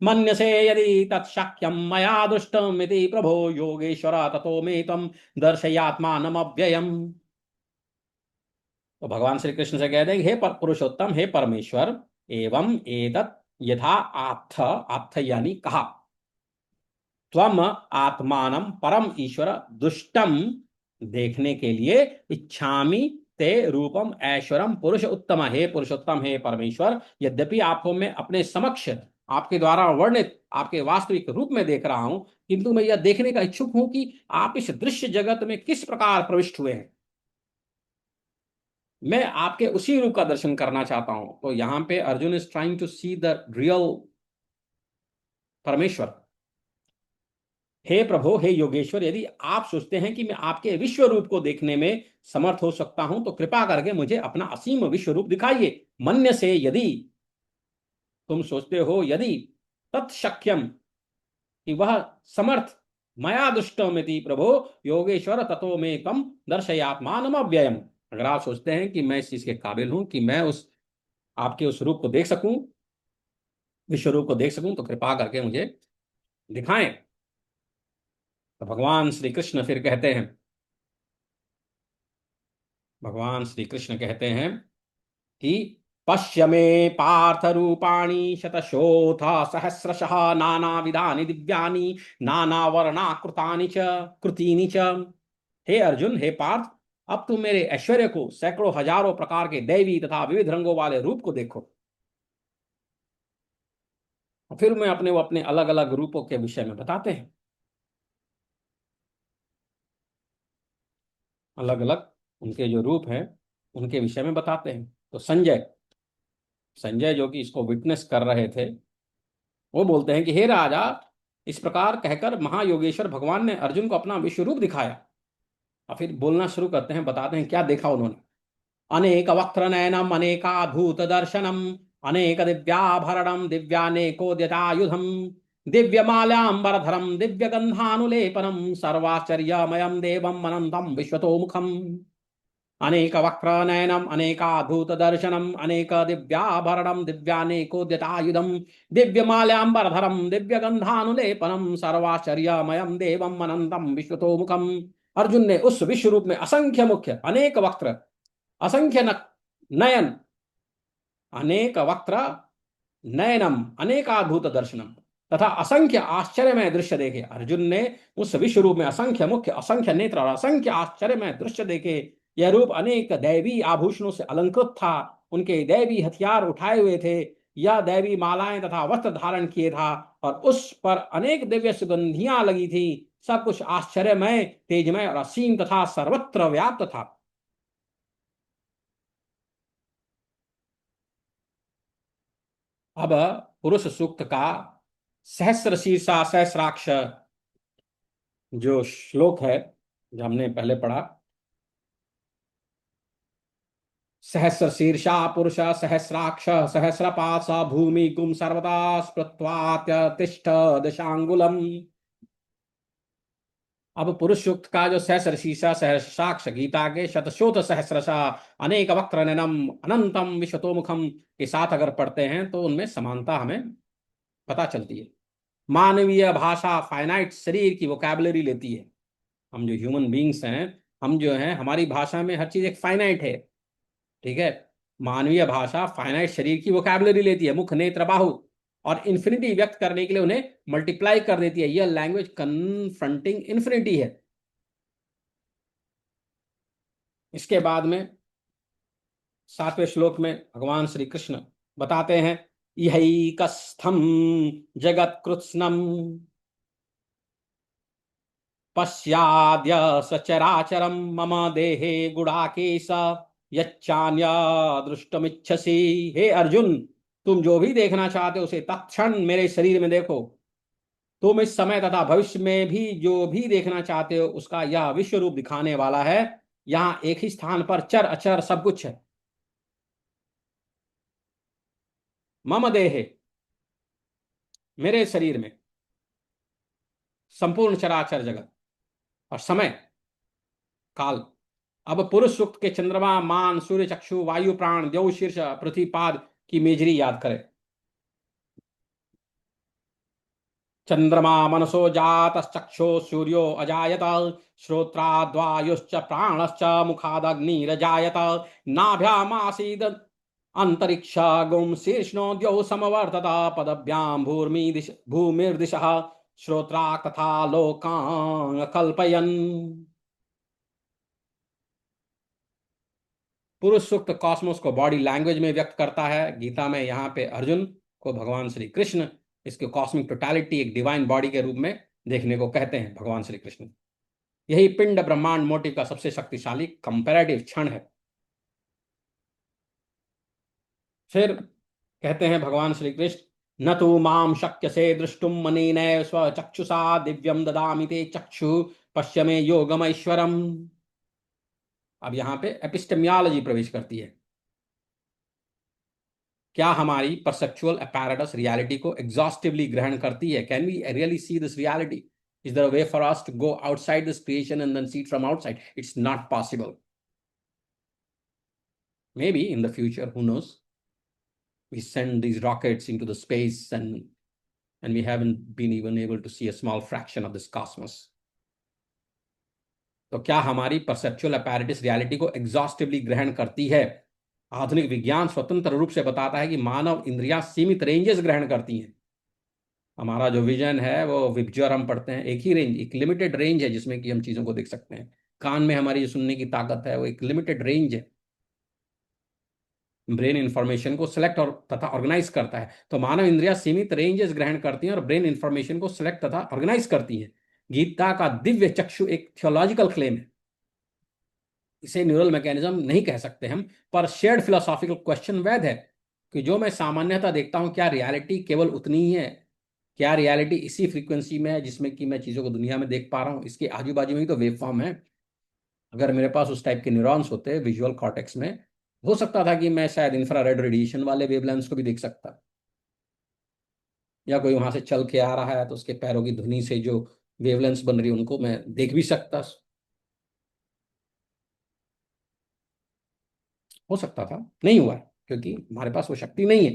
मन्यसे यदि तत्शक्यं मया दृष्टमिति प्रभो योगेश्वर ततो मे त्वं दर्शयात्मानमव्ययम्। तो भगवान श्री कृष्ण से कहते हैं हे पुरुषोत्तम, हे परमेश्वर, एवं एतत् यथा आत्थ, आत्थ यानी कहा, त्वम आत्मानम परम ईश्वर दुष्टम देखने के लिए इच्छामि ते रूपम ऐश्वरम पुरुष उत्तम। हे पुरुषोत्तम, हे परमेश्वर, यद्यपि आपको मैं अपने समक्ष आपके द्वारा वर्णित आपके वास्तविक रूप में देख रहा हूं, किंतु मैं यह देखने का इच्छुक हूं कि आप इस दृश्य जगत में किस प्रकार प्रविष्ट हुए हैं। मैं आपके उसी रूप का दर्शन करना चाहता हूं। तो यहां पे Arjun is trying to see the real परमेश्वर। हे प्रभु, हे योगेश्वर, यदि आप सोचते हैं कि मैं आपके विश्व रूप को देखने में समर्थ हो सकता हूं, तो कृपा करके मुझे अपना असीम विश्व रूप दिखाइए। मन्य से, यदि तुम सोचते हो, यदि तत्शक्यम, कि वह समर्थ, मया दुष्टमिति प्रभो योगेश्वर ततो मे तम दर्शयात्मानम अव्ययम। अगर आप सोचते हैं कि मैं इस चीज के काबिल हूं कि मैं उस आपके उस रूप को देख सकूं, विश्व रूप को देख सकूं, तो कृपा करके मुझे दिखाएं। तो भगवान श्री कृष्ण फिर कहते हैं, भगवान श्री कृष्ण कहते हैं कि पश्य मे पार्थ रूपाणि शतशोथ सहस्रशः नानाविधानि दिव्यानि नानावर्णाकृतानि च कृतीनि च। हे अर्जुन, हे पार्थ, अब तुम मेरे ऐश्वर्य को, सैकड़ों हजारों प्रकार के दैवी तथा विविध रंगों वाले रूप को देखो। फिर मैं अपने वो अपने अलग अलग रूपों के विषय में बताते हैं, अलग अलग उनके जो रूप हैं उनके विषय में बताते हैं। तो संजय, संजय जो कि इसको विटनेस कर रहे थे, वो बोलते हैं कि हे राजा, इस प्रकार कहकर महायोगेश्वर भगवान ने अर्जुन को अपना विश्व रूप दिखाया। और फिर बोलना शुरू करते हैं, बताते हैं क्या देखा उन्होंने। अनेक वक्त्र नयनम अनेकाभूत दर्शनम अनेक दिव्याभरणम दिव्यानेकोद्यतायुधम दिव्यमाल्याम्बरधरम दिव्यगंधानुलेपनम सर्वाश्चर्यमयम देवम अनंतम विश्वतोमुखम। अनेक वक्र नयनम अनेकाद्भुत दर्शनम अनेक दिव्याभरणम दिव्यानेकोद्यतायुधम दिव्यमाल्याम्बरधरम दिव्यगंधानुलेपनम सर्वाश्चर्यमयम देवम अनंतम विश्वतोमुखम। अर्जुन ने उस विश्व रूप में असंख्य मुख्य, अनेक वक्त्र, असंख्य नयन, अनेक वक्त्र नयनम अनेकाद्भुत दर्शनम तथा असंख्य आश्चर्यमय दृश्य देखे। अर्जुन ने उस विश्व रूप में असंख्य मुख्य, असंख्य नेत्र और असंख्य आश्चर्यमय दृश्य देखे। यह रूप अनेक दैवी आभूषणों से अलंकृत था, उनके दैवी हथियार उठाए हुए थे, यह दैवी मालाएं तथा वस्त्र धारण किए था, और उस पर अनेक दिव्य सुगंधियां लगी थी। सब कुछ आश्चर्यमय, तेजमय और असीम तथा सर्वत्र व्याप्त था। अब पुरुष सूक्त का सहस्र शीर्षा सहस्राक्ष जो श्लोक है, जो हमने पहले पढ़ा, सहस्र शीर्षा पुरुष सहस्राक्ष सहस्रपाश भूमि गुम सर्वदा स्पृत्वात्यतिष्ठ दशांगुलम। अब पुरुष सूक्त का जो सहस्र शीर्षा सहस्राक्ष गीता के शतशोथ सहस्रशा अनेक वक्र नयनम अनंतम विश्वतोमुखम के साथ अगर पढ़ते हैं तो उनमें समानता हमें पता चलती है। मानवीय भाषा फाइनाइट शरीर की वोकैबुलरी लेती है। हम जो ह्यूमन बींग्स हैं, हम जो हैं, हमारी भाषा में हर चीज एक फाइनाइट है। ठीक है। मानवीय भाषा फाइनाइट शरीर की वोकैबुलरी लेती है, मुख नेत्र बाहु, और इन्फिनिटी व्यक्त करने के लिए उन्हें मल्टीप्लाई कर देती है। यह लैंग्वेज कन्फ्रंटिंग इन्फिनिटी है। इसके बाद में 7वें श्लोक में भगवान श्री कृष्ण बताते हैं, इहैकस्थम जगत कृत्स्नम पश्याद्य सचराचरम मम देहे गुड़ाकेश यच्चान्य दृष्टमिच्छसि। हे अर्जुन, तुम जो भी देखना चाहते हो उसे तत्क्षण मेरे शरीर में देखो। तुम इस समय तथा भविष्य में भी जो भी देखना चाहते हो उसका यह विश्व रूप दिखाने वाला है। यहाँ एक ही स्थान पर चर अचर सब कुछ है। मम देहे, मेरे शरीर में संपूर्ण चराचर जगत और समय काल। अब पुरुष सूक्त के चंद्रमा मान सूर्य चक्षु वायु प्राण देव शीर्ष पृथ्वी पाद की मेजरी याद करें। चंद्रमा मनसो जातश्चक्षो सूर्यो अजायत श्रोत्राद्वायुश्च प्राणश्च मुखादग्निरजायत नाभ्यामासीद अंतरिक्ष गुम शीर्ष्णो द्यौ समवर्तत पदभ्याम भूमिर्दिशः श्रोत्रा तथा लोकान् कल्पयन्। पुरुष सूक्त कॉस्मोस को बॉडी लैंग्वेज में व्यक्त करता है। गीता में यहाँ पे अर्जुन को भगवान श्री कृष्ण इसके कॉस्मिक टोटलिटी एक डिवाइन बॉडी के रूप में देखने को कहते हैं भगवान श्री कृष्ण। यही पिंड ब्रह्मांड मोटिव का सबसे शक्तिशाली कंपैरेटिव क्षण है। फिर कहते हैं भगवान श्री कृष्ण, न तो माम शक्य से दृष्टुम मनेनैव स्वचक्षुषा दिव्यम ददामि ते चक्षु पश्य मे योगमैश्वरम। अब यहां पे एपिस्टेमियोलॉजी प्रवेश करती है। क्या हमारी परसेप्चुअल अपैरेटस रियलिटी को एग्जॉस्टिवली ग्रहण करती है? Can we really see this reality? Is there a way for us to go outside this creation and then see it from outside? It's not possible. Maybe in the future, who knows? We send these rockets into the space and we haven't been even able to see a small fraction of this cosmos. तो क्या हमारी perceptual apparatus reality को exhaustively ग्रहण करती है? आधुनिक विज्ञान स्वतंत्र रूप से बताता है कि मानव इंद्रियां सीमित रेंजेस ग्रहण करती हैं। हमारा जो विजन है वो विबज्योर हम पढ़ते हैं, एक ही रेंज, एक लिमिटेड रेंज है जिसमें कि हम चीजों को देख सकते हैं। कान में हमारी जो सुनने की ताकत है वो एक लिमिटेड रेंज है। ब्रेन इंफॉर्मेशन को सिलेक्ट और तथा ऑर्गेनाइज करता है। तो मानव इंद्रियां सीमित रेंजेस ग्रहण करती हैं और ब्रेन इंफॉर्मेशन को सिलेक्ट तथा ऑर्गेनाइज करती हैं। गीता का दिव्य चक्षु एक थियोलॉजिकल क्लेम है। इसे न्यूरल मैकेनिज्म नहीं कह सकते हम, पर शेयर्ड फिलोसॉफिकल क्वेश्चन वैध है कि जो मैं सामान्यतः देखता हूं, क्या रियलिटी केवल उतनी ही है? क्या रियलिटी इसी फ्रीक्वेंसी में है जिसमें कि मैं चीजों को दुनिया में देख पा रहा हूं? इसके आजू बाजू में ही तो वेव फॉर्म है। अगर मेरे पास उस टाइप के न्यूरॉन्स होते विजुअल कॉर्टेक्स में, हो सकता था कि मैं शायद इंफ्रारेड रेडिएशन वाले वेवलेंथ्स को भी देख सकता, या कोई वहां से चल के आ रहा है तो उसके पैरों की धुनी से जो वेवलेंथ्स बन रही है उनको मैं देख भी सकता। हो सकता था, नहीं हुआ है क्योंकि हमारे पास वो शक्ति नहीं है।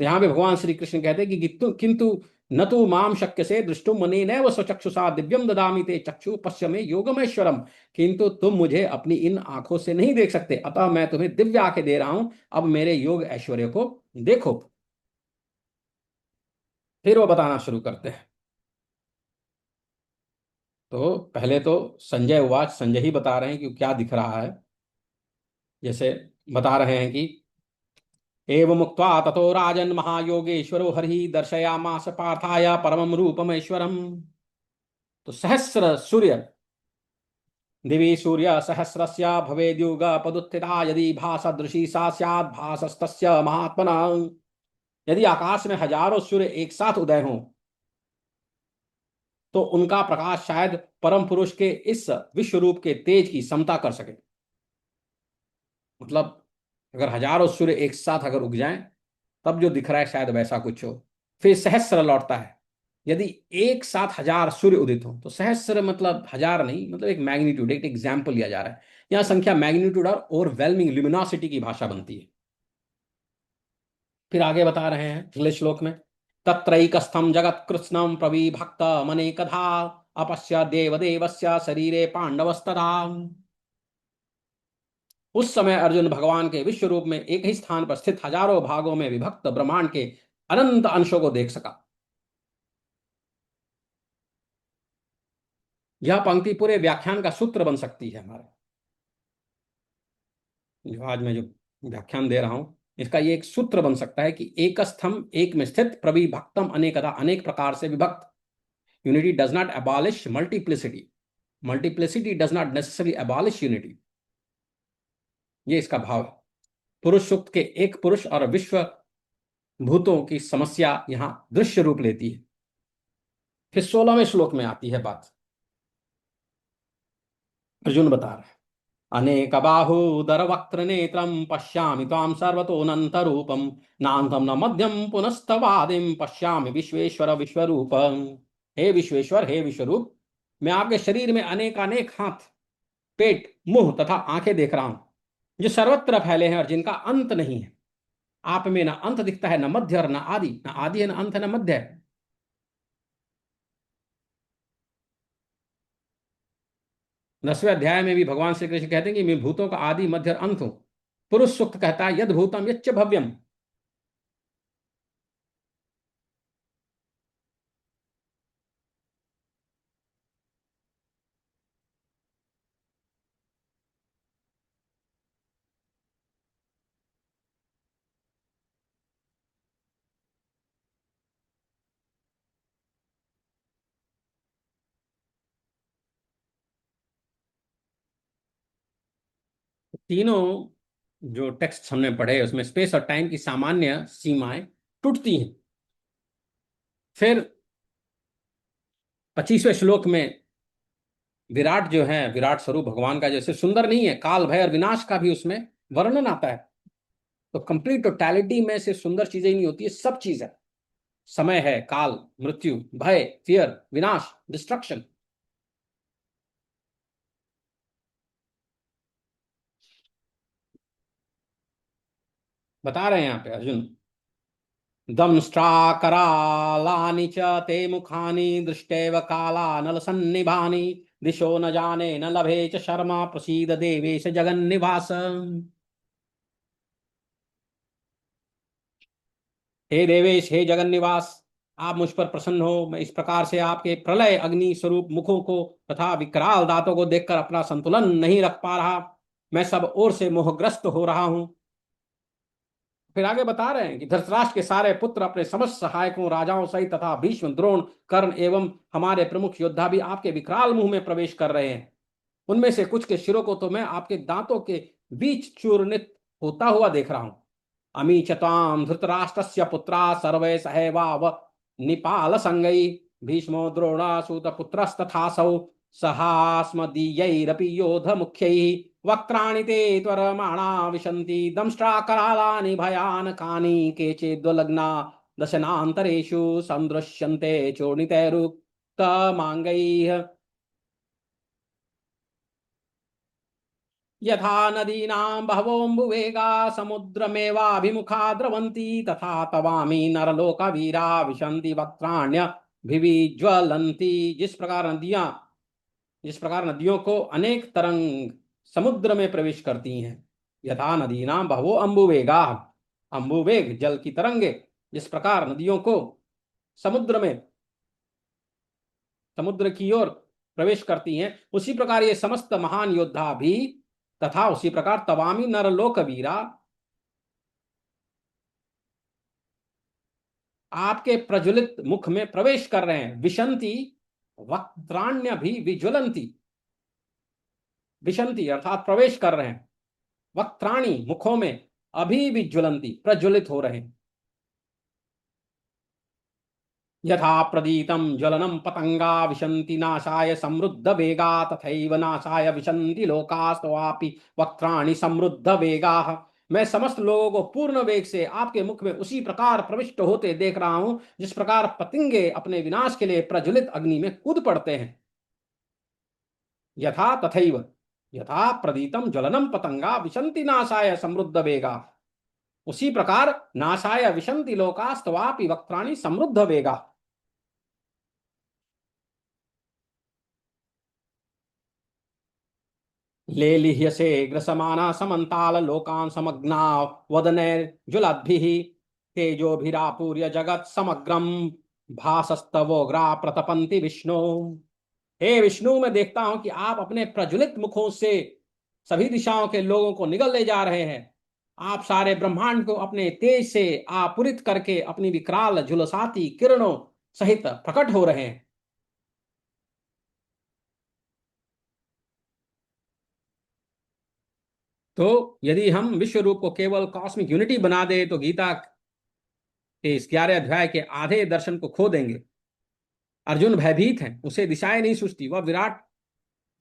तो यहाँ पे भगवान श्री कृष्ण कहते हैं कि किंतु न तो माम शक्य से दृष्टुम मनेनैव स्वचक्षुषा दिव्यम ददामि ते चक्षु पश्य मे योगमैश्वरम। किंतु तुम मुझे अपनी इन आंखों से नहीं देख सकते, अतः मैं तुम्हें दिव्य आंखें दे रहा हूं, अब मेरे योग ऐश्वर्य को देखो। फिर वो बताना शुरू करते हैं। तो पहले तो संजय उवाच, संजय ही बता रहे हैं कि क्या दिख रहा है। जैसे बता रहे हैं कि एवमुक्त्वा ततो राजन् महायोगेश्वरो हरि दर्शयामास पार्थाय परमं रूपमैश्वरम्। तो सहस्र सूर्य दिवि सूर्य सहस्रस्य भवेद्युगपदुत्थिता यदि भासदृशी सा स्यात् भासस्तस्य महात्मना। यदि आकाश में हजारों सूर्य एक साथ उदय हों तो उनका प्रकाश शायद परम पुरुष के इस विश्व रूप के तेज की समता कर सके। मतलब अगर हजारों सूर्य एक साथ अगर उग जाएं, तब जो दिख रहा है शायद वैसा कुछ हो। फिर सहस्र लौटता है। यदि एक साथ हजार सूर्य उदित हो तो सहस्र मतलब हजार नहीं, मतलब एक मैग्नीट्यूड, एक एग्जाम्पल लिया जा रहा है। यहां संख्या मैग्नीट्यूड और ओवरवेलमिंग ल्यूमिनोसिटी की भाषा बनती है। फिर आगे बता रहे हैं अगले श्लोक में, तत्रैकस्थम जगत कृत्स्नम प्रविभक्त मनेकधा अपश्य देवदेवस्य शरीरे पांडवस्तदा। उस समय अर्जुन भगवान के विश्व रूप में एक ही स्थान पर स्थित हजारों भागों में विभक्त ब्रह्मांड के अनंत अंशों को देख सका। यह पंक्ति पूरे व्याख्यान का सूत्र बन सकती है हमारे, जो आज मैं जो व्याख्यान दे रहा हूं, इसका ये एक सूत्र बन सकता है कि एक स्तंभ एक में स्थित प्रविभक्तम अनेकदा, अनेक प्रकार से विभक्त। Unity does not abolish multiplicity, multiplicity does not necessary abolish unity. ये इसका भाव है। पुरुष सूक्त के एक पुरुष और विश्व भूतों की समस्या यहां दृश्य रूप लेती है। फिर 16वें श्लोक में आती है बात। अर्जुन बता रहा है, अनेक बाहूदर वक्त्र नेत्रम पश्यामि त्वां सर्वतोऽनंत रूपम नान्तं न मध्यम पुनस्तवादिम पश्यामि विश्वेश्वर विश्वरूप। हे विश्वेश्वर, हे विश्वरूप, मैं आपके शरीर में अनेकानेक हाथ, पेट, मुंह तथा आंखें देख रहा हूं, जो सर्वत्र फैले हैं और जिनका अंत नहीं है। आप में न अंत दिखता है, न मध्य और न आदि, न आदि है न अंत है न मध्य है। 10वें अध्याय में भी भगवान श्री कृष्ण कहते हैं कि मैं भूतों का आदि मध्य और अंत हूं। पुरुष सूक्त कहता है यद भूतम यच्च भव्यम। तीनों जो टेक्स्ट हमने पढ़े उसमें स्पेस और टाइम की सामान्य सीमाएं टूटती हैं। फिर 25वें श्लोक में विराट जो है, विराट स्वरूप भगवान का जैसे सुंदर नहीं है, काल भय और विनाश का भी उसमें वर्णन आता है। तो कंप्लीट टोटैलिटी में से सुंदर चीजें ही नहीं होती है, सब चीज है। समय है, काल, मृत्यु, भय, फियर, विनाश, डिस्ट्रक्शन। बता रहे हैं यहाँ पे अर्जुन, दंष्ट्राकरालानि च ते मुखानि दृष्टैव कालानलसन्निभानि दिशो न जाने न लभे च शर्मा प्रसीद देवेश जगन्निवास। हे देवेश, हे जगन्निवास, आप मुझ पर प्रसन्न हो। मैं इस प्रकार से आपके प्रलय अग्नि स्वरूप मुखों को तथा विकराल दांतों को देखकर अपना संतुलन नहीं रख पा रहा। मैं सब ओर से मोहग्रस्त हो रहा हूं। फिर आगे बता रहे हैं कि धृतराष्ट्र के सारे पुत्र अपने समस्त सहायकों, राजाओं सहित तथा भीष्म, द्रोण, कर्ण एवं हमारे प्रमुख योद्धा भी आपके विकराल मुंह में प्रवेश कर रहे हैं। उनमें से कुछ के शिरों को तो मैं आपके दांतों के बीच चूर्णित होता हुआ देख रहा हूं। अमी चताम धृतराष्ट्रस्य पुत्रा सर्वे सहैवाव निपाल संगई भीष्मो द्रोणासूत पुत्रस्तथासौ सहास्मदीयैरपि योध मुख्यैः वक्त्राणि ते त्वरमाणा विशन्ति दंष्ट्राकरालानि भयानकानि केचिद्वलग्ना दशनान्तरेषु सन्दृश्यन्ते चूर्णितैरुक्तमाङ्गैः यथा नदीनां बहवोऽम्बुवेगा समुद्रमेवाभिमुखा द्रवन्ति तथा तवामि नरलोकवीरा विशन्ति वक्त्राण्यभिविज्वलन्ति। जिस प्रकार नदियों को अनेक तरंग समुद्र में प्रवेश करती हैं, यथा नदीनां बहवो अम्बुवेगा, अम्बुवेग जल की तरंगे जिस प्रकार नदियों को समुद्र में, समुद्र की ओर प्रवेश करती हैं, उसी प्रकार ये समस्त महान योद्धा भी, तथा उसी प्रकार तवामी नरलोक वीरा, आपके प्रज्वलित मुख में प्रवेश कर रहे हैं। विशंति वक्त्राण्य भी विज्वलंती, विशंति अर्थात प्रवेश कर रहे हैं, वक्त्राणी मुखों में, अभी विज्वलंती प्रज्वलित हो रहे हैं। यथा प्रदीतम ज्वलनम पतंगा विशन्ति नाशाय समृद्ध वेगा तथैव नाशाय विशन्ति लोकास्तवापि वक्त्राणि समृद्ध वेगा। मैं समस्त लोगों को पूर्ण वेग से आपके मुख में उसी प्रकार प्रविष्ट होते देख रहा हूं जिस प्रकार पतंगे अपने विनाश के लिए प्रज्वलित अग्नि में कूद पड़ते हैं। यथा तथैव, यथा प्रदीतम ज्वलनम पतंगा विशन्ति नाशाय समृद्ध वेगा, उसी प्रकार नाशाय विशन्ति लोकास्तवापि वक्त्राणि समृद्ध वेगा। लेलिह्यसे ग्रसमाना समन्ताल लोकान् समग्ना वदनैर्ज्वलद्भिः तेजोभिरापूर्य जगत् समग्रम भासस्तवोग्रा प्रतपन्ति विष्णु। हे विष्णु, मैं देखता हूं कि आप अपने प्रज्वलित मुखों से सभी दिशाओं के लोगों को निगल ले जा रहे हैं। आप सारे ब्रह्मांड को अपने तेज से आपूरित करके अपनी विकराल झुलसाती किरणों सहित प्रकट हो रहे हैं। तो यदि हम विश्व रूप को केवल कॉस्मिक यूनिटी बना दे तो गीता के इस 11 अध्याय के आधे दर्शन को खो देंगे। अर्जुन भयभीत है, उसे दिशाएं नहीं सूझती। वह विराट,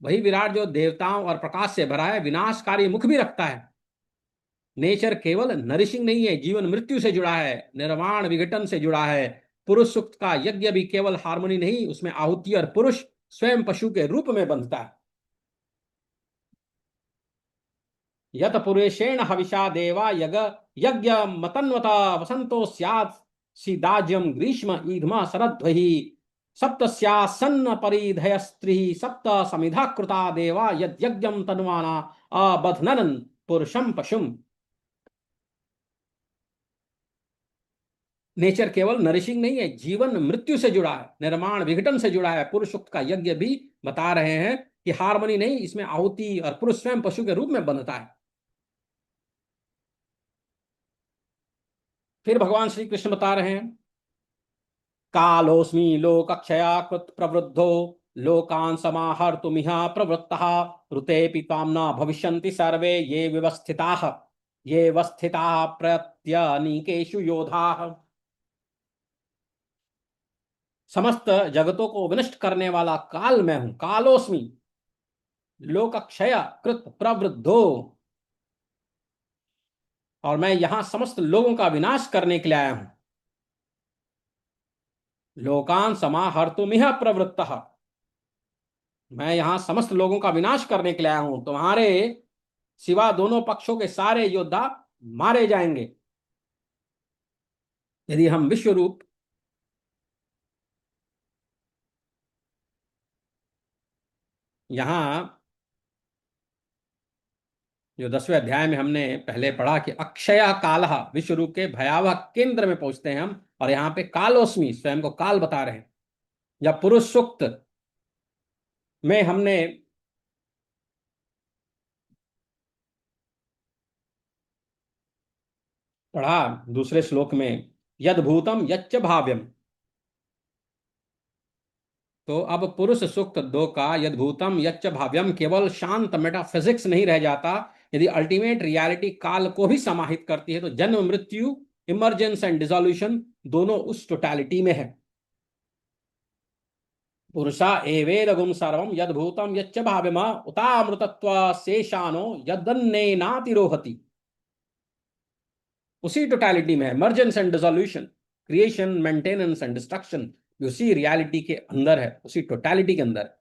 वही विराट जो देवताओं और प्रकाश से भरा है, विनाशकारी मुख भी रखता है। नेचर केवल नरिशिंग नहीं है, जीवन मृत्यु से जुड़ा है, निर्वाण विघटन से जुड़ा है। पुरुष सूक्त का यज्ञ भी केवल हार्मोनी नहीं, उसमें आहुति और पुरुष स्वयं पशु के रूप में बंधता है। यत पुरुषेण हविषा देवा यग यज्ञ मतन्वता वसंतो स्यात् सीदाज्यम ग्रीष्म ईधमा शरद्वहि सप्तस्यासन्न परिधय स्त्री सप्त समिधा कृता देवा यज्ञम तन्वाना अबध्नन पुरुषम पशुम। नेचर केवल नरिशिंग नहीं है, जीवन मृत्यु से जुड़ा है, निर्माण विघटन से जुड़ा है। पुरुष सूक्त का यज्ञ भी बता रहे हैं कि हार्मनी नहीं, इसमें आहुति और पुरुष स्वयं पशु के रूप में बनता है। फिर भगवान श्री कृष्ण बता रहे हैं, कालोस्मि लोकक्षया कृत प्रवृद्धो लोकान् समाहर्तुमिह प्रवृत्तः ऋतेऽपि त्वां न भविष्यन्ति सर्वे ये वस्थिताः प्रत्यनीकेषु योधाः। समस्त जगतों को विनष्ट करने वाला काल मैं हूं। कालोस्मि लोकक्षय कृत प्रवृद्धो, और मैं यहां समस्त लोगों का विनाश करने के लिए आया हूं। लोकान समाहर्तुमिह प्रवृत्तः, मैं यहां समस्त लोगों का विनाश करने के लिए आया हूं। तुम्हारे सिवा दोनों पक्षों के सारे योद्धा मारे जाएंगे। यदि हम विश्व रूप यहां जो 10वें अध्याय में हमने पहले पढ़ा कि अक्षय काल, विश्व रूप के भयावह केंद्र में पहुंचते हैं हम, और यहां पे कालोस्मी स्वयं को काल बता रहे हैं। या पुरुष सूक्त में हमने पढ़ा दूसरे श्लोक में, यद भूतम यच्च भाव्यम। तो अब पुरुष सूक्त 2 का यद भूतम यच्च भाव्यम केवल शांत मेटाफिजिक्स नहीं रह जाता। यदि अल्टीमेट रियलिटी काल को भी समाहित करती है तो जन्म मृत्यु, इमर्जेंस एंड डिसोल्यूशन दोनों उस टोटलिटी में है। पुरुषा एवेदगुम सर्वम यद भूतम यच्च भाव्यम उतामृतत्व शेषानो यदन्नेनातिरोहति। उसी टोटलिटी में है emergence and dissolution, creation, maintenance and destruction, उसी रियलिटी के अंदर है, उसी टोटलिटी के अंदर है।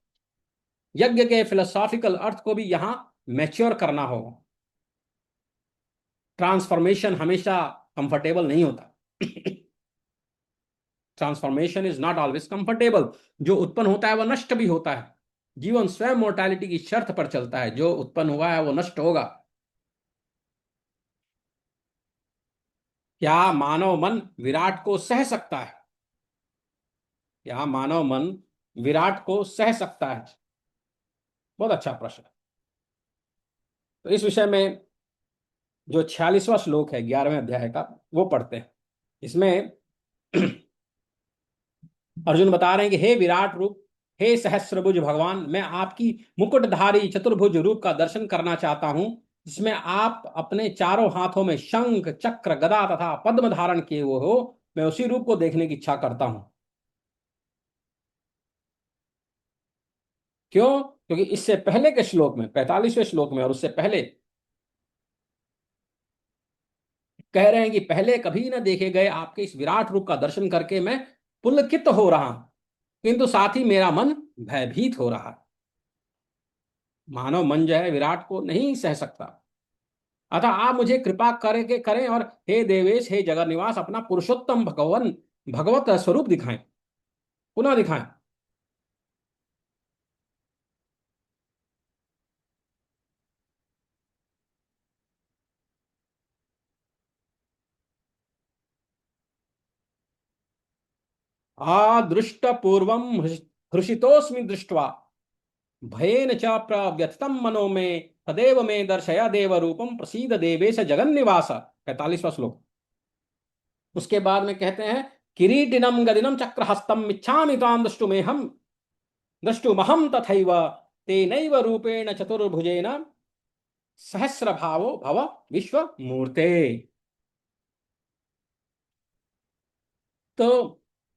यज्ञ के फिलोसॉफिकल अर्थ को भी यहां मैच्योर करना होगा। ट्रांसफॉर्मेशन हमेशा कंफर्टेबल नहीं होता। Transformation is not always comfortable. जो उत्पन्न होता है वह नष्ट भी होता है। जीवन स्वयं मोर्टैलिटी की शर्त पर चलता है, जो उत्पन्न हुआ है वो नष्ट होगा। क्या मानव मन विराट को सह सकता है? क्या मानव मन विराट को सह सकता है? बहुत अच्छा प्रश्न है। तो इस विषय में जो 46वां श्लोक है 11वें अध्याय का, वो पढ़ते हैं। इसमें अर्जुन बता रहे हैं कि हे विराट रूप, हे सहस्त्रभुज भगवान, मैं आपकी मुकुटधारी चतुर्भुज रूप का दर्शन करना चाहता हूं, जिसमें आप अपने चारों हाथों में शंख, चक्र, गदा तथा पद्म धारण किए हुए हो। मैं उसी रूप को देखने की इच्छा करता हूं। क्यों? क्योंकि इससे पहले के श्लोक में, 45वें श्लोक में और उससे पहले कह रहे हैं कि पहले कभी न देखे गए आपके इस विराट रूप का दर्शन करके मैं पुलकित हो रहा हूं, किंतु साथ ही मेरा मन भयभीत हो रहा है। मानव मन जो है विराट को नहीं सह सकता। अतः आप मुझे कृपा करें करें और हे देवेश, हे जगत निवास, अपना पुरुषोत्तम भगवान भगवत स्वरूप दिखाएं, पुनः दिखाएं। आदृष्ट पूर्वम हृषितोस्मि दृष्ट्वा भयेन च प्रव्यथितं मनो में तदेव में दर्शया देव रूपम प्रसीद देवेश जगन्निवास। 45वां श्लोक। उसके बाद में कहते हैं, किरीटिनम गदिनम चक्रहस्तम इच्छामि ताम द्रष्टुमहम तथैव तेनैव रूपेण चतुर्भुजेन सहस्रभावो भव विश्वमूर्ते। तो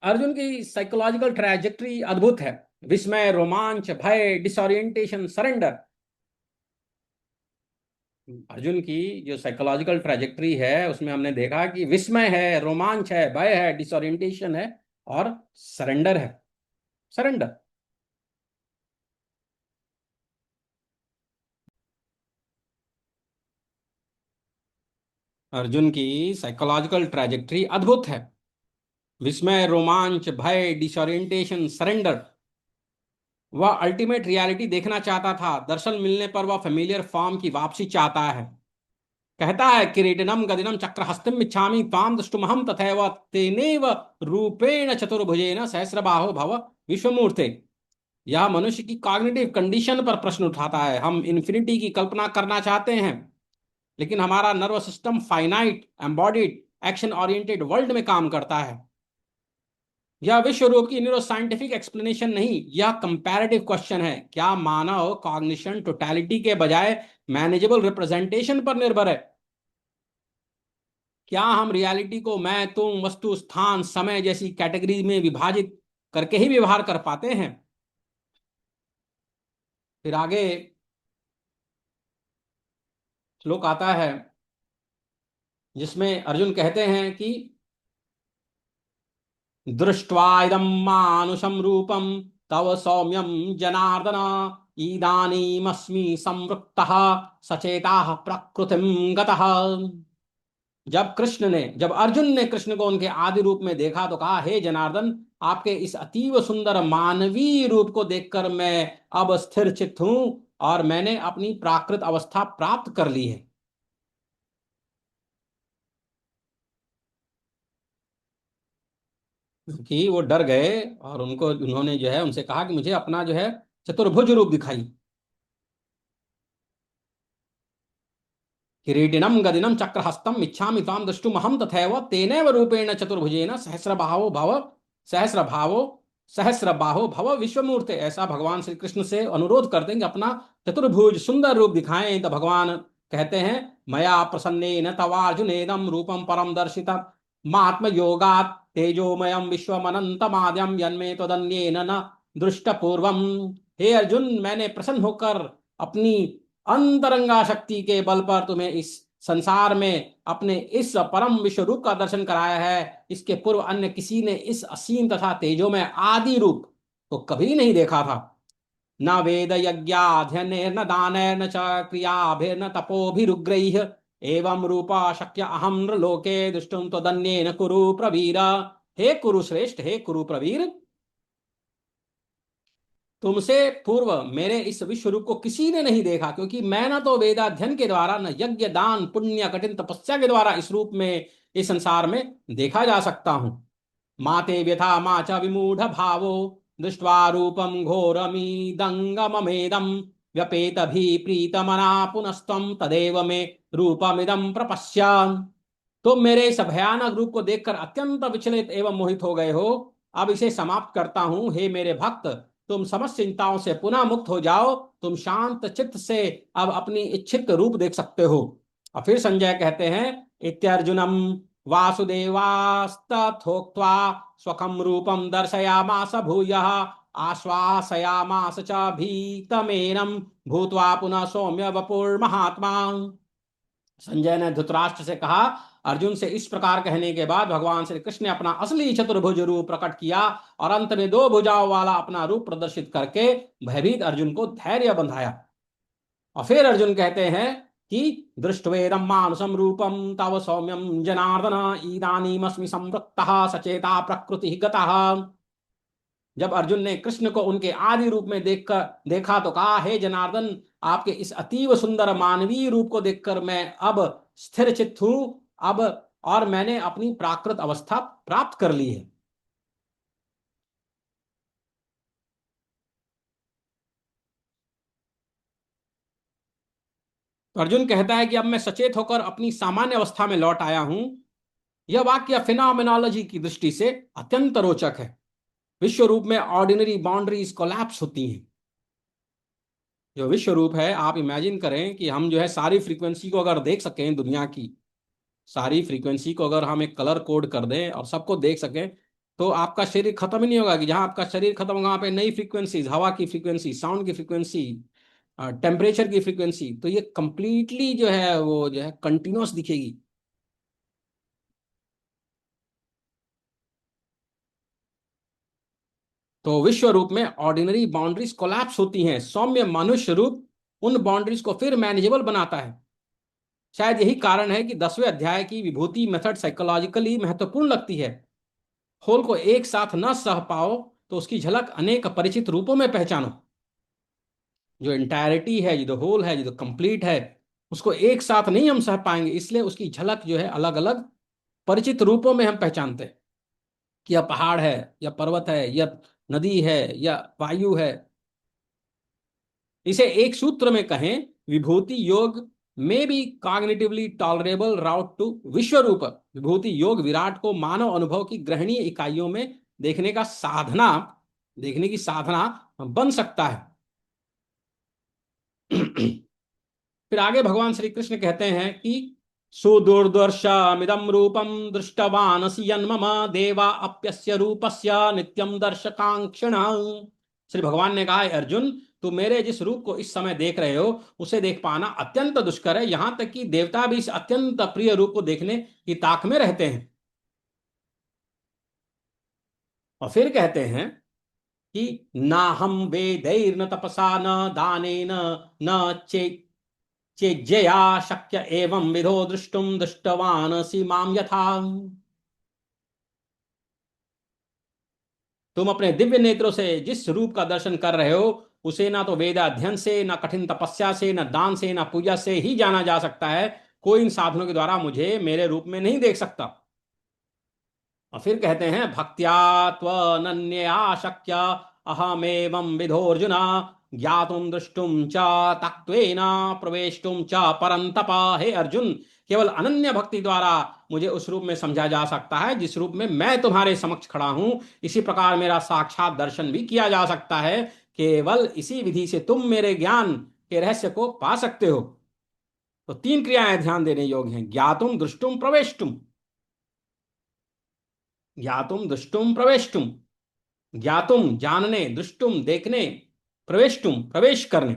अर्जुन की साइकोलॉजिकल ट्रैजेक्टरी अद्भुत है। विस्मय, रोमांच, भय, डिसोरिएंटेशन, सरेंडर। अर्जुन की जो साइकोलॉजिकल ट्रैजेक्टरी है उसमें हमने देखा कि विस्मय है, रोमांच है, भय है, डिसोरिएंटेशन है और सरेंडर है। सरेंडर। अर्जुन की साइकोलॉजिकल ट्रैजेक्टरी अद्भुत है। विस्मय, रोमांच, भय, डिसोरिएंटेशन, सरेंडर। वह अल्टीमेट रियलिटी देखना चाहता था। दर्शन मिलने पर वह फेमिलियर फॉर्म की वापसी चाहता है। कहता है, किरीटिनम गदिनम चक्रहस्तिम इच्छामि त्वाम द्रष्टुमहं तथैव तेनेव रूपेण चतुर्भुजेन सहस्रबाहो भव विश्वमूर्ते। यह मनुष्य की कॉग्निटिव कंडीशन पर प्रश्न उठाता है। हम इन्फिनिटी की कल्पना करना चाहते हैं, लेकिन हमारा nervous system finite, embodied, action oriented world में काम करता है। यह विश्व रूप की न्यूरो साइंटिफिक एक्सप्लेनेशन नहीं, यह कंपैरेटिव क्वेश्चन है। क्या मानव कॉग्निशन टोटलिटी के बजाय मैनेजेबल रिप्रेजेंटेशन पर निर्भर है? क्या हम रियलिटी को मैं, तुम, वस्तु, स्थान, समय जैसी कैटेगरी में विभाजित करके ही व्यवहार कर पाते हैं? फिर आगे श्लोक आता है जिसमें अर्जुन कहते हैं कि दृष्ट्वा इदं मानुषं रूपं तव सौम्यं जनार्दन इदानीमस्मि संवृत्तः सचेताः प्रकृतिं गतः। जब अर्जुन ने कृष्ण को उनके आदि रूप में देखा तो कहा, हे जनार्दन, आपके इस अतीव सुंदर मानवीय रूप को देखकर मैं अब स्थिर चित्त हूं और मैंने अपनी प्राकृत अवस्था प्राप्त कर ली है। कि वो डर गए और उन्होंने जो है उनसे कहा कि मुझे अपना जो है चतुर्भुज रूप दिखाई। किरीटिनम गदिनम चक्रहस्तम इच्छामि ताम द्रष्टुमहं तथैव तेनैव रूपेण चतुर्भुजेन सहस्रभावो सहस्रबाहो भव विश्वमूर्ते। ऐसा भगवान श्री कृष्ण से अनुरोध करते हैं कि अपना चतुर्भुज सुंदर रूप दिखाएं। तो भगवान कहते हैं, मया प्रसन्नेन तवार्जुनेदं रूपम परम दर्शितम् मात्म योगात् तेजोमयम विश्वमनंतमाद्यम यन्मे त्वदन्येन न दृष्टपूर्वम। हे अर्जुन, मैंने प्रसन्न होकर अपनी अंतरंगा शक्ति के बल पर तुम्हें इस संसार में अपने इस परम विश्व रूप का दर्शन कराया है। इसके पूर्व अन्य किसी ने इस असीम तथा तेजो में आदि रूप को कभी नहीं देखा था। न वेद यज्ञाध्ययनैर्न दानैर्न च क्रियाभिर्न तपोभिरुग्रैः एवं रूपा शक्य अहम लोके दुष्टुम त्वदन्येन कुरु प्रवीर। हे कुरु श्रेष्ठ, हे कुरु प्रवीर, तुमसे पूर्व मेरे इस विश्व रूप को किसी ने नहीं देखा, क्योंकि मैं ना तो वेदाध्ययन के द्वारा, न यज्ञ दान पुण्य कठिन तपस्या के द्वारा इस रूप में, इस संसार में देखा जा सकता हूं। माते व्यथा मा च विमूढ़ भावो दृष्ट्वा रूपम घोरमीदंगममेदम व्यपेत भी प्रीतमना पुनस्तम तदेव में रूपमिदम प्रपश्य। तुम मेरे इस भयानक रूप को देखकर अत्यंत विचलित एवं मोहित हो गए हो। अब इसे समाप्त करता हूं। हे मेरे भक्त, तुम समस्त चिंताओं से पुनः मुक्त हो जाओ। तुम शांत चित्त से अब अपनी इच्छित रूप देख सकते हो। और फिर संजय कहते हैं, इत्यर्जुनम वासुदेवास्तथोक्त्वा स्वकं रूपम दर्शयामास भूयः आश्वासयामास च भीतमेनं भूत्वा पुनः सौम्य वपुर्महात्मा। संजय ने धृतराष्ट्र से कहा, अर्जुन से इस प्रकार कहने के बाद भगवान श्री कृष्ण ने अपना असली चतुर्भुज रूप प्रकट किया और अंत में दो भुजाओं वाला अपना रूप प्रदर्शित करके भयभीत अर्जुन को धैर्य बंधाया। और फिर अर्जुन कहते हैं कि दृष्ट्वेदं मानुषं रूपं तव सौम्यं जनार्दन इदानीमस्मि संवृत्तः सचेता प्रकृति गतः। जब अर्जुन ने कृष्ण को उनके आदि रूप में देखा तो कहा, हे जनार्दन, आपके इस अतीव सुंदर मानवीय रूप को देखकर मैं अब स्थिर चित्त हूं, अब और मैंने अपनी प्राकृत अवस्था प्राप्त कर ली है। तो अर्जुन कहता है कि अब मैं सचेत होकर अपनी सामान्य अवस्था में लौट आया हूं। यह वाक्य फिनोमेनोलॉजी की दृष्टि से अत्यंत रोचक है। विश्व रूप में ऑर्डिनरी बाउंड्रीज कोलैप्स होती हैं। जो विश्व रूप है, आप इमेजिन करें कि हम जो है सारी फ्रीक्वेंसी को अगर देख सकें, दुनिया की सारी फ्रीक्वेंसी को अगर हम एक कलर कोड कर दें और सबको देख सकें, तो आपका शरीर खत्म ही नहीं होगा। कि जहां आपका शरीर खत्म होगा वहां पे नई फ्रीक्वेंसीज, हवा की फ्रीक्वेंसी, साउंड की फ्रीक्वेंसी, टेम्परेचर की फ्रीक्वेंसी, तो ये कंप्लीटली जो है वो जो है कंटिन्यूअस दिखेगी। तो विश्व रूप में ऑर्डिनरी बाउंड्रीज कोलैप्स होती हैं। सौम्य मनुष्य रूप उन बाउंड्रीज को फिर मैनेजेबल बनाता है। शायद यही कारण है कि 10वें अध्याय की विभूति मेथड साइकोलॉजिकली महत्वपूर्ण लगती है। होल को एक साथ न सह पाओ तो उसकी झलक अनेक परिचित रूपों में पहचानो। जो इंटायरिटी है, जो होल है, जो कंप्लीट है, उसको एक साथ नहीं हम सह पाएंगे, इसलिए उसकी झलक जो है अलग अलग परिचित रूपों में हम पहचानते हैं कि यह पहाड़ है, या पर्वत है, या नदी है, या वायु है। इसे एक सूत्र में कहें, विभूति योग में भी कॉग्निटिवली टॉलरेबल राउट टू विश्व रूप। विभूति योग विराट को मानव अनुभव की ग्रहणीय इकाइयों में देखने का साधना देखने की साधना बन सकता है। फिर आगे भगवान श्री कृष्ण कहते हैं कि सुदुर्दर्शमिदं रूपम दृष्टवानसि यन्मम देवा अप्यस्य रूपस्य नित्यम दर्शकांक्षण। श्री भगवान ने कहा, अर्जुन, तू मेरे जिस रूप को इस समय देख रहे हो उसे देख पाना अत्यंत दुष्कर है। यहां तक कि देवता भी इस अत्यंत प्रिय रूप को देखने की ताक में रहते हैं। और फिर कहते हैं कि ना हम वेदैर्न तपसा न दानेन न चेज्जया शक्य एवं विधो दृष्टुम दृष्टवान सी माम यथा। तुम अपने दिव्य नेत्रों से जिस रूप का दर्शन कर रहे हो उसे ना तो वेद अध्ययन से, ना कठिन तपस्या से, ना दान से, ना पूजा से ही जाना जा सकता है। कोई इन साधनों के द्वारा मुझे मेरे रूप में नहीं देख सकता। और फिर कहते हैं, भक्त्या त्वनन्यया शक्य अहमेवं विधोर्जुन ज्ञातुम दृष्टुम च तत्त्वेन प्रवेष्टुम च परंतप। हे अर्जुन, केवल अनन्य भक्ति द्वारा मुझे उस रूप में समझा जा सकता है जिस रूप में मैं तुम्हारे समक्ष खड़ा हूं। इसी प्रकार मेरा साक्षात दर्शन भी किया जा सकता है। केवल इसी विधि से तुम मेरे ज्ञान के रहस्य को पा सकते हो। तो तीन क्रियाएं ध्यान देने योग्य हैं, ज्ञातुम दृष्टुम प्रवेष्टुम। ज्ञातुम दृष्टुम प्रवेष्टुम। ज्ञातुम जानने, दृष्टुम देखने, प्रवेष्टुम प्रवेश करने।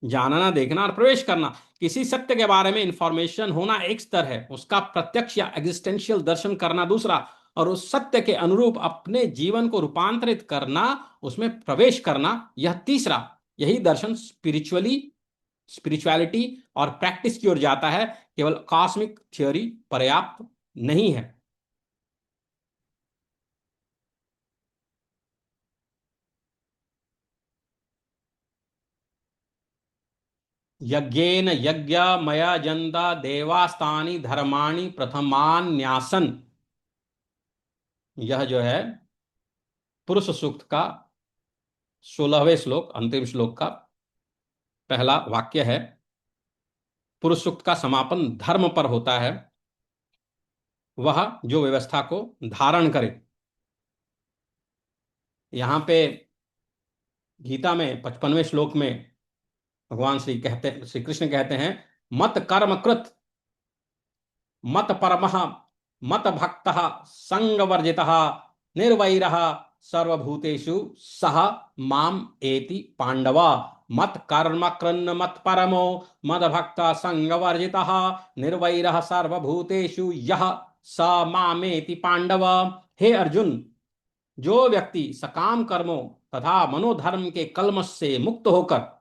जानना, देखना और प्रवेश करना। किसी सत्य के बारे में इंफॉर्मेशन होना एक स्तर है, उसका प्रत्यक्ष या एग्जिस्टेंशियल दर्शन करना दूसरा, और उस सत्य के अनुरूप अपने जीवन को रूपांतरित करना, उसमें प्रवेश करना, यह तीसरा। यही दर्शन स्पिरिचुअलिटी और प्रैक्टिस की ओर जाता है। केवल कॉस्मिक थ्योरी पर्याप्त नहीं है। यज्ञेन यज्ञ मया जंता देवास्तानि धर्माणि प्रथमान्यासन। यह जो है पुरुष सूक्त का 16वें श्लोक, अंतिम श्लोक का पहला वाक्य है। पुरुष सूक्त का समापन धर्म पर होता है, वह जो व्यवस्था को धारण करे। यहां पे गीता में 55वें श्लोक में भगवान श्री कृष्ण कहते हैं, मत कर्म कृत, मत परम, मत भक्त, संग वर्जित, निर्वैरः सर्वभूतेषु सः माम एति पांडव। मत कर्म कृन्न मत परमो मद भक्त संग वर्जितः निर्वैरः सर्वभूतेषु यः स मामेति पांडव। हे अर्जुन, जो व्यक्ति सकाम कर्मों तथा मनोधर्म के कल्मश से मुक्त होकर,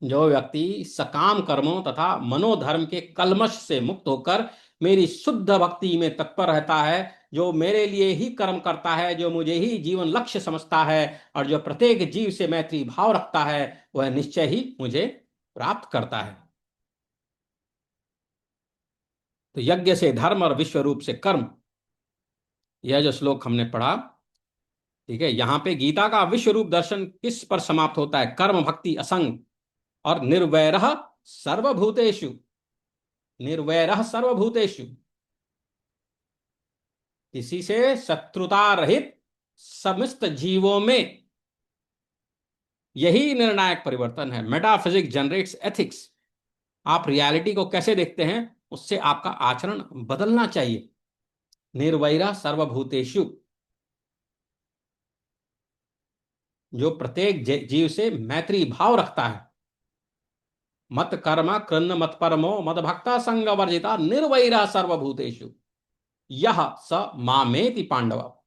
जो व्यक्ति सकाम कर्मों तथा मनोधर्म के कल्मश से मुक्त होकर मेरी शुद्ध भक्ति में तत्पर रहता है, जो मेरे लिए ही कर्म करता है, जो मुझे ही जीवन लक्ष्य समझता है और जो प्रत्येक जीव से मैत्री भाव रखता है, वह निश्चय ही मुझे प्राप्त करता है। तो यज्ञ से धर्म और विश्व रूप से कर्म, यह जो श्लोक हमने पढ़ा, ठीक है, यहां पे गीता का विश्व रूप दर्शन किस पर समाप्त होता है? कर्म भक्ति असंग और निर्वैरः सर्वभूतेषु। निर्वैरः सर्वभूतेषु, किसी से शत्रुता रहित समस्त जीवों में। यही निर्णायक परिवर्तन है। Metaphysics generates ethics. आप रियलिटी को कैसे देखते हैं, उससे आपका आचरण बदलना चाहिए। निर्वैरः सर्वभूतेषु, जो प्रत्येक जीव से मैत्री भाव रखता है। मत कर्म कृन्न मत परमो मद भक्ता संग वर्जिता निर्वैरः सर्वभूतेषु यह स मामेति पांडव।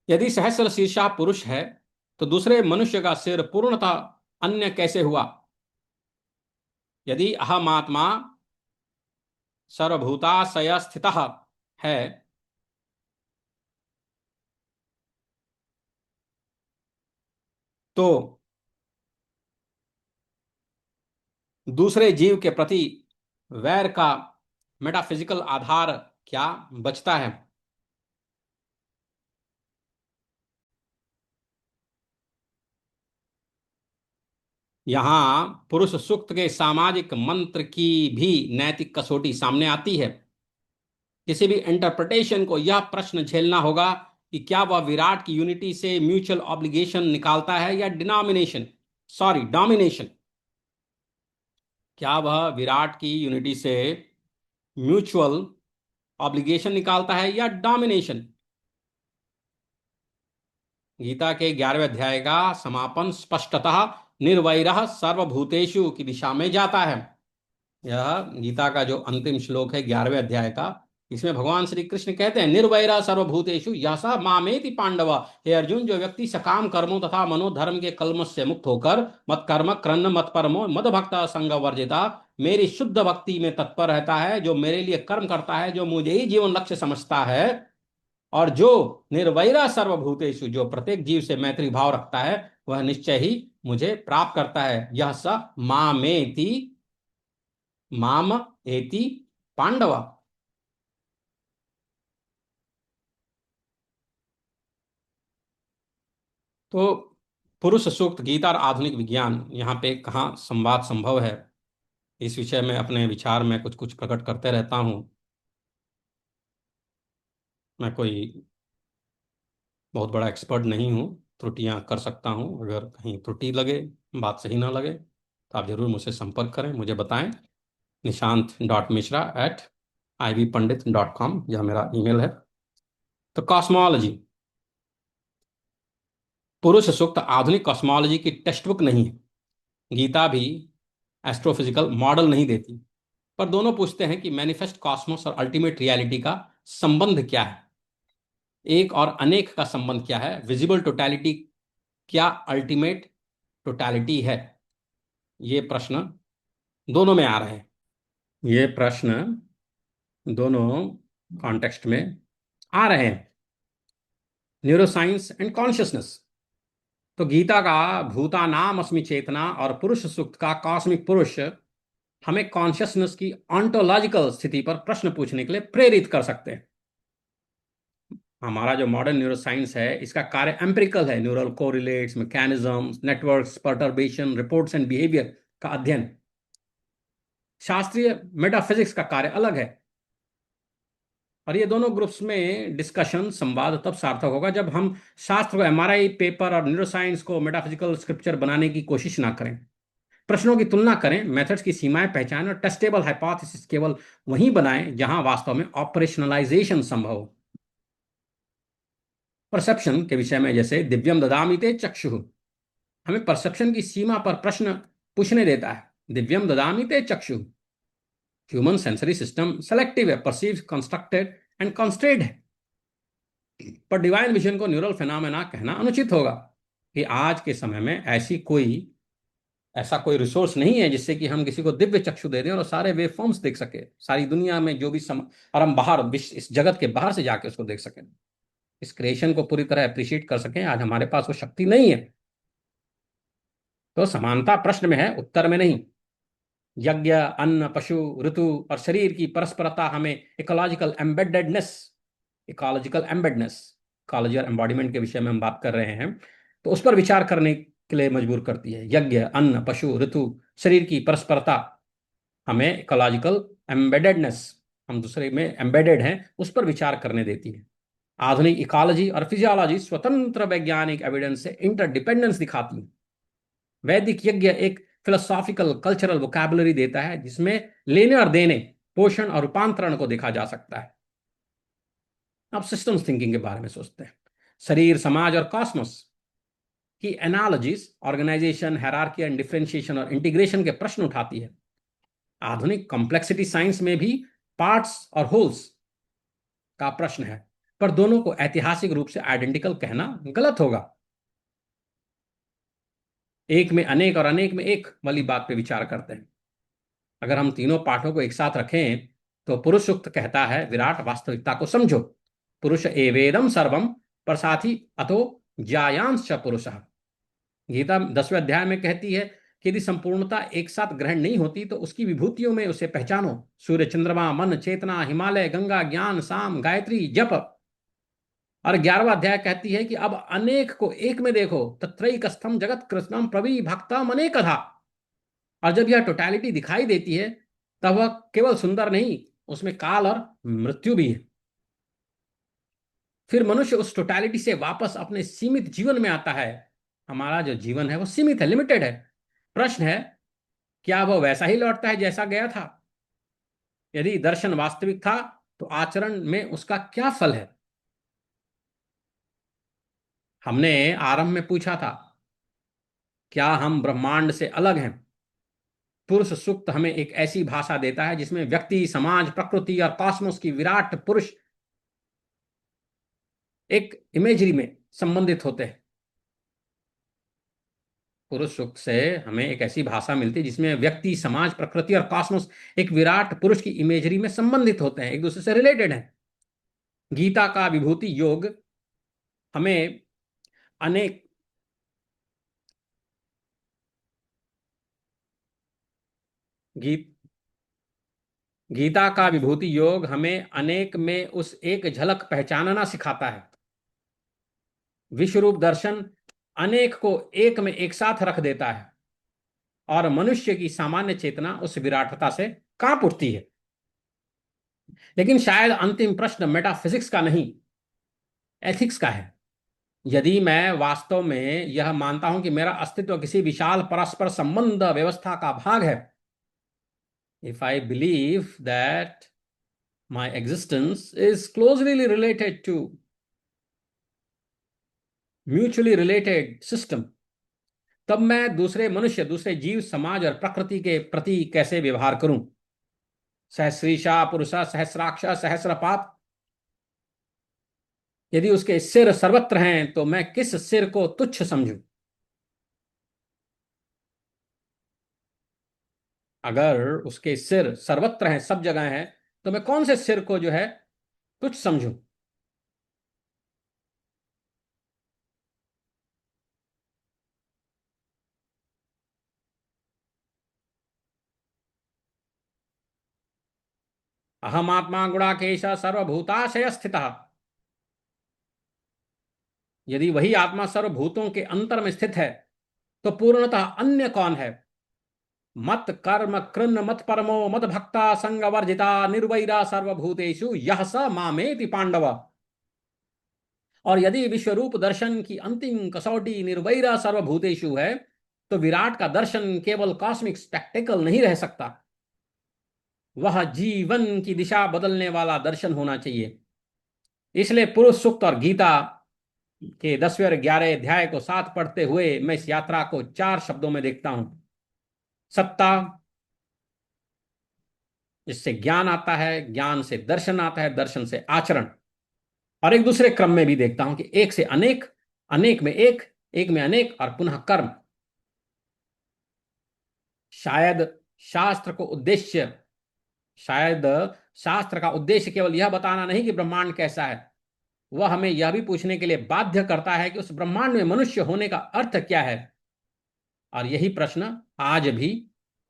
यदि सहस्र शीर्षा पुरुष है तो दूसरे मनुष्य का सिर पूर्णतः अन्य कैसे हुआ? यदि अहमात्मा सर्वभूताशय स्थितः है तो दूसरे जीव के प्रति वैर का मेटाफिजिकल आधार क्या बचता है? यहां पुरुष सूक्त के सामाजिक मंत्र की भी नैतिक कसौटी सामने आती है। किसी भी इंटरप्रिटेशन को यह प्रश्न झेलना होगा कि क्या वह विराट की यूनिटी से म्यूचुअल ऑब्लिगेशन निकालता है या डिनोमिनेशन, सॉरी डोमिनेशन। क्या वह विराट की यूनिटी से म्यूचुअल ऑब्लिगेशन निकालता है या डोमिनेशन? गीता के 11वें अध्याय का समापन स्पष्टतः निर्वैरः सर्वभूतेषु की दिशा में जाता है। यह गीता का जो अंतिम श्लोक है 11वें अध्याय का, इसमें भगवान श्री कृष्ण कहते हैं निर्वैरः सर्वभूतेषु यः मामेति पांडव। हे अर्जुन, जो व्यक्ति सकाम कर्मों तथा मनोधर्म के कल्मश से मुक्त होकर मत कर्म कृन्न मत परमो मद भक्त संग वर्जिता मेरी शुद्ध भक्ति में तत्पर रहता है, जो मेरे लिए कर्म करता है, जो मुझे ही जीवन लक्ष्य समझता है, और जो निर्वैरा सर्वभूतेषु, जो प्रत्येक जीव से मैत्री भाव रखता है, वह निश्चय ही मुझे प्राप्त करता है। यह स मामेति माम एति पांडव। तो पुरुष सूक्त, गीता और आधुनिक विज्ञान, यहाँ पे कहाँ संवाद संभव है? इस विषय में अपने विचार में कुछ कुछ प्रकट करते रहता हूँ। मैं कोई बहुत बड़ा एक्सपर्ट नहीं हूँ, त्रुटियां कर सकता हूँ। अगर कहीं त्रुटि लगे, बात सही ना लगे, तो आप जरूर मुझसे संपर्क करें, मुझे बताएं। nishant.mishra@ivpandit.com, यह मेरा ईमेल है। तो कॉस्मोलॉजी, पुरुष सूक्त आधुनिक कॉस्मोलॉजी की टेक्स्ट बुक नहीं है। गीता भी एस्ट्रोफिजिकल मॉडल नहीं देती, पर दोनों पूछते हैं कि मैनिफेस्ट कॉस्मोस और अल्टीमेट रियलिटी का संबंध क्या है? एक और अनेक का संबंध क्या है? विजिबल टोटलिटी क्या अल्टीमेट टोटलिटी है? ये प्रश्न दोनों में आ रहे हैं। ये प्रश्न दोनों कॉन्टेक्स्ट में आ रहे हैं। Neuroscience and consciousness. तो गीता का भूतानाम अस्मि चेतना और पुरुष सूक्त का कॉस्मिक पुरुष हमें कॉन्शियसनेस की ऑन्टोलॉजिकल स्थिति पर प्रश्न पूछने के लिए प्रेरित कर सकते हैं। हमारा जो मॉडर्न न्यूरोसाइंस है, इसका कार्य एम्पिरिकल है। Neural correlates, mechanisms, networks, perturbation, reports and behaviour का अध्ययन। शास्त्रीय मेटाफिजिक्स का कार्य अलग है। और ये दोनों ग्रुप्स में डिस्कशन, संवाद तब सार्थक होगा जब हम शास्त्र को एमआरआई पेपर और न्यूरोसाइंस को मेटाफिजिकल स्क्रिप्चर बनाने की कोशिश ना करें। प्रश्नों की तुलना करें, मेथड्स की सीमाएं पहचानें और टेस्टेबल हाइपोथेसिस केवल वहीं बनाएं जहां वास्तव में ऑपरेशनलाइजेशन संभव हो। परसेप्शन के विषय में, जैसे दिव्यम ददामि ते चक्षुः, हमें परसेप्शन की सीमा पर प्रश्न पूछने देता है। दिव्यम ददामि ते चक्षुः, ह्यूमन सेंसरी सिस्टम सेलेक्टिव है, परसीव, कंस्ट्रक्टेड एंड कॉन्स्ट्रेंड है। पर डिवाइन विजन को न्यूरल फिनोमेना कहना अनुचित होगा, कि आज के समय में ऐसा कोई रिसोर्स नहीं है जिससे कि हम किसी को दिव्य चक्षु दे दें और सारे वेव फॉर्म्स देख सके, सारी दुनिया में जो भी और हम बाहर इस जगत के बाहर से जाके उसको देख सकें, इस क्रिएशन को पूरी तरह अप्रिशिएट कर सकें। आज हमारे पास वो शक्ति नहीं है। तो समानता प्रश्न में है, उत्तर में नहीं। यज्ञ, अन्न, पशु, ऋतु और शरीर की परस्परता हमें इकोलॉजिकल एम्बेडेडनेस, इकोलॉजी और एम्बॉडीमेंट के विषय में हम बात कर रहे हैं, तो उस पर विचार करने के लिए मजबूर करती है। यज्ञ, अन्न, पशु, ऋतु, शरीर की परस्परता हमें इकोलॉजिकल एम्बेडेडनेस, हम दूसरे में एम्बेडेड हैं, उस पर विचार करने देती है। आधुनिक इकोलॉजी और फिजियोलॉजी स्वतंत्र वैज्ञानिक एविडेंस से इंटरडिपेंडेंस दिखाती है। वैदिक यज्ञ एक फिलोसॉफिकल कल्चरल वोकैबुलरी देता है जिसमें लेने और देने, पोषण और रूपांतरण को देखा जा सकता है। अब सिस्टम्स थिंकिंग के बारे में सोचते हैं। शरीर, समाज और कॉस्मोस की analogies organisation, hierarchy and differentiation और इंटीग्रेशन के प्रश्न उठाती है। आधुनिक कॉम्प्लेक्सिटी साइंस में भी पार्ट्स और होल्स का प्रश्न है, पर दोनों को ऐतिहासिक रूप से आइडेंटिकल कहना गलत होगा। एक में अनेक और अनेक में एक वाली बात पे विचार करते हैं। अगर हम तीनों पाठों को एक साथ रखें तो पुरुष सूक्त कहता है, विराट वास्तविकता को समझो, पुरुष एवेदम सर्वम, प्रसाथी अतो ज्यायांश पुरुष। गीता 10वें अध्याय में कहती है कि यदि संपूर्णता एक साथ ग्रहण नहीं होती तो उसकी विभूतियों में उसे पहचानो। सूर्य, चंद्रमा, मन, चेतना, हिमालय, गंगा, ज्ञान, साम, गायत्री, जप। और 11वां अध्याय कहती है कि अब अनेक को एक में देखो, तत्रैकस्थम जगत कृष्णम प्रवि भक्तम अनेकधा। और जब यह टोटलिटी दिखाई देती है तब वह केवल सुंदर नहीं, उसमें काल और मृत्यु भी है। फिर मनुष्य उस टोटलिटी से वापस अपने सीमित जीवन में आता है। हमारा जो जीवन है वो सीमित है, लिमिटेड है। प्रश्न है, क्या वह वैसा ही लौटता है जैसा गया था? यदि दर्शन वास्तविक था तो आचरण में उसका क्या फल है? हमने आरंभ में पूछा था, क्या हम ब्रह्मांड से अलग हैं? पुरुष सूक्त हमें एक ऐसी भाषा देता है जिसमें व्यक्ति, समाज, प्रकृति और कॉस्मोस की विराट पुरुष एक इमेजरी में संबंधित होते हैं। पुरुष सूक्त से हमें एक ऐसी भाषा मिलती है जिसमें व्यक्ति, समाज, प्रकृति और कॉस्मोस एक विराट पुरुष की इमेजरी में संबंधित होते हैं, एक दूसरे से रिलेटेड हैं। गीता का विभूति योग हमें अनेक गीत गीता का विभूति योग हमें अनेक में उस एक झलक पहचानना सिखाता है। विश्वरूप दर्शन अनेक को एक में एक साथ रख देता है और मनुष्य की सामान्य चेतना उस विराटता से कांप उठती है। लेकिन शायद अंतिम प्रश्न मेटाफिजिक्स का नहीं, एथिक्स का है। यदि मैं वास्तव में यह मानता हूं कि मेरा अस्तित्व किसी विशाल परस्पर संबंध व्यवस्था का भाग है, if I believe that my existence is closely related to mutually related system, तब मैं दूसरे मनुष्य, दूसरे जीव, समाज और प्रकृति के प्रति कैसे व्यवहार करूं? सहस्रीशा पुरुषा सहस्राक्ष सहस्रपात, यदि उसके सिर सर्वत्र हैं तो मैं किस सिर को तुच्छ समझूं? अगर उसके सिर सर्वत्र हैं, सब जगह हैं, तो मैं कौन से सिर को जो है तुच्छ समझूं? अहम आत्मा गुणाकेश सर्वभूताशय स्थित, यदि वही आत्मा सर्वभूतों के अंतर में स्थित है तो पूर्णतः अन्य कौन है? मत कर्म कृन्न मत परमो मत भक्ता संग वर्जिता निर्वैरा सर्वभूतेषु यह स मामेति पांडव। और यदि विश्वरूप दर्शन की अंतिम कसौटी निर्वैरा सर्वभूतेषु है तो विराट का दर्शन केवल कॉस्मिक स्पेक्टेकल नहीं रह सकता, वह जीवन की दिशा बदलने वाला दर्शन होना चाहिए। इसलिए पुरुष सूक्त और गीता के 10वें और 11वें अध्याय को साथ पढ़ते हुए मैं इस यात्रा को 4 शब्दों में देखता हूं। सत्ता, जिससे ज्ञान आता है, ज्ञान से दर्शन आता है, दर्शन से आचरण, और एक दूसरे क्रम में भी देखता हूं कि एक से अनेक, अनेक में एक में अनेक, और पुनः कर्म। शायद शास्त्र को उद्देश्य शायद शास्त्र का उद्देश्य केवल यह बताना नहीं कि ब्रह्मांड कैसा है, वह हमें यह भी पूछने के लिए बाध्य करता है कि उस ब्रह्मांड में मनुष्य होने का अर्थ क्या है। और यही प्रश्न आज भी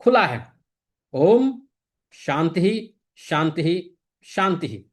खुला है। ओम शांति ही, शांति ही, शांति ही।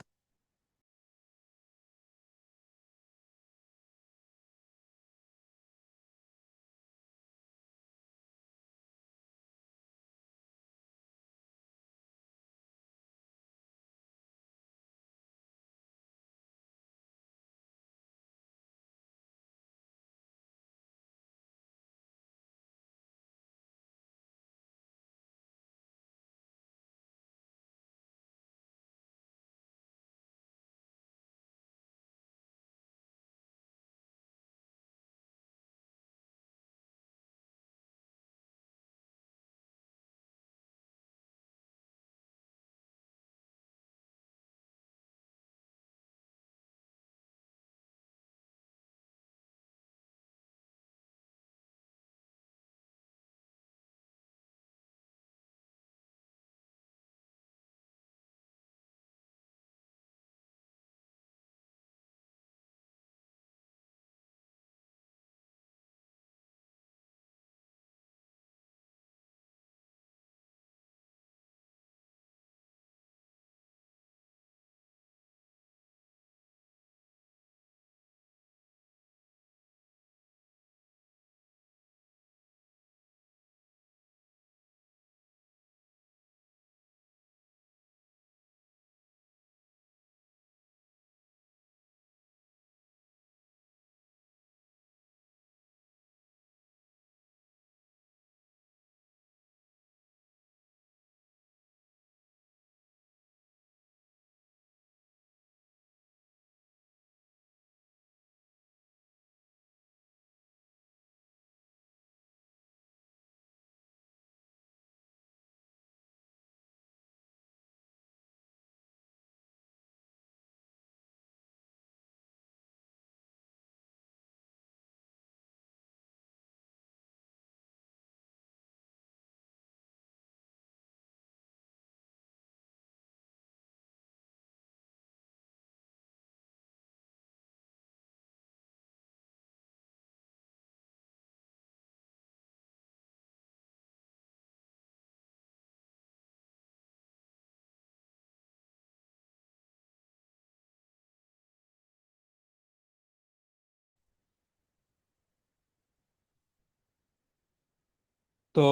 तो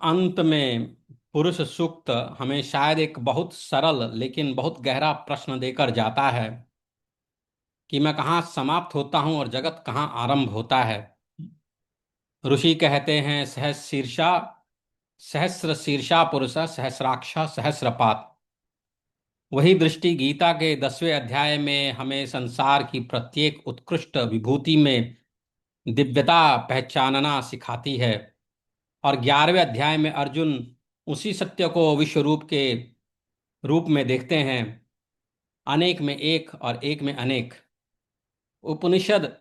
अंत में पुरुष सूक्त हमें शायद एक बहुत सरल लेकिन बहुत गहरा प्रश्न देकर जाता है कि मैं कहाँ समाप्त होता हूं और जगत कहाँ आरंभ होता है। ऋषि कहते हैं सहस्र शीर्षा पुरुष सहस्राक्ष सहस्रपात। वही दृष्टि गीता के 10वें अध्याय में हमें संसार की प्रत्येक उत्कृष्ट विभूति में दिव्यता पहचानना सिखाती है। और 11वें अध्याय में अर्जुन उसी सत्य को विश्व रूप के रूप में देखते हैं, अनेक में एक और एक में अनेक। उपनिषद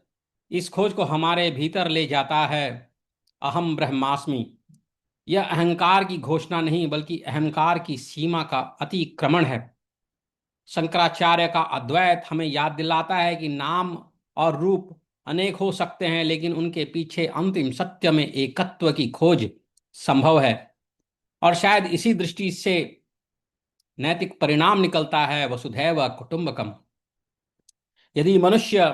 इस खोज को हमारे भीतर ले जाता है। अहम ब्रह्मास्मि, यह अहंकार की घोषणा नहीं बल्कि अहंकार की सीमा का अतिक्रमण है। शंकराचार्य का अद्वैत हमें याद दिलाता है कि नाम और रूप अनेक हो सकते हैं, लेकिन उनके पीछे अंतिम सत्य में एकत्व की खोज संभव है। और शायद इसी दृष्टि से नैतिक परिणाम निकलता है वसुधैव कुटुंबकम। यदि मनुष्य,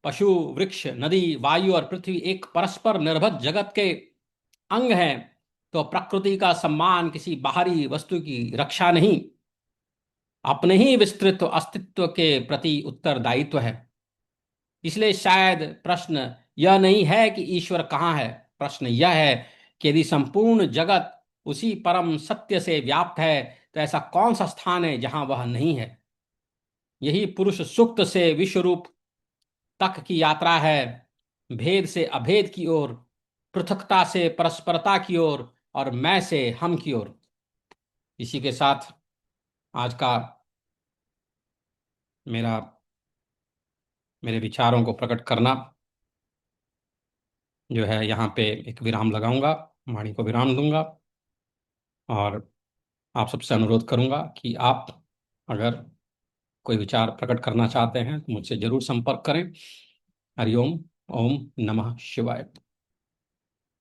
पशु, वृक्ष, नदी, वायु और पृथ्वी एक परस्पर निर्भर जगत के अंग हैं, तो प्रकृति का सम्मान किसी बाहरी वस्तु की रक्षा नहीं, अपने ही विस्तृत अस्तित्व के प्रति उत्तरदायित्व है। इसलिए शायद प्रश्न यह नहीं है कि ईश्वर कहाँ है, प्रश्न यह है कि यदि संपूर्ण जगत उसी परम सत्य से व्याप्त है तो ऐसा कौन सा स्थान है जहां वह नहीं है। यही पुरुष सुक्त से विश्वरूप तक की यात्रा है, भेद से अभेद की ओर, पृथकता से परस्परता की ओर, और मैं से हम की ओर। इसी के साथ आज का मेरा मेरे विचारों को प्रकट करना जो है यहाँ पे एक विराम लगाऊंगा, वाणी को विराम दूंगा। और आप सबसे अनुरोध करूंगा कि आप अगर कोई विचार प्रकट करना चाहते हैं तो मुझसे जरूर संपर्क करें। हरिओम। ओम नमः शिवाय।